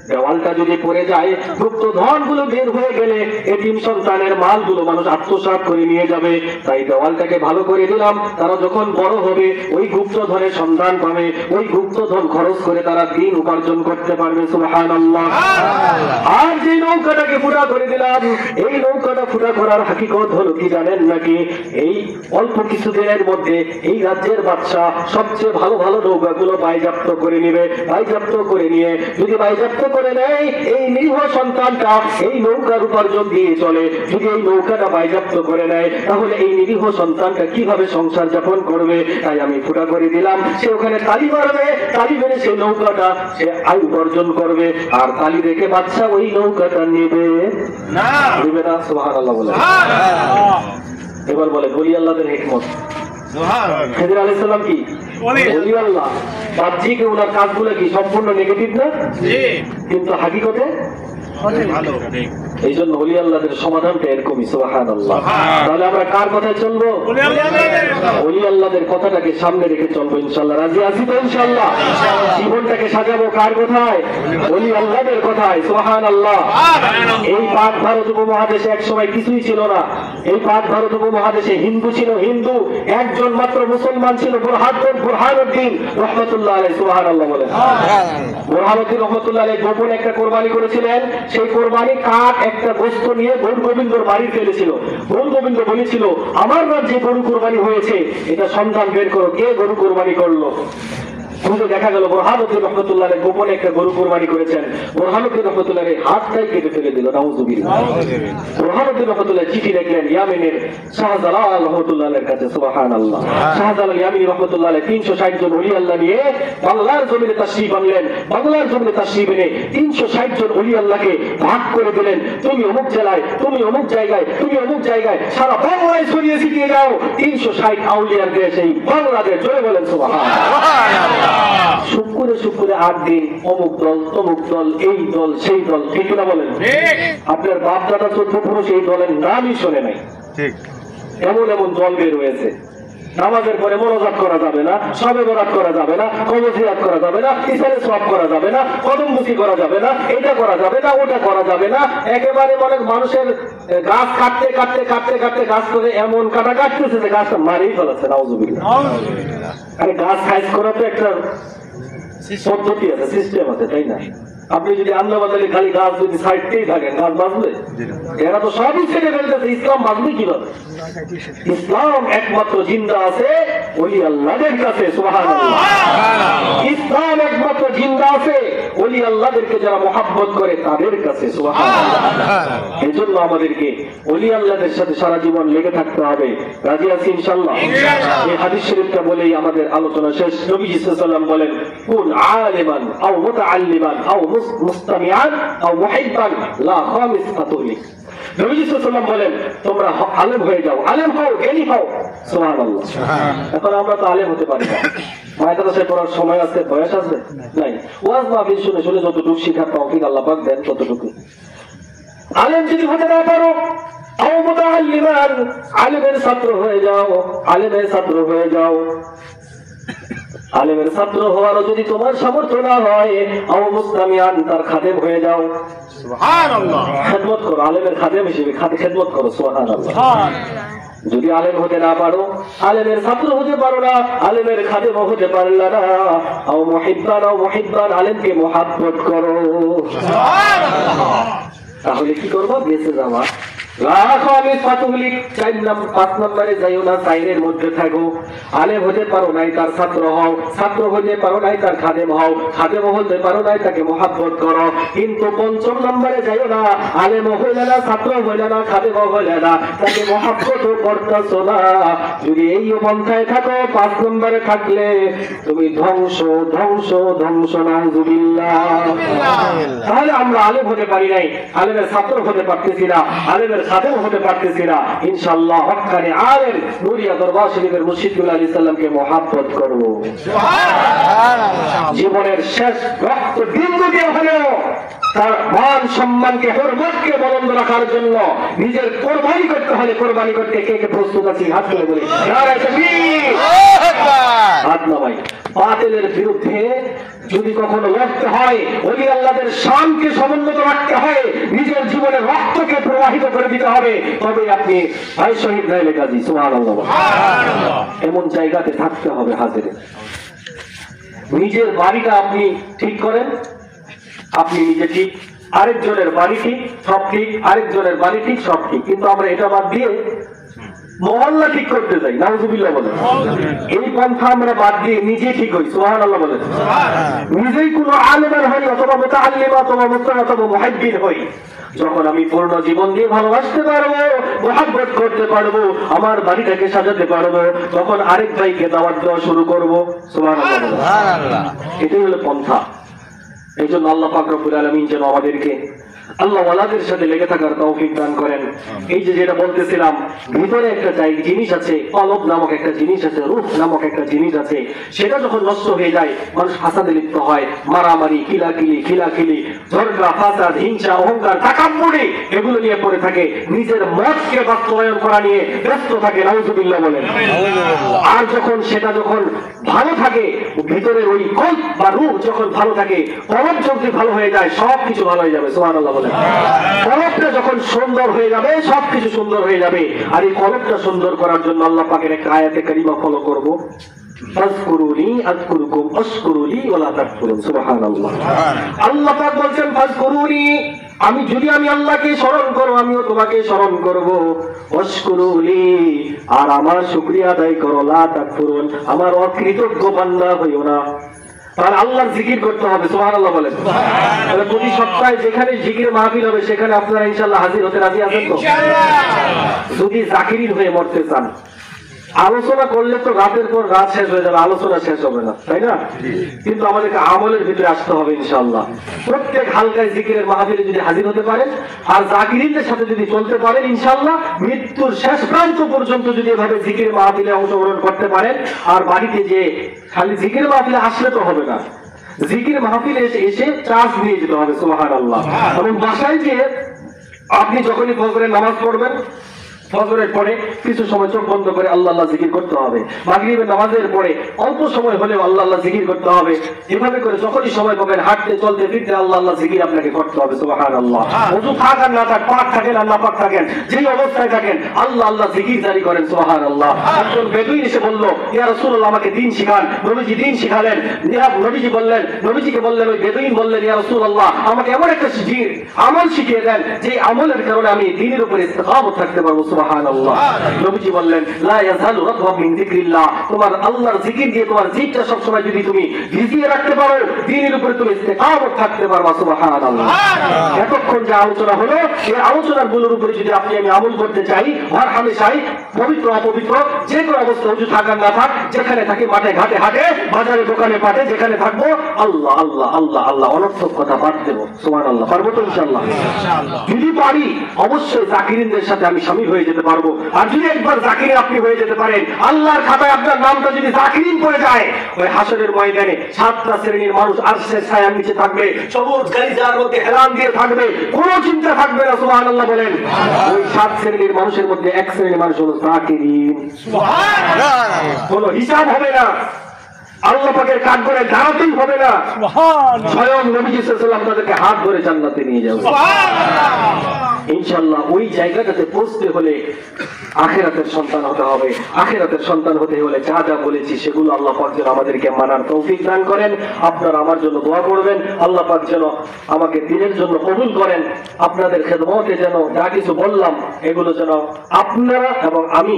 দেওয়ালটা যদি পড়ে যায়, গুপ্ত ধনগুলো বের হয়ে গেলে এতিম সন্তানের মালগুলো মানুষ আত্মসাৎ করে নিয়ে যাবে। তাই দেওয়ালটাকে ভালো করে দিলাম, তারা যখন বড় হবে ওই গুপ্ত ধনের সন্ধান পাবে, ওই গুপ্ত ধন খরচ করে তারা দিন উপার্জন করতে পারবে। সুবহানাল্লাহ। আর যে নৌকাটাকে ফুটা করে দিলাম, এই নৌকাটা ফুটা করার হাকিকত হলো কি জানেন নাকি? এই অল্প কিছুদিনের মধ্যে এই রাজ্যের বাদশাহ সবচেয়ে ভালো ভালো নৌকাগুলো বাজেয়াপ্ত করে নিবে। বাজেয়াপ্ত করে নিয়ে যদি বাজেয়াপ্ত করে নেয়, এই নিরীহ সন্তানটা এই নৌকার উপার্জন দিয়ে চলে। যদি এই নৌকাটা বাজেয়াপ্ত করে নেয়, তাহলে এই নিরীহ সন্তানটা কিভাবে সংসার যাপন করবে? তাই আমি ফুটা করে দিলাম, সে ওখানে তালি মারবে, তালি মেরে সেই নৌকাটা সে আয় উপার্জন করবে। আর তালি রেখে বাদশা ওই নৌকাটা নেবে না, নেবে না। সুবহানাল্লাহ বলে। এবার বলে বলি আল্লাহদের হিকমত। খেদির আলাইহিস সালাম কি বলি আল্লাহ? বাহ্যিক ওনার কাজগুলো কি সম্পূর্ণ নেগেটিভ না? কিন্তু হাকিকতে ভালো। এই জন্য ওলি আল্লাহদের সমাধানটা এরকমই। সুবহানাল্লাহ। তাহলে আমরা কার কথায় চলবো? ওলি আল্লাহদের কথাটাকে সামনে রেখে চলবো ইনশাআল্লাহ। রাজি আছি তো ইনশাআল্লাহ? জীবনটাকে সাজাবো কার কথায়? ওলি আল্লাহদের কথায়। সুবহানাল্লাহ। এই পাক ভারত উপমহাদেশে এক সময় কিছুই ছিল না। এই পাক ভারত উপমহাদেশে হিন্দু ছিল, হিন্দু একজন মাত্র মুসলমান ছিল, বুরহানুদ্দিন রহমতুল্লাহ আলাইহি। সুবহানাল্লাহ বলেন। বুরহানুদ্দিন রহমতুল্লাহ আলাইহি গোপনে একটা কোরবানি করেছিলেন। সেই কোরবানি কাঠ একটা গোস্ত নিয়ে গরু গোবিন্দর বাড়ি ফেলেছিল। গরু গোবিন্দ বলেছিল, আমার রাজ্যে গরু কোরবানি হয়েছে, এটা সন্ধান বের করো, কে গরু কোরবানি করলো। দেখা গেল বুরহানুদ্দিন রহমতুল্লাহ গোপনে একটা গরু কোরবানি করেছেন। বুরহানুদ্দিন রহমতুল্লাহ হাতটাই কেটে ফেলে দিল। নাউযুবিল্লাহ। বুরহানুদ্দিন রহমতুল্লাহ চিঠি লিখলেন ইয়ামেনের শাহজালাল রহমতুল্লাহের কাছে। সুবহানাল্লাহ। শাহজালাল ইয়ামিনী রহমতুল্লাহ 360 জন ওলি আল্লাহ নিয়ে বাংলার জমিনে তাশরীফ আনলেন। বাংলার জমিনে তাশরীফ এনে 360 জন ওলি আল্লাহকে ভাগ করে দিলেন। তুমি অমুক জেলায়, তুমি অমুক জায়গায়, তুমি অমুক জায়গায়, সারা বাংলায় ছড়িয়ে ছিটিয়ে যাও। 360 আউলিয়ার দেশ এই বাংলাদেশ। জোরে বলেন সুবহানাল্লাহ। শুক্রে শুক্রে 8 দিন অমুক দল, তমুক দল, এই দল, সেই দল। ঠিক না বলেন? আপনার বাপ দাদা 14 পুরুষ এই দলের নামই শোনে নাই। এমন এমন দল বের হয়েছে। নামাজের পরে মোনাজাত করা যাবে না, শবে বরাত করা যাবে না, কবর জিয়ারত করা যাবে না, ইসারে সওয়াব করা যাবে না, কদম বুসি করা যাবে না, এটা করা যাবে না, ওটা করা যাবে না। একেবারে অনেক মানুষের গাছ কাটতে কাটতে কাটতে কাটতে গাছ করে এমন কাটা কাটতেছে যে গাছটা মারিয়ে ফেলাচ্ছে। নাউযুবিল্লাহ। আরে গাছ সাইজ করা তো একটা পদ্ধতি আছে, সিস্টেম আছে, তাই না? আপনি যদি আল্লাহ বাতালি খালি গাছ যদি সাইডতেই থাকেন, গাছ বাঁচবে? এরা তো সবই ছেড়ে ফেলতেছে, ইসলাম বাঁচবে কিভাবে? ইসলাম একমাত্র জিন্দা আছে ওলি আল্লাহদের কাছে। সুবহানাল্লাহ। ইসলাম একমাত্র জিন্দা আছে ওলি আল্লাহদেরকে যারা মহব্বত করে তাদের কাছে। সুবহানাল্লাহ। এই জন্য আমাদেরকে ওলি আল্লাহদের সাথে সারা জীবন লেগে থাকতে হবে। রাজি আছি ইনশাআল্লাহ? এই হাদিস শরীফটা বলেই আমাদের আলোচনা শেষ। নবীজি সাল্লাল্লাহু আলাইহি ওয়াসাল্লাম বলেন, কুন আলিমান আও মুতাআল্লিমান আও মুস্তামিআন আও মুহিব্বান লা খামিস ফাতুলিক। নবীজি সাল্লাল্লাহু আলাইহি ওয়াসাল্লাম বলেন, তোমরা আলেম হয়ে যাও, আলেম হও, জ্ঞানী হও। সুবহানাল্লাহ। এখন আমরা তো আলেম হতে পারি না। মাদ্রাসায় পড়ার সময় আছে, বয়স আছে নাই। ওয়াজ মাহফিল শুনে শুনে যতটুকু শিখার তৌফিক আল্লাহ পাক দেন ততটুকু। আলেম যদি হতে না পারো, আও মুতাআল্লিমান, আলেমের ছাত্র হয়ে যাও, আলেমের ছাত্র হয়ে যাও। আলেমের ছাত্র হওয়ারও যদি তোমার সামর্থ্য না হয়, আও মুস্তামিআন, তার খাদেম হয়ে যাও। সুবহানাল্লাহ। খেদমত করো, আলেমের খাদেম হিসেবে খেদমত করো। সুবহানাল্লাহ। যদি আলেম হতে না পারো, আলেমের ছাত্র হতে পারো না, আলেমের খাদেম হতে পারলা না, আও মুহিব্বান, আলেমকে মহব্বত করো। সুবহানাল্লাহ। তাহলে কি করবো? বেঁচে যাওয়া। 5 নম্বরে যাইও না, 4-এর মধ্যে থাকো। আলেম হতে পারো নাই, তার ছাত্র হও। ছাত্র হতে পারো নাই, তার খাদেম হও। খাদেম হতে পারো নাই, তাকে মহব্বত করো। কিন্তু 5 নম্বরে যাইও না, আলেম হইলে না, ছাত্র হইলে না, খাদেম হইলে না, তাকে মহব্বত করতেছো না। যদি এই অবস্থায় থাকো, 5 নম্বরে থাকলে তুমি ধ্বংস ধ্বংস ধ্বংস। নাউযুবিল্লাহ। তাহলে আমরা আলেম হতে পারি নাই, আলেমের ছাত্র হতে পারতেছি না, আলেমের খাদেম হতে পারতেছি না। ইনশাআল্লাহ হক্কানি আলেম নুরিয়া দরবার শরীফের মুর্শিদুল আলাইহিস সালামকে মহব্বত করব। সুবহানাল্লাহ। জীবনের শেষ রক্ত বিন্দু দিয়ে হলেও তার মান সম্মানকে, হরমতকে বলন্দ রাখার জন্য নিজের কোরবানি করতে হলে কোরবানি করতে কে কে প্রস্তুত আছি? হাত তুলে বলি নারায়ে তাকবীর। হাত নামাই। বাতিলের বিরুদ্ধে যদি কখনো লড়তে হয় ওলি আল্লাহদের শানকে সমুন্নত রাখতে হয়, নিজের জীবনের রক্তকে প্রবাহিত করে দিতে হবে, তবে আপনি ভাই শহীদ নাইলে গাজী সুবহানাল্লাহ এমন জায়গাতে থাকতে হবে। হাজিরে নিজের বাড়িটা আপনি ঠিক করেন, আপনি নিজে ঠিক, আরেকজনের বাড়ি ঠিক সব ঠিক, আরেকজনের বাড়ি ঠিক সব ঠিক, কিন্তু আমরা এটা বাদ দিয়ে মহল্লা ঠিক করতে যাই। নাউজুবিল্লাহ বলেন। এই পন্থা আমরা বাদ দিয়ে নিজে ঠিক হই। সুবহানাল্লাহ বলেন। নিজেই কোনো আলেমের হই অথবা মুতাআল্লিম অথবা মুত্তাকি অথবা মুহাদ্দিস হই, যখন আমি পূর্ণ জীবন দিয়ে ভালোবাসতে পারবো, মহব্বত করতে পারবো, আমার বাড়িটাকে সাজাতে পারবো, তখন আরেক ভাইকে দাওয়াত দেওয়া শুরু করবো। সুবহানাল্লাহ। এটাই হলো পন্থা। এই জন্য আল্লাহ পাক রব্বুল আলামিন যেন আমাদেরকে আল্লাহ ওয়ালাদের সাথে লেগে থাকার তৌফিক দান করেন। এই যে যেটা বলতেছিলাম, ভিতরে একটা জিনিস আছে, কলব নামক একটা জিনিস আছে, রূহ নামক একটা জিনিস আছে, সেটা যখন নষ্ট হয়ে যায় মানুষ ফাসাদে লিপ্ত হয়, মারামারি, খিলাখিলি, ঝগড়া, ফাসাদ, হিংসা, অহংকার, তাকাব্বুরি এগুলো নিয়ে পড়ে থাকে, নিজের মতকে বাস্তবায়ন করা নিয়ে ব্যস্ত থাকে। নাউজুবিল্লাহ বলেন। আর যখন সেটা যখন ভালো থাকে, ভিতরের ওই কলব বা রূহ যখন ভালো থাকে, কলব যদি ভালো হয়ে যায় সবকিছু ভালো হয়ে যাবে। সুবহানাল্লাহ বলেন। কলবটা যখন সুন্দর হয়ে যাবে সবকিছু সুন্দর হয়ে যাবে। আর এই কলবটা সুন্দর করার জন্য আল্লাহ পাকের একটা আয়াতে কারিমা ফলো করবো, ফাজকুরুনি আযকুরুকুম ওয়াশকুরুলি ওয়ালা তাকফুরুন। সুবহানাল্লাহ। আল্লাহ পাক বলেন ফাজকুরুনি, যদি আমি আল্লাহকে স্মরণ করব আমিও তোমাকে স্মরণ করব, ওয়াশকুরুলি আর আমার শুকরিয়া আদায় করো, লা তাকফুরুন আমার অকৃতজ্ঞ বান্দা হইও না। তাহলে আল্লাহর জিকির করতে হবে। সুবহানাল্লাহ বলেন। তাহলে প্রতি সপ্তাহে যেখানে জিকির মাহফিল হবে সেখানে আপনারা ইনশাআল্লাহ হাজির হতে রাজি আছেন তো? যদি জাকিরিন হয়ে মরতে চান, আলোচনা করলে তো রাতের পর রাত শেষ হয়ে যাবে, আলোচনা শেষ হবে না, তাই না? কিন্তু আমাদেরকে আমলের ভিতরে আসতে হবে ইনশাআল্লাহ। প্রত্যেক হালকায় জিকিরের মাহফিলে যদি হাজির হতে পারেন আর জাকিরিনদের সাথে যদি চলতে পারেন, ইনশাআল্লাহ মৃত্যুর শেষ প্রান্ত পর্যন্ত যদি এভাবে জিকিরের মাহফিলে অংশগ্রহণ করতে পারেন, আর বাড়িতে যে খালি জিকিরের মাহফিলে আসলে তো হবে না, জিকির মাহফিলে এসে চার্জ নিয়ে যেতে হবে। সুবহানাল্লাহ। এবং বাসায় যে আপনি যখনই ফজরের নামাজ পড়বেন, ফজরের পরে কিছু সময় চোখ বন্ধ করে আল্লাহ আল্লাহ জিকির করতে হবে, মাগরিবের নামাজের পরে অল্প সময় হলেও আল্লাহ আল্লাহ জিকির করতে হবে। এভাবে করে যখনই সময় পাবেন হাঁটতে চলতে ফিরতে আল্লাহ আল্লাহ জিকির আপনাকে করতে হবে। সুবহানাল্লাহ। ওযু থাক আর না থাক, পাক থাকেন আর না পাক থাকেন, যেই অবস্থায় থাকেন আল্লাহ আল্লাহ জিকির জারি করেন। সুবহানাল্লাহ। একজন বেদুইন এসে বলল, ইয়া রাসূলুল্লাহ আমাকে দ্বীন শিখান। নবীজি দ্বীন শিখালেন। নবীজিকে বললেন, ওই বেদুইন বললেন, ইয়া রাসূলুল্লাহ আমাকে এমন একটা আমল শিখিয়ে দেন যে আমলের কারণে আমি দ্বীনের উপরে ইস্তিকামত থাকতে পারবো। সুবহানাল্লাহ। নবীজি বললেন, লা ইয়াযালু রাতবাম মিন যিকরিল্লাহ, তোমার আল্লাহর জিকির দিয়ে তোমার জিহ্বা সব সময় যদি তুমি ভিজিয়ে রাখতে পারো, দ্বীনের উপরে তুমি ইস্তিকামত থাকতে পারবা। সুবহানাল্লাহ। এতক্ষণ যে আলোচনা হলো, এই আলোচনার গুলোর উপরে যদি আপনি আমি আমল করতে চাই, আর হামেশাই পবিত্র অপবিত্র যে কোনো অবস্থা উজু থাকার না থাক, যেখানে থাকি মাঠে ঘাটে হাটে বাজারে দোকানে পাটে যেখানে থাকবো আল্লাহ আল্লাহ আল্লাহ আল্লাহ অনর্থক কথা বাদ দেবো। সুবহানাল্লাহ। পারবো তো ইনশাআল্লাহ? যদি পারি অবশ্যই জাকিরিনদের সাথে আমি শামিল হয়ে যেতে পারবো। আর যদি একবার জাকির আপনি হয়ে যেতে পারেন, আল্লাহর খাতায় আপনার নামটা যদি জাকিরিন পড়ে যায়, ওই হাসরের ময়দানে 7টা শ্রেণীর মানুষ আরশের ছায়ার নিচে থাকবে, সবুজ গালিচার মধ্যে হেলান দিয়ে থাকবে, কোনো চিন্তা থাকবে না। সুবহানাল্লাহ বলেন। ওই 7 শ্রেণীর মানুষের মধ্যে এক শ্রেণীর মানুষ হলো জাকিরিন। সুবহানাল্লাহ। কোনো হিসাব হবে না, আল্লাহ পাকের কাঠ করে দাঁড়াতেই হবে না, স্বয়ং নবীজি সাল্লাল্লাহু আলাইহি ওয়াসাল্লাম তাদেরকে হাত ধরে জান্নাতে নিয়ে যাবে। ইনশাআল্লাহ। ওই জায়গাটাতে পৌঁছতে হলে আখিরাতের সন্তান হতে হবে। আখিরাতের সন্তান হতে হলে যা যা বলেছি সেগুলো আল্লাহ পাক যেন আমাদেরকে মানার তৌফিক দান করেন। আপনারা আমার জন্য দোয়া করবেন, আল্লাহ পাক যেন আমাকে দিনের জন্য কবুল করেন। আপনাদের খেদমতে যেন যা কিছু বললাম এগুলো যেন আপনারা এবং আমি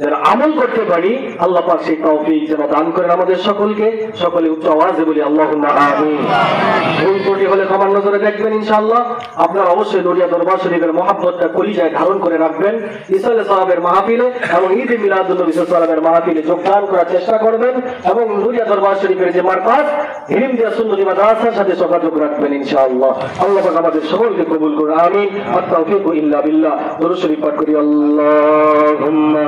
যেন আমল করতে পারি, আল্লাহ পাক সেই তৌফিক যেন দান করেন আমাদের সকলকে। সকলে উচ্চ আওয়াজে বলি আল্লাহুম্মা আমিন। ভুল ত্রুটি হলে ক্ষমার নজরে দেখবেন ইনশাআল্লাহ। আপনারা অবশ্যই নড়িয়া দরবার শরীফের মহব্বতটা কলিজায় ধারণ করে রাখবেন। ইসলামে সাহাবের মাহফিলে এবং ঈদে মিলাদুন নবী সাল্লাল্লাহু আলাইহি ওয়াসাল্লামের মাহফিলে যোগদান করার চেষ্টা করবেন এবং নড়িয়া দরবার শরীফের যে মারকাজ হিমদিয়া সুন্নতি মাদ্রাসার সাথে যোগাযোগ রাখবেন ইনশাআল্লাহ। আল্লাহ পাক আমাদের সকলকে কবুল করুন। আমিন। আত-তাওফীকু ইল্লা বিল্লাহ। দরুদ শরীফ পাঠ করি। আল্লাহুম্মা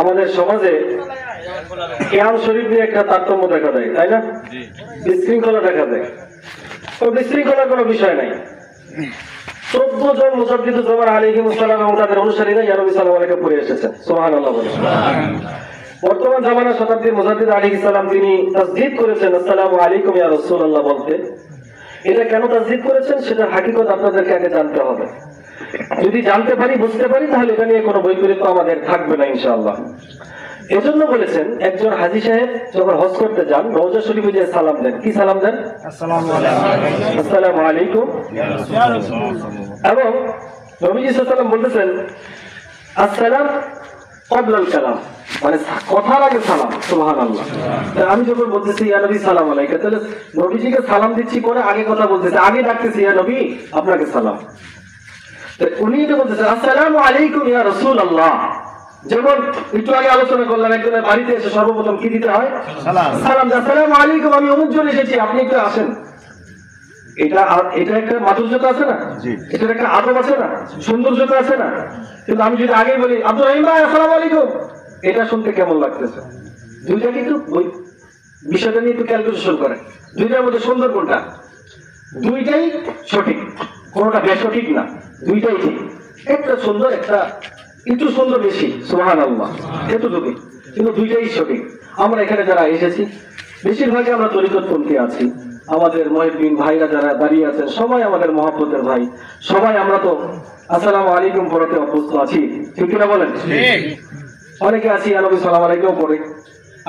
আমাদের সমাজে কিয়াম শরীফ নিয়ে একটা তারতম্য দেখা দেয়, তাই না? বিশৃঙ্খলা দেখা দেয়। বিশৃঙ্খলার কোনো বিষয় নাই। 14 জন মুজাদ্দিদুজ্জামান আলাইহিস সালাম এবং তাদের অনুসারীরা ইয়া নবী সাল্লাল্লাহু আলাইহি ওয়াসাল্লাম পড়ে এসেছেন। সুবহানাল্লাহ বলেন। বর্তমান জামানার শতাব্দীর মুজাদ্দিদ আলাইহিস সালাম তিনি তাসদীদ করেছেন আসসালামু আলাইকুম ইয়া রাসূলুল্লাহ বলতে। এটা কেন তাসদীদ করেছেন সেটা হাকিকত আপনাদেরকে আগে জানতে হবে। যদি জানতে পারি, বুঝতে পারি, তাহলে এটা নিয়ে কোনো বৈপরীত্য আমাদের থাকবে না ইনশাআল্লাহ। এজন্য বলেছেন একজন হাজী সাহেব যখন হজ করতে যান রওজা শরীফে যে সালাম দেন, কি সালাম দেন? আসসালামু আলাইকুম। এবং নবীজি সাল্লাল্লাহু আলাইহি ওয়াসাল্লাম বলতেছেন আসসালাম ক্বাবলাল কালাম, মানে কথার আগে সালাম। সুবহানাল্লাহ। আমি যখন বলতেছি ইয়া নবী সালাম আলাইকা, তাহলে নবীজিকে সালাম দিচ্ছি পরে আগে কথা বলতেছি, আগে ডাকতেছি ইয়া নবী আপনাকে সালাম। উনি এটা বলতেছেন আসসালামু আলাইকুম ইয়া রাসূলুল্লাহ। যেমন একটু আগে আলোচনা করলাম একজনের বাড়িতে এসে সর্বপ্রথম কি দিতে হয়? সালাম। আসসালামু আলাইকুম, আমি অমুক জন এসেছি, আপনি একটু আসেন। এটা একটা মাধুর্যতা আছে না? এটার একটা আদব আছে না? সৌন্দর্যতা আছে না? কিন্তু আমি যদি আগেই বলি আব্দুর রহিম ভাই আসসালামু আলাইকুম, এটা শুনতে কেমন লাগতেছে? দুইটা কিন্তু ওই বিষয়টা নিয়ে একটু ক্যালকুলেশন করেন, দুইটার মধ্যে সুন্দর কোনটা? দুইটাই সঠিক, কোনটা বেসঠিক না, দুইটাই ঠিক। একটা সুন্দর, একটা একটু সুন্দর বেশি। সুবহানাল্লাহ। এতটুকু, কিন্তু দুইটাই সঠিক। আমরা এখানে যারা এসেছি বেশিরভাগই আমরা তরিকতপন্থী আছি। আমাদের মুহিদ্দিন ভাইরা যারা দাঁড়িয়ে আছেন সবাই আমাদের মহব্বতের ভাই, সবাই আমরা তো আসসালামু আলাইকুম পড়াতে অভ্যস্ত আছি, ঠিক কিনা বলেন? অনেকে আছি ইয়া নবী সালাম আলাইকুম পড়ে,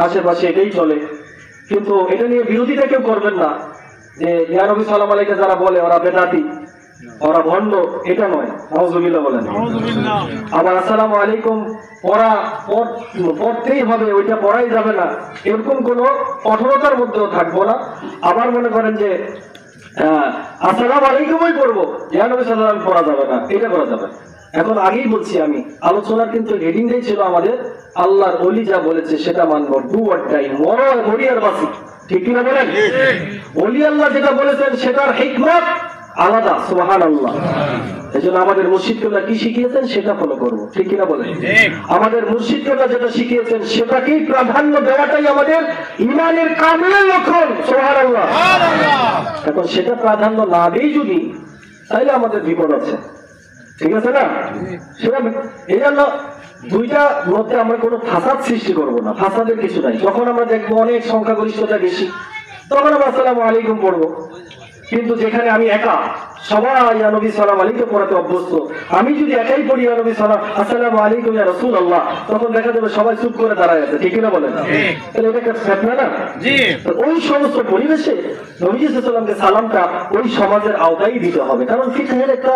আশেপাশে এটাই চলে। কিন্তু এটা নিয়ে বিরোধিতা কেউ করবেন না যে ইয়া নবী সালাম আলাইকা যারা বলে ওরা বেদাতি, ওরা ভণ্ড, এটা নয়। নাউযুবিল্লাহ বলেন। আবার আসসালামু আলাইকুম পড়তেই হবে, ওইটা পড়াই যাবে না, এরকম কোন কঠোরতার মধ্যেও থাকবো না। আবার মনে করেন যে আসসালামু আলাইকুমই করবো, ইয়া নবী সাল্লাল্লাহু আলাইহি পড়া যাবে না, এটা করা যাবে। এখন আগেই বলছি আমি, আলোচনার কিন্তু হেডিংটাই ছিল আমাদের আল্লাহর ওলি যা বলেছে সেটা মানবো, ডু অর ডাই, মরি আর বাঁচি, ঠিক কিনা বলেন? ওলি আল্লাহ যেটা বলেছেন সেটার হিকমত আলাদা। সুবহানাল্লাহ। এজন্য আমাদের মুর্শিদ কেবলা কি শিখিয়েছেন সেটা ফলো করবো, ঠিক কিনা বলেন? আমাদের মুর্শিদ কেবলা যেটা শিখিয়েছেন সেটাকেই প্রাধান্য দেওয়াটাই আমাদের ঈমানের কামেল লক্ষণ। সুবহানাল্লাহ। এখন সেটা প্রাধান্য না দেই যদি, তাইলে আমাদের বিপদ আছে, ঠিক আছে না? সেটা এই জন্য দুইটার মধ্যে আমরা কোনো ফাসাদ সৃষ্টি করবো না, ফাসাদের কিছু নাই। যখন আমরা দেখবো অনেক সংখ্যাগরিষ্ঠতা বেশি, তখন আমরা আসসালামু আলাইকুম পড়বো। কিন্তু যেখানে আমি একা, সবাই ইয়া নবী সালাম আলাইকুম পড়াতে অভ্যস্ত, আমি যদি একাই পড়ি ইয়া নবী সালাম আসসালামু আলাইকুম ইয়া রাসূলুল্লাহ, তখন দেখা যাবে সবাই চুপ করে দাঁড়ায় আছে, ঠিক না বলেন? তাহলে এটা একটা ফিতনা না? ওই সমস্ত পরিবেশে নবী সাল্লাল্লাহু আলাইহি ওয়াসাল্লামকে সালামটা ওই সমাজের আওতায় দিতে হবে। কারণ ফিকহের একটা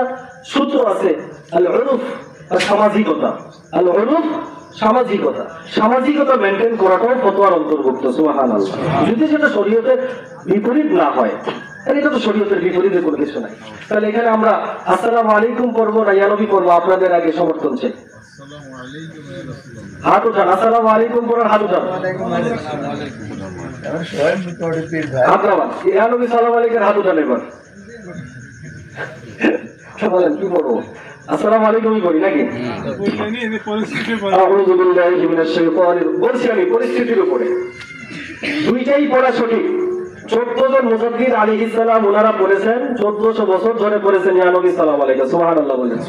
সূত্র আছে, আল উরুফ, সামাজিকতা। আল উরুফ, সামাজিকতা। সামাজিকতা মেনটেন করাটাও ফতোয়ার অন্তর্ভুক্ত। সুবহানাল্লাহ। যদি সেটা শরীয়তের বিপরীত না হয়, এটা তো শরীয়তের বিপরীতে কোনো কিছু নাই। তাহলে এখানে আমরা আসসালামু আলাইকুম পড়বো না ইয়া নবী পড়বো? আপনাদের আগে সমর্থন চাই। হাত উঠান, আসসালামু আলাইকুম পড়ার হাত উঠান। হাত নামান, ইয়া নবী সালাম আলাইকুম হাত উঠান এবার। বলেন কি পড়বো? আসসালামু আলাইকুমই করি নাকি? আউযু বিল্লাহি মিনাশ শাইতানির, বলছি আমি পরিস্থিতির উপরে দুইটাই পড়া সঠিক। 14 জন মুজাদ্দিদ আলাইহিস সালাম ওনারা পড়েছেন, 1400 বছর ধরে পড়েছেন ইয়া নবী সাল্লাল্লাহু আলাইহি ওয়াসাল্লাম। সুবহানাল্লাহ বলেন।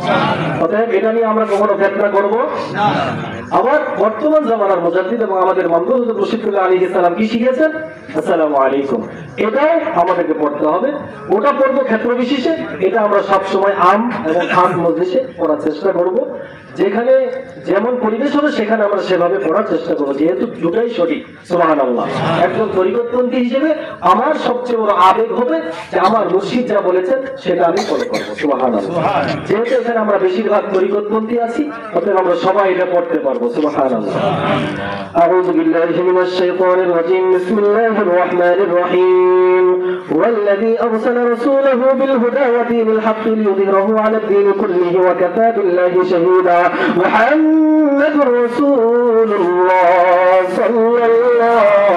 অতএব এটা নিয়ে আমরা কখনো ফিতনা করব না। আবার বর্তমান জামানার মুজাদ্দিদ এবং আমাদের মনগড় মুর্শিদ আলাইহিস সালাম কি শিখিয়েছেন? আসসালামু আলাইকুম। এটাও আমাদেরকে পড়তে হবে। ওটা পড়বো ক্ষেত্র বিশেষে, এটা আমরা সব সময় আম এবং খাস মজলিসে পড়ার চেষ্টা করব। যেখানে যেমন পরিবেশ হবে সেখানে আমরা সেভাবে পড়ার চেষ্টা করবো, যেহেতু দুটাই সঠিক। সুবহানাল্লাহ। একজন তরিকতপন্থী হিসেবে আমার সবচেয়ে বড় আবেগ হবে যে আমার মুর্শিদ যা বলেছেন সেটা আমি ফলো করবো। সুবহানাল্লাহ। যেহেতু এখানে আমরা বেশিরভাগ তরিকতপন্থী আছি, অতএব আমরা সবাই এটা পড়তে পারবো। সুবহানাল্লাহ। আউযু বিল্লাহি মিনাশ শাইতানির রাজীম, বিসমিল্লাহির রাহমানির রাহিম। ওয়াল্লাযী আরসালা রাসূলাহু বিল হুদা ওয়া দীনিল হাক্কি লিয়ুযহিরাহু আলাদ দীনি কুল্লিহি ওয়া কাফা বিল্লাহি শাহীদা। মুহাম্মাদুর রাসূলুল্লাহ সাল্লাল্লাহু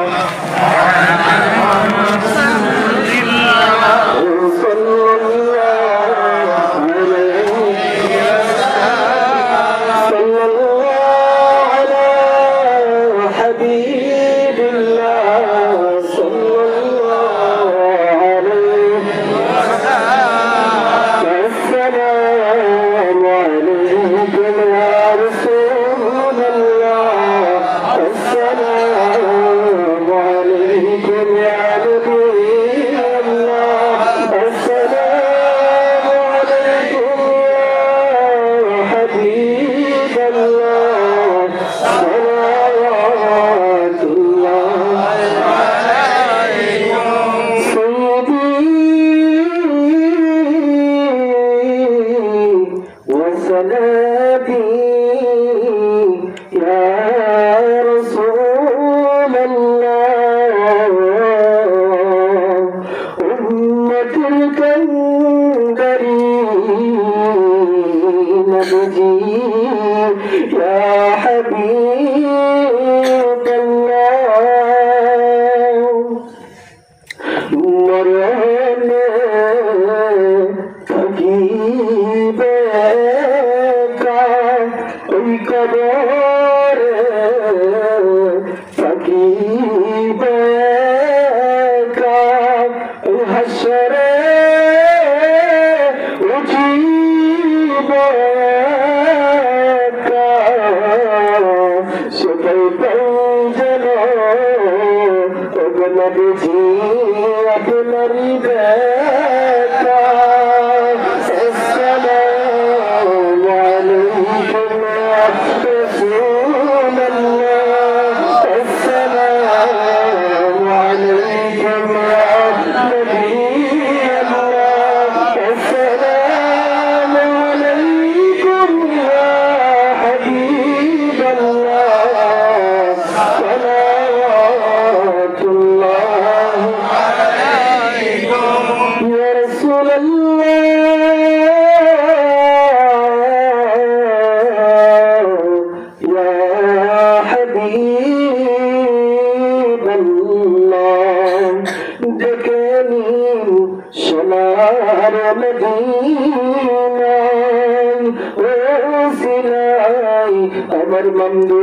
আমার বন্ধু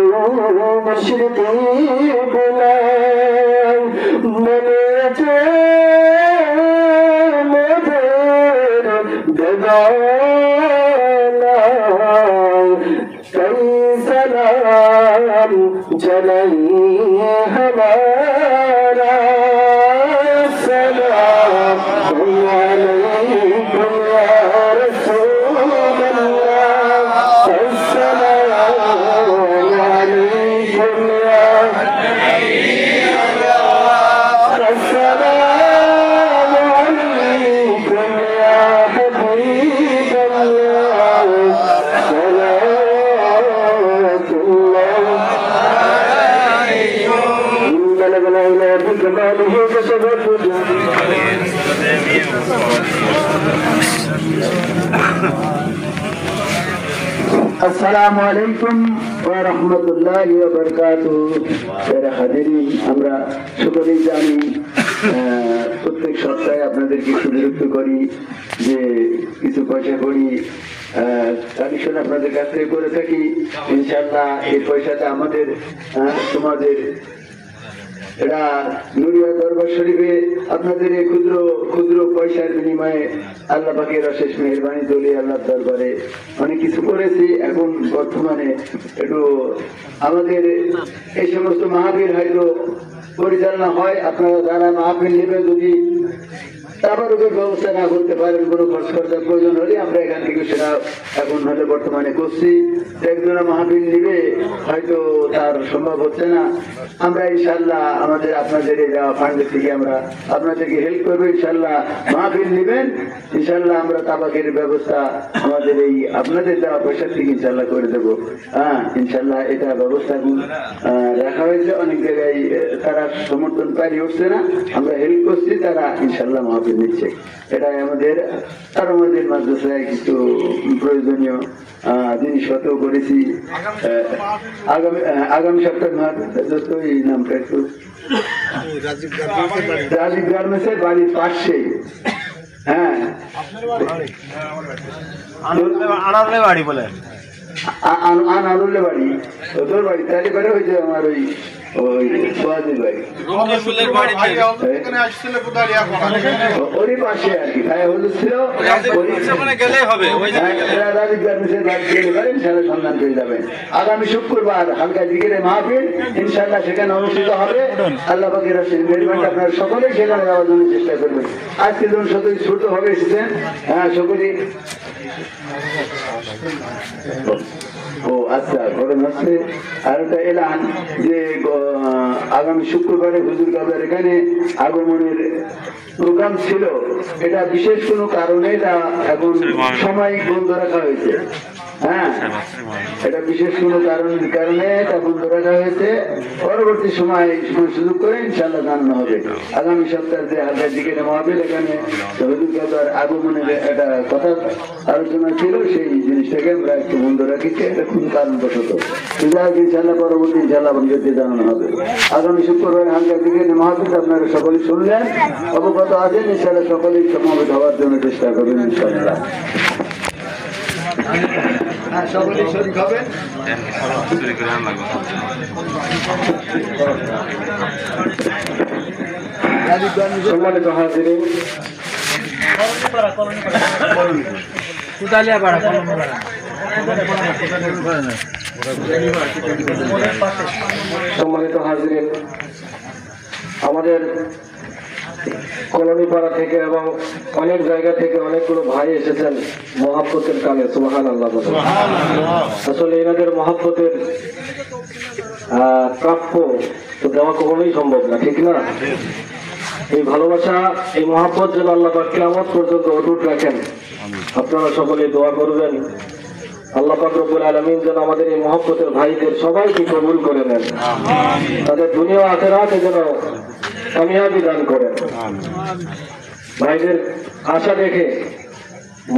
মুশরিকি বুলাই মনে যে মোদের বেদনায় কই সালাম জানাই হমারা সালাম আলাইকুম ইয়া রাসূলুল্লাহ আসসালামু আলাইকুম ইয়া আসসালামু আলাইকুম ইয়া হাবিবাল্লাহ সালাতুল্লাহ بلغ العلا بكماله كسبته আসসালামু আলাইকুম ওয়া রাহমাতুল্লাহি ওয়া বারাকাতুহু। যারা হাজিরিন, আমরা সকলেই জানি প্রত্যেক সপ্তাহে আপনাদেরকে একটু বিরক্ত করি যে কিছু পয়সা করি কালেকশন আপনাদের কাছ থেকে করে থাকি। ইনশাআল্লাহ এই পয়সাটা আমাদের তোমাদের এটা নুরিয়া দরবার শরীফে আপনাদের এই ক্ষুদ্র ক্ষুদ্র পয়সার বিনিময়ে আল্লাহ পাকের অশেষ মেহেরবানি দলি আল্লাহ দরবারে অনেক কিছু করেছি। এখন বর্তমানে একটু আমাদের এই সমস্ত মাহফিল হয়তো পরিচালনা হয়, আপনারা যারা মাহফিল নেবেন যদি তাবারুকের ব্যবস্থা না করতে পারেন, কোনো খরচ খরচার প্রয়োজন হলে আমরা এখান থেকে সেটা এখন হলে বর্তমানে করছি। একজনা মাহফিল নিবে হয়তো তার সম্ভব হচ্ছে না, আমরা ইনশাল্লাহ আমাদের আপনাদের এই দেওয়া ফান্ডের থেকে আমরা আপনাদেরকে হেল্প করবো। ইনশাল্লাহ মাহফিল নেবেন, ইনশাল্লাহ আমরা তাবাকের ব্যবস্থা আমাদের এই আপনাদের দেওয়া পয়সার থেকে ইনশাল্লাহ করে দেবো। হ্যাঁ, ইনশাল্লাহ এটা ব্যবস্থা রাখা হয়েছে। অনেক জায়গায় তারা সমর্থন পারি উঠছে না, আমরা হেল্প করছি, তারা ইনশাল্লাহ মাহফিল নিচ্ছে। এটাই আমাদের আর আমাদের মাদ্রাসায় কিছু প্রয়োজনীয় জিনিসপত্র করেছি। আগামী সপ্তাহে এই নামটা একটু রাজীব গার্মেন্টসের বাড়ির পাশে। হ্যাঁ, বাড়ি বলে আনারুল্লে বাড়ি, তোর বাড়ি তাহলে করে হয়েছে আমার ওই সোয়াজির বাড়ি ওরই পাশে আর কি খায় হলুদ ছিল। রাজীব গার্মেন্টসের বাড়ি গেলে পারেন, সেটা সন্ধান পেয়ে যাবেন। আগামী শুক্রবার হালকা জিগিরে মাহফিল ইনশাল্লাহ সেখানে অনুষ্ঠিত হবে। আল্লাহ পাকের মেহরবানি আপনারা সকলেই সেখানে যাওয়ার জন্য চেষ্টা করবেন। আজকে যখন সকলেই ছোট হবে এসেছেন, হ্যাঁ সকলেই। ও আচ্ছা, ঘটনা হচ্ছে আর একটা এলান যে আগামী শুক্রবারে হুজুর কাবার এখানে আগমনের প্রোগ্রাম ছিল। এটা বিশেষ কোনো কারণে এটা এখন সময় বন্ধ রাখা হয়েছে। হ্যাঁ, এটা বিশেষ কোনো কারণে এটা বন্ধ রাখা হয়েছে। পরবর্তী সময় সুযোগ করে ইনশাল্লাহ জানানো হবে। আগামী সপ্তাহে যে হাজার দিকে মাহফিল এখানে হুজুর কাবার আগমনের একটা কথা আলোচনা ছিল, সেই জিনিসটাকে আমরা একটু বন্ধ রাখিছি। এটা কোন কারণবশত ইনশাল্লাহ পরবর্তী ইনশাল্লাহ আপনাদেরকে জানানো হবে। আগামী শুক্রবার হালকা দিকে মাহফিল আপনারা সকলেই শুনলেন, অবগত আছেন। ইনশাল্লাহ সকলেই সমাবেত হওয়ার জন্য চেষ্টা করবেন ইনশাল্লাহ। সকলেই শরীক হবেন। সম্মানিত হাজিরিন, সম্মানিত হাজিরিন, আমাদের কলোনি পাড়া থেকে এবং অনেক জায়গা থেকে অনেকগুলো ভাই এসেছেন মহাব্বতের কালে। সুবহানাল্লাহ। আসলে এনাদের মহাব্বতের প্রাপ্য তো দেওয়া কখনোই সম্ভব না, ঠিক না? এই ভালোবাসা, এই মহাব্বত যেন আল্লাহ পাক কিয়ামত পর্যন্ত অটুট রাখেন। আপনারা সকলে দোয়া করবেন আল্লাহ পাক রব্বুল আলামিন যেন আমাদের এই মহব্বতের ভাইদের সবাইকে কবুল করে নেন, তাদের দুনিয়া ও আখিরাতে যেন কামিয়াবি দান করেন। ভাইদের আশা দেখে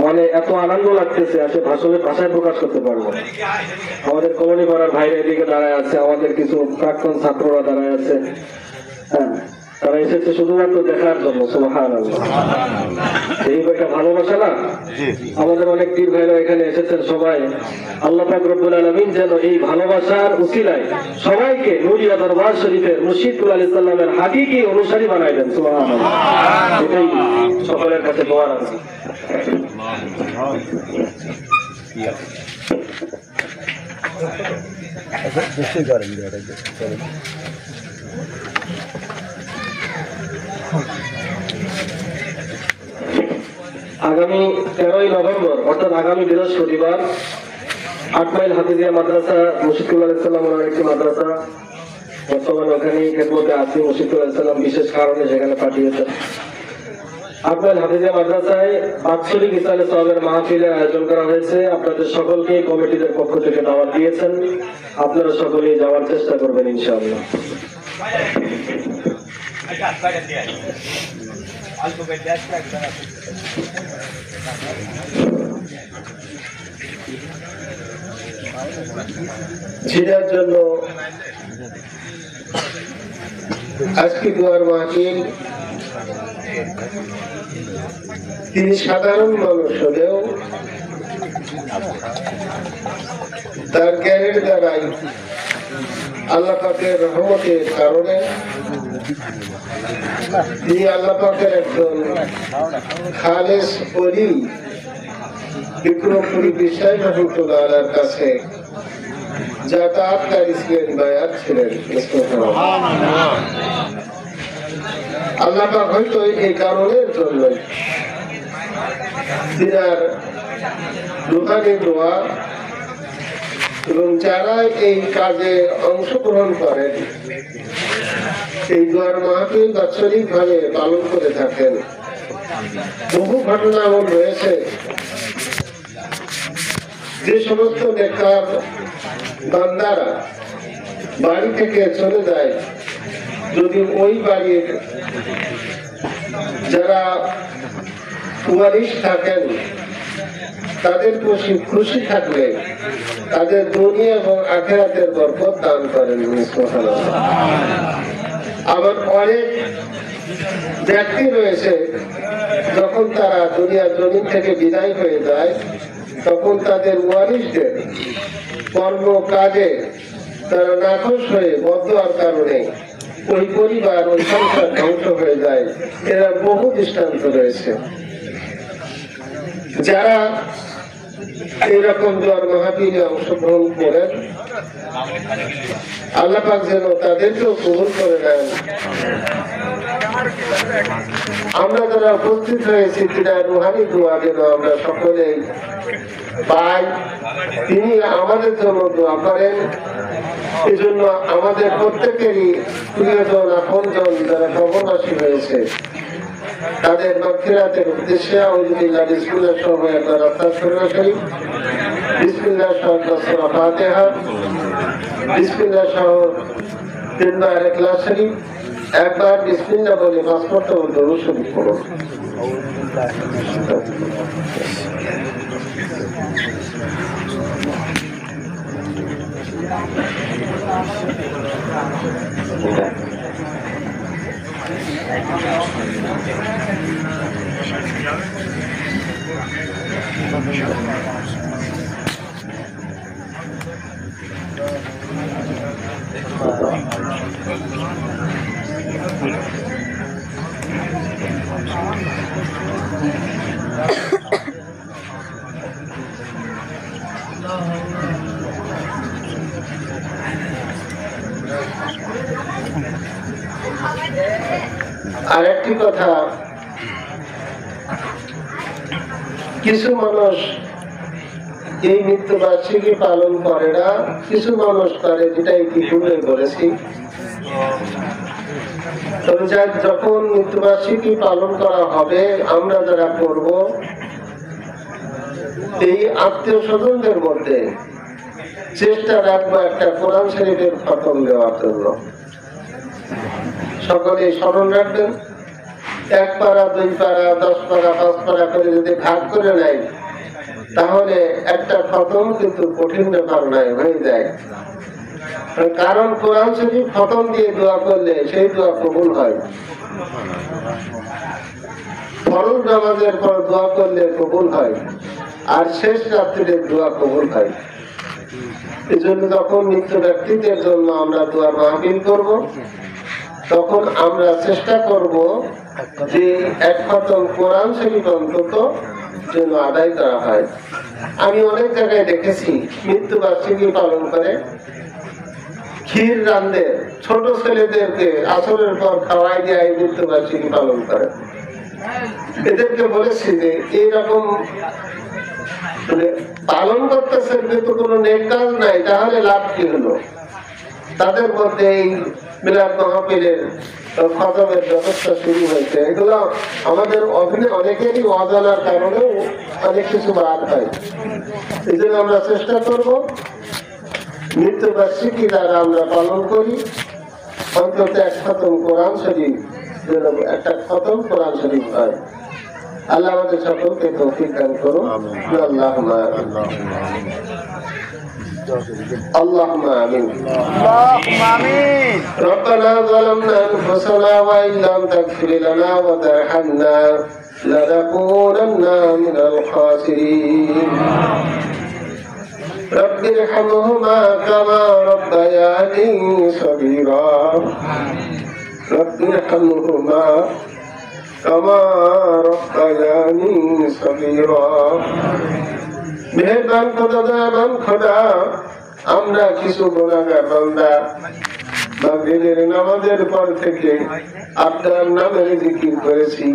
মনে এত আনন্দ লাগতেছে, আসলে ভাষায় প্রকাশ করতে পারবো না। আমাদের কলোনি পাড়ার ভাইরা এদিকে দাঁড়ায় আছে, আমাদের কিছু প্রাক্তন ছাত্ররা দাঁড়ায় আছে। হ্যাঁ, তারা এসেছে শুধুমাত্র দেখার জন্য। সুবহানাল্লাহ। এই একটা ভালোবাসা না? আমাদের অনেক পীর ভাইরা এখানে এসেছেন সবাই। আল্লাহ পাক রব্বুল আলামিন যেন এই ভালোবাসার উসিলায় সবাইকে নুরিয়া দরবার শরীফের মুর্শিদুল আলাইহিস সালামের হাকিকি অনুসারী বানাই দেন। সুবহানাল্লাহ। এটাই সকলের কাছে দোয়া রাখছি। আগামী 13ই নভেম্বর অর্থাৎ আগামী বৃহস্পতিবার 8 মাইল হাফিজিয়া মাদ্রাসা, মুর্শিদুল আলাইহিস সালামের একটি মাদ্রাসা, বর্তমানে ওখানে খেদমতে আছি। মুর্শিদুল আলাইহিস সালাম বিশেষ কারণে সেখানে পাঠিয়েছেন। 8 মাইল হাফিজিয়া মাদ্রাসায় বাৎসরিক ইসালে সওয়াবের মাহফিলের আয়োজন করা হয়েছে। আপনাদের সকলকে কমিটিদের পক্ষ থেকে দাওয়াত দিয়েছেন, আপনারা সকলেই যাওয়ার চেষ্টা করবেন ইনশাআল্লাহ। ছিটার জন্য আজকে দোয়ার মাহফিল, তিনি সাধারণ মানুষ হলেও তার জ্ঞানের দ্বারাই আল্লাহ পাকের রহমতের কারণে তিনি আল্লাহ পাকের একজন খালেস ওলি বিক্রমপুরী বিশ্বাস রহমতুল্লাহর কাছে যাতায়াতকারী ছিলেন, বায়াত ছিলেন। আল্লাহ পাক হয়তো এই কারণের জন্য তিনার রুহানি দোয়া এবং যারা এই কাজে অংশগ্রহণ করেন এই দোয়ার মাহফিল বাৎসরিক ভাবে পালন করে থাকেন। বহু ঘটনা এমন রয়েছে যে সমস্ত নেতার বান্দারা বাড়ি থেকে চলে যায়, যদি ওই বাড়ির যারা ওয়ারিশ থাকেন তাদের খুশি থাকলে তাদের দুনিয়া এবং আখিরাতের বরকত দান করেন। আবার অনেক ব্যক্তি রয়েছে যখন তারা দুনিয়ার জমিন থেকে বিদায় হয়ে যায় তখন তাদের ওয়ারিশদের কর্ম কাজে তারা নাখোশ হয়ে বদদোয়ার কারণে ওই পরিবার ওই সংসার ধ্বংস হয়ে যায়। এরা বহু দৃষ্টান্ত রয়েছে। যারা এইরকম দোয়ার মাহফিলে অংশগ্রহণ করেন আল্লাহ পাক যেন তাদেরকেও কবুল করে নেন। আমরা যারা উপস্থিত হয়েছি তিনার রুহানি দোয়া যেন আমরা সকলেই পাই, তিনি আমাদের জন্য দোয়া করেন। এই জন্য আমাদের প্রত্যেকেরই প্রিয়জন আপনজন যারা কবরবাসী হয়েছে তাদের মাগফিরাতের উদ্দেশ্যে আউযুবিল্লাহ বিসমিল্লাহ সহ একবার আস্তাগফিরুল্লাহ শরীফ, বিসমিল্লাহ সহ সূরা ফাতিহা, বিসমিল্লাহ সহ তিনবার ইখলাস শরীফ, একবার বিসমিল্লাহ বলে 5 মরতবা দরুদ শরীফ পড়ুন। আরেকটি কথা, কিছু মানুষ এই মৃত্যুবার্ষিকী পালন করে না, কিছু মানুষ করে, যেটা ইতিপূর্বে বলেছি। তবে যখন মৃত্যুবার্ষিকী পালন করা হবে আমরা যারা করব এই আত্মীয় স্বজনদের মধ্যে চেষ্টা রাখবো একটা কোরআন শরীফের খতম দেওয়ার জন্য। সকলে স্মরণ রাখবেন 1 পারা 2 পারা 10 পারা 5 পারা করে যদি ভাগ করে নেয় তাহলে একটা খতম কিন্তু কঠিন ব্যাপার নয়, হয়ে যায়। কারণ কোরআন শরীফ খতম দিয়ে দোয়া করলে সেই দোয়া কবুল হয়। ফরজ নামাজের পর দোয়া করলে কবুল হয়, আর শেষ রাত্রিতে দোয়া কবুল হয়। এই জন্য যখন মৃত ব্যক্তিদের জন্য আমরা দোয়া মাহফিল করব, তখন আমরা চেষ্টা করব যে 1 খতম কোরআন শরীফ অন্তত যেন আদায় করা হয়। আমি অনেক জায়গায় দেখেছি মৃত্যুবার্ষিকী পালন করে ক্ষীর রান্ধে ছোট ছেলেদেরকে আসরের পর খাওয়াই দিয়ে মৃত্যুবার্ষিকী পালন করে। এদেরকে বলেছি যে এইরকম পালন করতেছে কিন্তু কোনো নেক কাজ নাই, তাহলে লাভ কি হলো? তাদের মধ্যে এই মিলাদ মাহফিলের খতমের ব্যবস্থা শুরু হয়েছে। এগুলো আমাদের অনেকেরই অজানার কারণেও অনেক কিছু বাদ হয়। এই জন্য আমরা চেষ্টা করব মৃত্যুবার্ষিকী দ্বারা আমরা পালন করি অন্তত 1 খতম কোরআন শরীফ, যেন একটা খতম কোরআন শরীফ হয়। আল্লাহ আমাদের সকলকে তৌফিক দান করুন। আল্লাহুম্মা اللهم آمين اللهم آمين ربنا ظلمنا أنفسنا وإن لم تغفر لنا وترحمنا لنكونن من الخاسرين رب ارحمهما كما ربياني صغيرا رب ارحمهما كما ربياني صغيرا মেহেরবান খোদা, দয়াবান খোদা, আমরা কিছু গুনাহগার বান্দা মাগরিবের নামাজের পর থেকে আপনার নামের জিকির করেছি,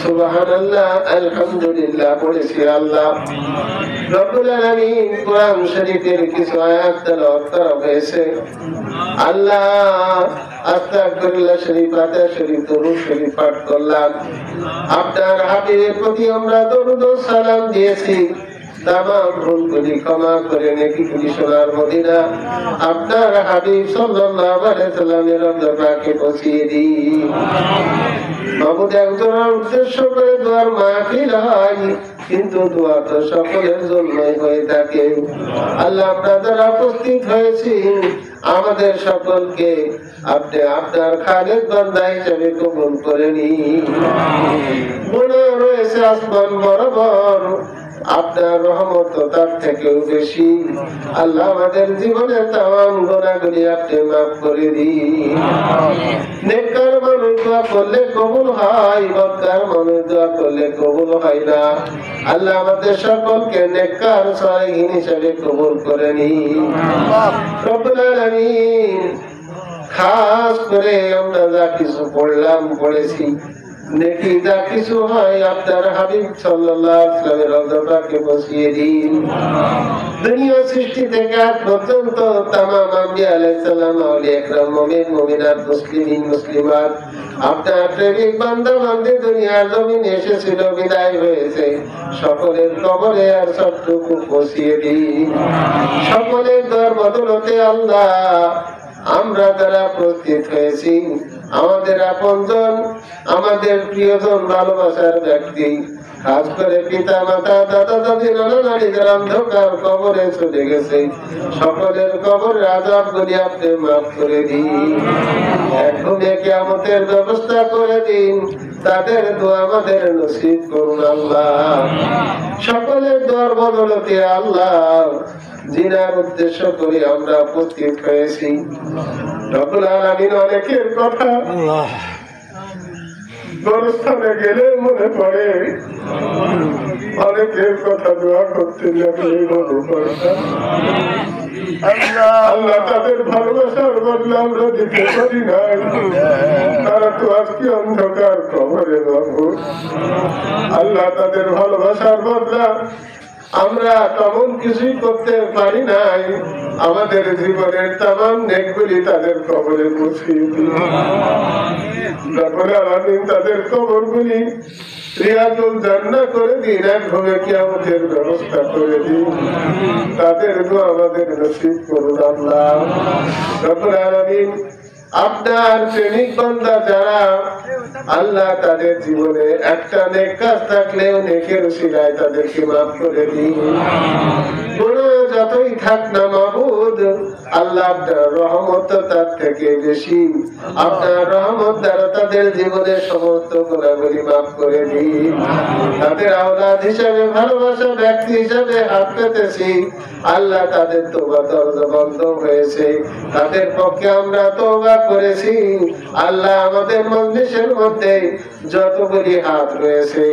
সুবহানাল্লাহ, আলহামদুলিল্লাহ পড়েছি। আল্লাহ রব্বুল আলামিন কোরআন শরীফের কিছু আয়াত তেলাওয়াত করা হয়েছে। আল্লাহ আস্তাগফিরুল্লাহ শরীফ, ফাতিহা শরীফ, দরুদ শরীফ পাঠ করলাম। আপনার হাবিবের প্রতি আমরা দরুদ ও সালাম দিয়েছি। তামাম ভুলগুলি ক্ষমা করে নেকিগুলি সোনার মদিনা আপনার হাবিব সাল্লাল্লাহু আলাইহি সাল্লামের রওজা পাকে পৌঁছিয়ে দিন। মাবুদ একজনের উদ্দেশ্য করে দোয়ার মাহফিল হয়, কিন্তু দোয়া তো সকলের জন্যই হয়ে থাকে। আল্লাহ আমরা যারা উপস্থিত হয়েছি আমাদের সকলকে আপনি আপনার খালেদ বান্দা হিসেবে কবুল করে নিন। গুনাহ রয়েছে আসমান বরাবর, আপনার রহমত তার থেকেও বেশি। আল্লাহ আমাদের জীবনে তাম গুনাহগুলি আপনি মাফ করে দিন। নেককার মানুষ দোয়া করলে কবুল হয়, বদকার মানুষ দোয়া করলে কবুল হয় না। আল্লাহ আমাদের সকলকে নেককার সালিহিন হিসেবে কবুল করে নিন। রব্বুল আলামিন খাস করে আমরা যা কিছু পড়লাম পড়েছি নেকি যা কিছু হয় আপনার হাবিব সাল্লাল্লাহু আলাইহি ওয়াসাল্লামের রওজা পাকে বসিয়ে দিন। দুনিয়া সৃষ্টি থেকে আজ পর্যন্ত তামাম আম্বিয়া আলাইহিস সালাম, আউলিয়া ইকরাম, মুমিন মুমিনাত, মুসলিমিন মুসলিমাত আপনার প্রেমিক বান্দা বান্দী দুনিয়ার জমিনে এসেছিল, বিদায় হয়েছে, সকলের কবরে আর সবটুকু বসিয়ে দিন। সকলের দর বদলতে আল্লাহ আমরা যারা প্রস্তুত হয়েছি, আমাদের আপনজন, আমাদের প্রিয়জন, ভালোবাসার ব্যক্তি, খাস করে পিতা মাতা, দাদা দাদি, নানা নানি যারা অন্ধকার কবরে চলে গেছে, সকলের কবরের আযাবগুলি আপনি মাফ করে দিন। এখনই কিয়ামতের ব্যবস্থা করে দিন, তাদের দোয়া আমাদের নসিব করুন আল্লাহ। সকলের দোয়ার বদলতে আল্লাহ জিনার উদ্দেশ্য করে আমরা উপস্থিত হয়েছি, রব্বুল আলামিন অনেকের কথা গোরস্থানে গেলে মনে পড়ে, অনেকের কথা দোয়া করতে লাগলে মনে পড়ে। আল্লাহ তাদের ভালোবাসার বদলা আমরা দিতে পারি নাই, তারা তো আজকে অন্ধকার কবরে যাবো। আল্লাহ তাদের ভালোবাসার বদলা আমরা তেমন কিছুই করতে পারি নাই, আমাদের জীবনের তামাম নেকগুলি তাদের কবরে পৌঁছিয়ে দিন। রব্বুল আলামিন তাদের কবরগুলি রিয়াজুল জান্নাহ করে দিন, একভাবে কিয়ামতের ব্যবস্থা করে দিন, তাদের দোয়া আমাদের নসিব করুন আল্লাহ। রব্বুল আলামিন আপনার প্রেমিক বান্দা যারা আল্লাহ তাদের জীবনে একটা নেক কাজ থাকলেও নেকের উসিলায় তাদেরকে মাফ করে দিন। গুনাহ যতই থাক না মাবুদ, আল্লাহ আপনার রহমত তার থেকে বেশি, আপনার রহমত দ্বারা তাদের জীবনের সমস্ত গুনাহগুলি মাফ করে দিন। তাদের আওলাদ হিসাবে, ভালোবাসা ব্যক্তি হিসাবে হাত পেতেছি, আল্লাহ তাদের তওবা দরজা বন্ধ হয়েছে, তাদের পক্ষে আমরা তওবা করেছি। আল্লাহ আমাদের মজলিসের মধ্যে যতগুলি হাত রয়েছে,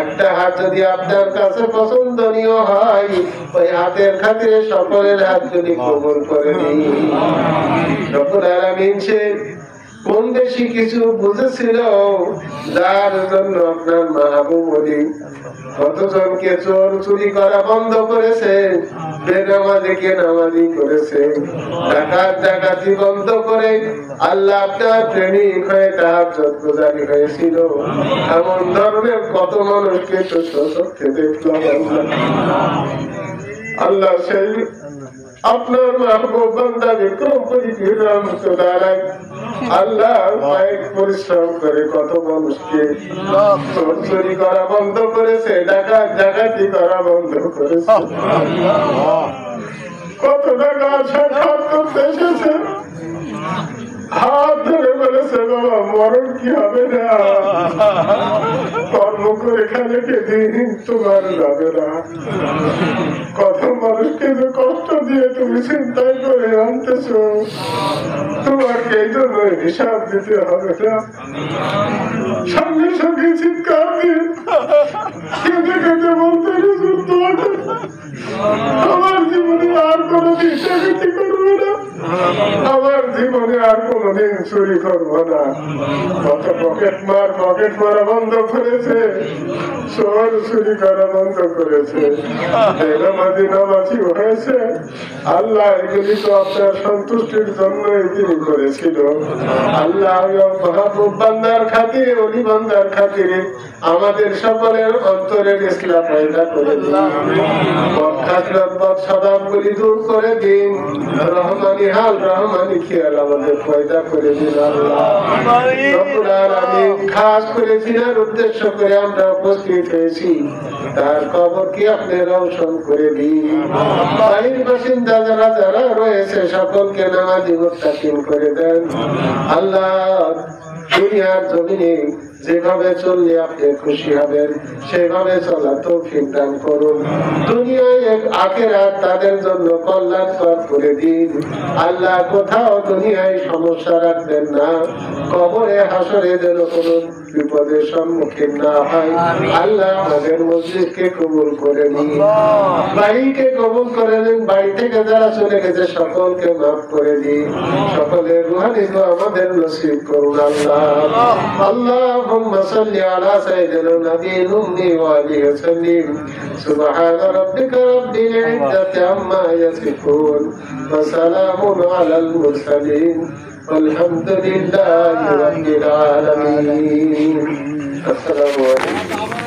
একটা হাত যদি আপনার কাছে পছন্দনীয় হয়, ওই হাতের খাতিরে সকলের হাতগুলি কবুল করে দিন। রব্বুল আলামিন সে কোন বেশি কিছু বুঝেছিল, যার জন্য আপনার মাহবুব বলি কতজনকে চোর চুরি করা বন্ধ করেছে, বেনামাজিকে নামাজি করেছে, ডাকাত ডাকাতি বন্ধ করে আল্লাহ আপনার প্রেমিক হয়ে তাহাজ্জুদ গুজারি হয়েছিল। এমন ধরনের কত মানুষকে তো চোখে দেখলাম আল্লাহ। সেই আপনার মাহবুব বান্দা বিক্রম পরিগ্রাম সুদারাই আল্লাহ অনেক পরিশ্রম করে কত মানুষকে চুরি করা বন্ধ করেছে, ডাকাতি করা বন্ধ করেছে, কত টাকা সাক্ষাৎ করতে এসেছে, হাত ধরে বলেছে বাবা মরণ কি হবে না, কর্ম করে খেলে কে দিন তোমার যাবে না। কত মানুষকে যে কষ্ট দিয়ে তুমি চিন্তাই করে আনতেছ, তোমাকে এই জন্য হিসাব দিতে হবে না। সঙ্গে সঙ্গে চিৎকার দিয়ে কেঁদে কেঁদে বলতে তোমাকে আমার জীবনে আর কোনোদিন ডাকাতি করবো না, আমার জীবনে আর কোনোদিন চুরি করবো না। কত পকেট মারা বন্ধ করেছে, চোর চুরি করা বন্ধ করেছে, নামাজি হয়েছে। আল্লাহ এগুলি তো আপনার সন্তুষ্টির জন্যই তিনি করেছিল। আল্লাহ মাহবুব বান্দার খাতিরে, অলি বান্দার খাতিরে আমাদের সকলের অন্তরের ইসলাম পয়দা করে দিন, সদাবগুলি দূর করে দিন, রহমানি হাল রহমানি খেয়াল আমাদের পয়দা করে দিন। আল্লাহ রব্বুল আলামিন খাস করে জিনার উদ্দেশ্য করে আমরা উপস্থিত হয়েছি, তার কবর কি আপনি রওশন করে দিন। বাড়ির বাসিন্দা যারা যারা রয়েছে সকলকে নামাজি মুত্তাকিন করে দেন। আল্লাহ দুনিয়ার জমিনে যেভাবে চললে আপনি খুশি হবেন সেভাবে চলা তৌফিক দান করুন। দুনিয়ায় আখিরাত তাদের জন্য কল্যাণকর করে দিন। আল্লাহ কোথাও দুনিয়ায় সমস্যা রাখবেন না, কবরে হাসরে যেন কোনো বিপদের সম্মুখীন না হয়। আল্লাহ আমাদের মসজিদকে কবুল করে নিন, বাড়িকে কবুল করে নিন, বাড়ি থেকে যারা চলে গেছে সকলকে মাফ করে দিন, সকলের রুহানি দোয়া আমাদের নসিব করুন। আল্লাহ اللهم صل على سيدنا النبي الأمي وآله وسلم. سبحان ربك رب العزة عما يصفون وسلام على المرسلين والحمد لله رب العالمين. السلام عليكم.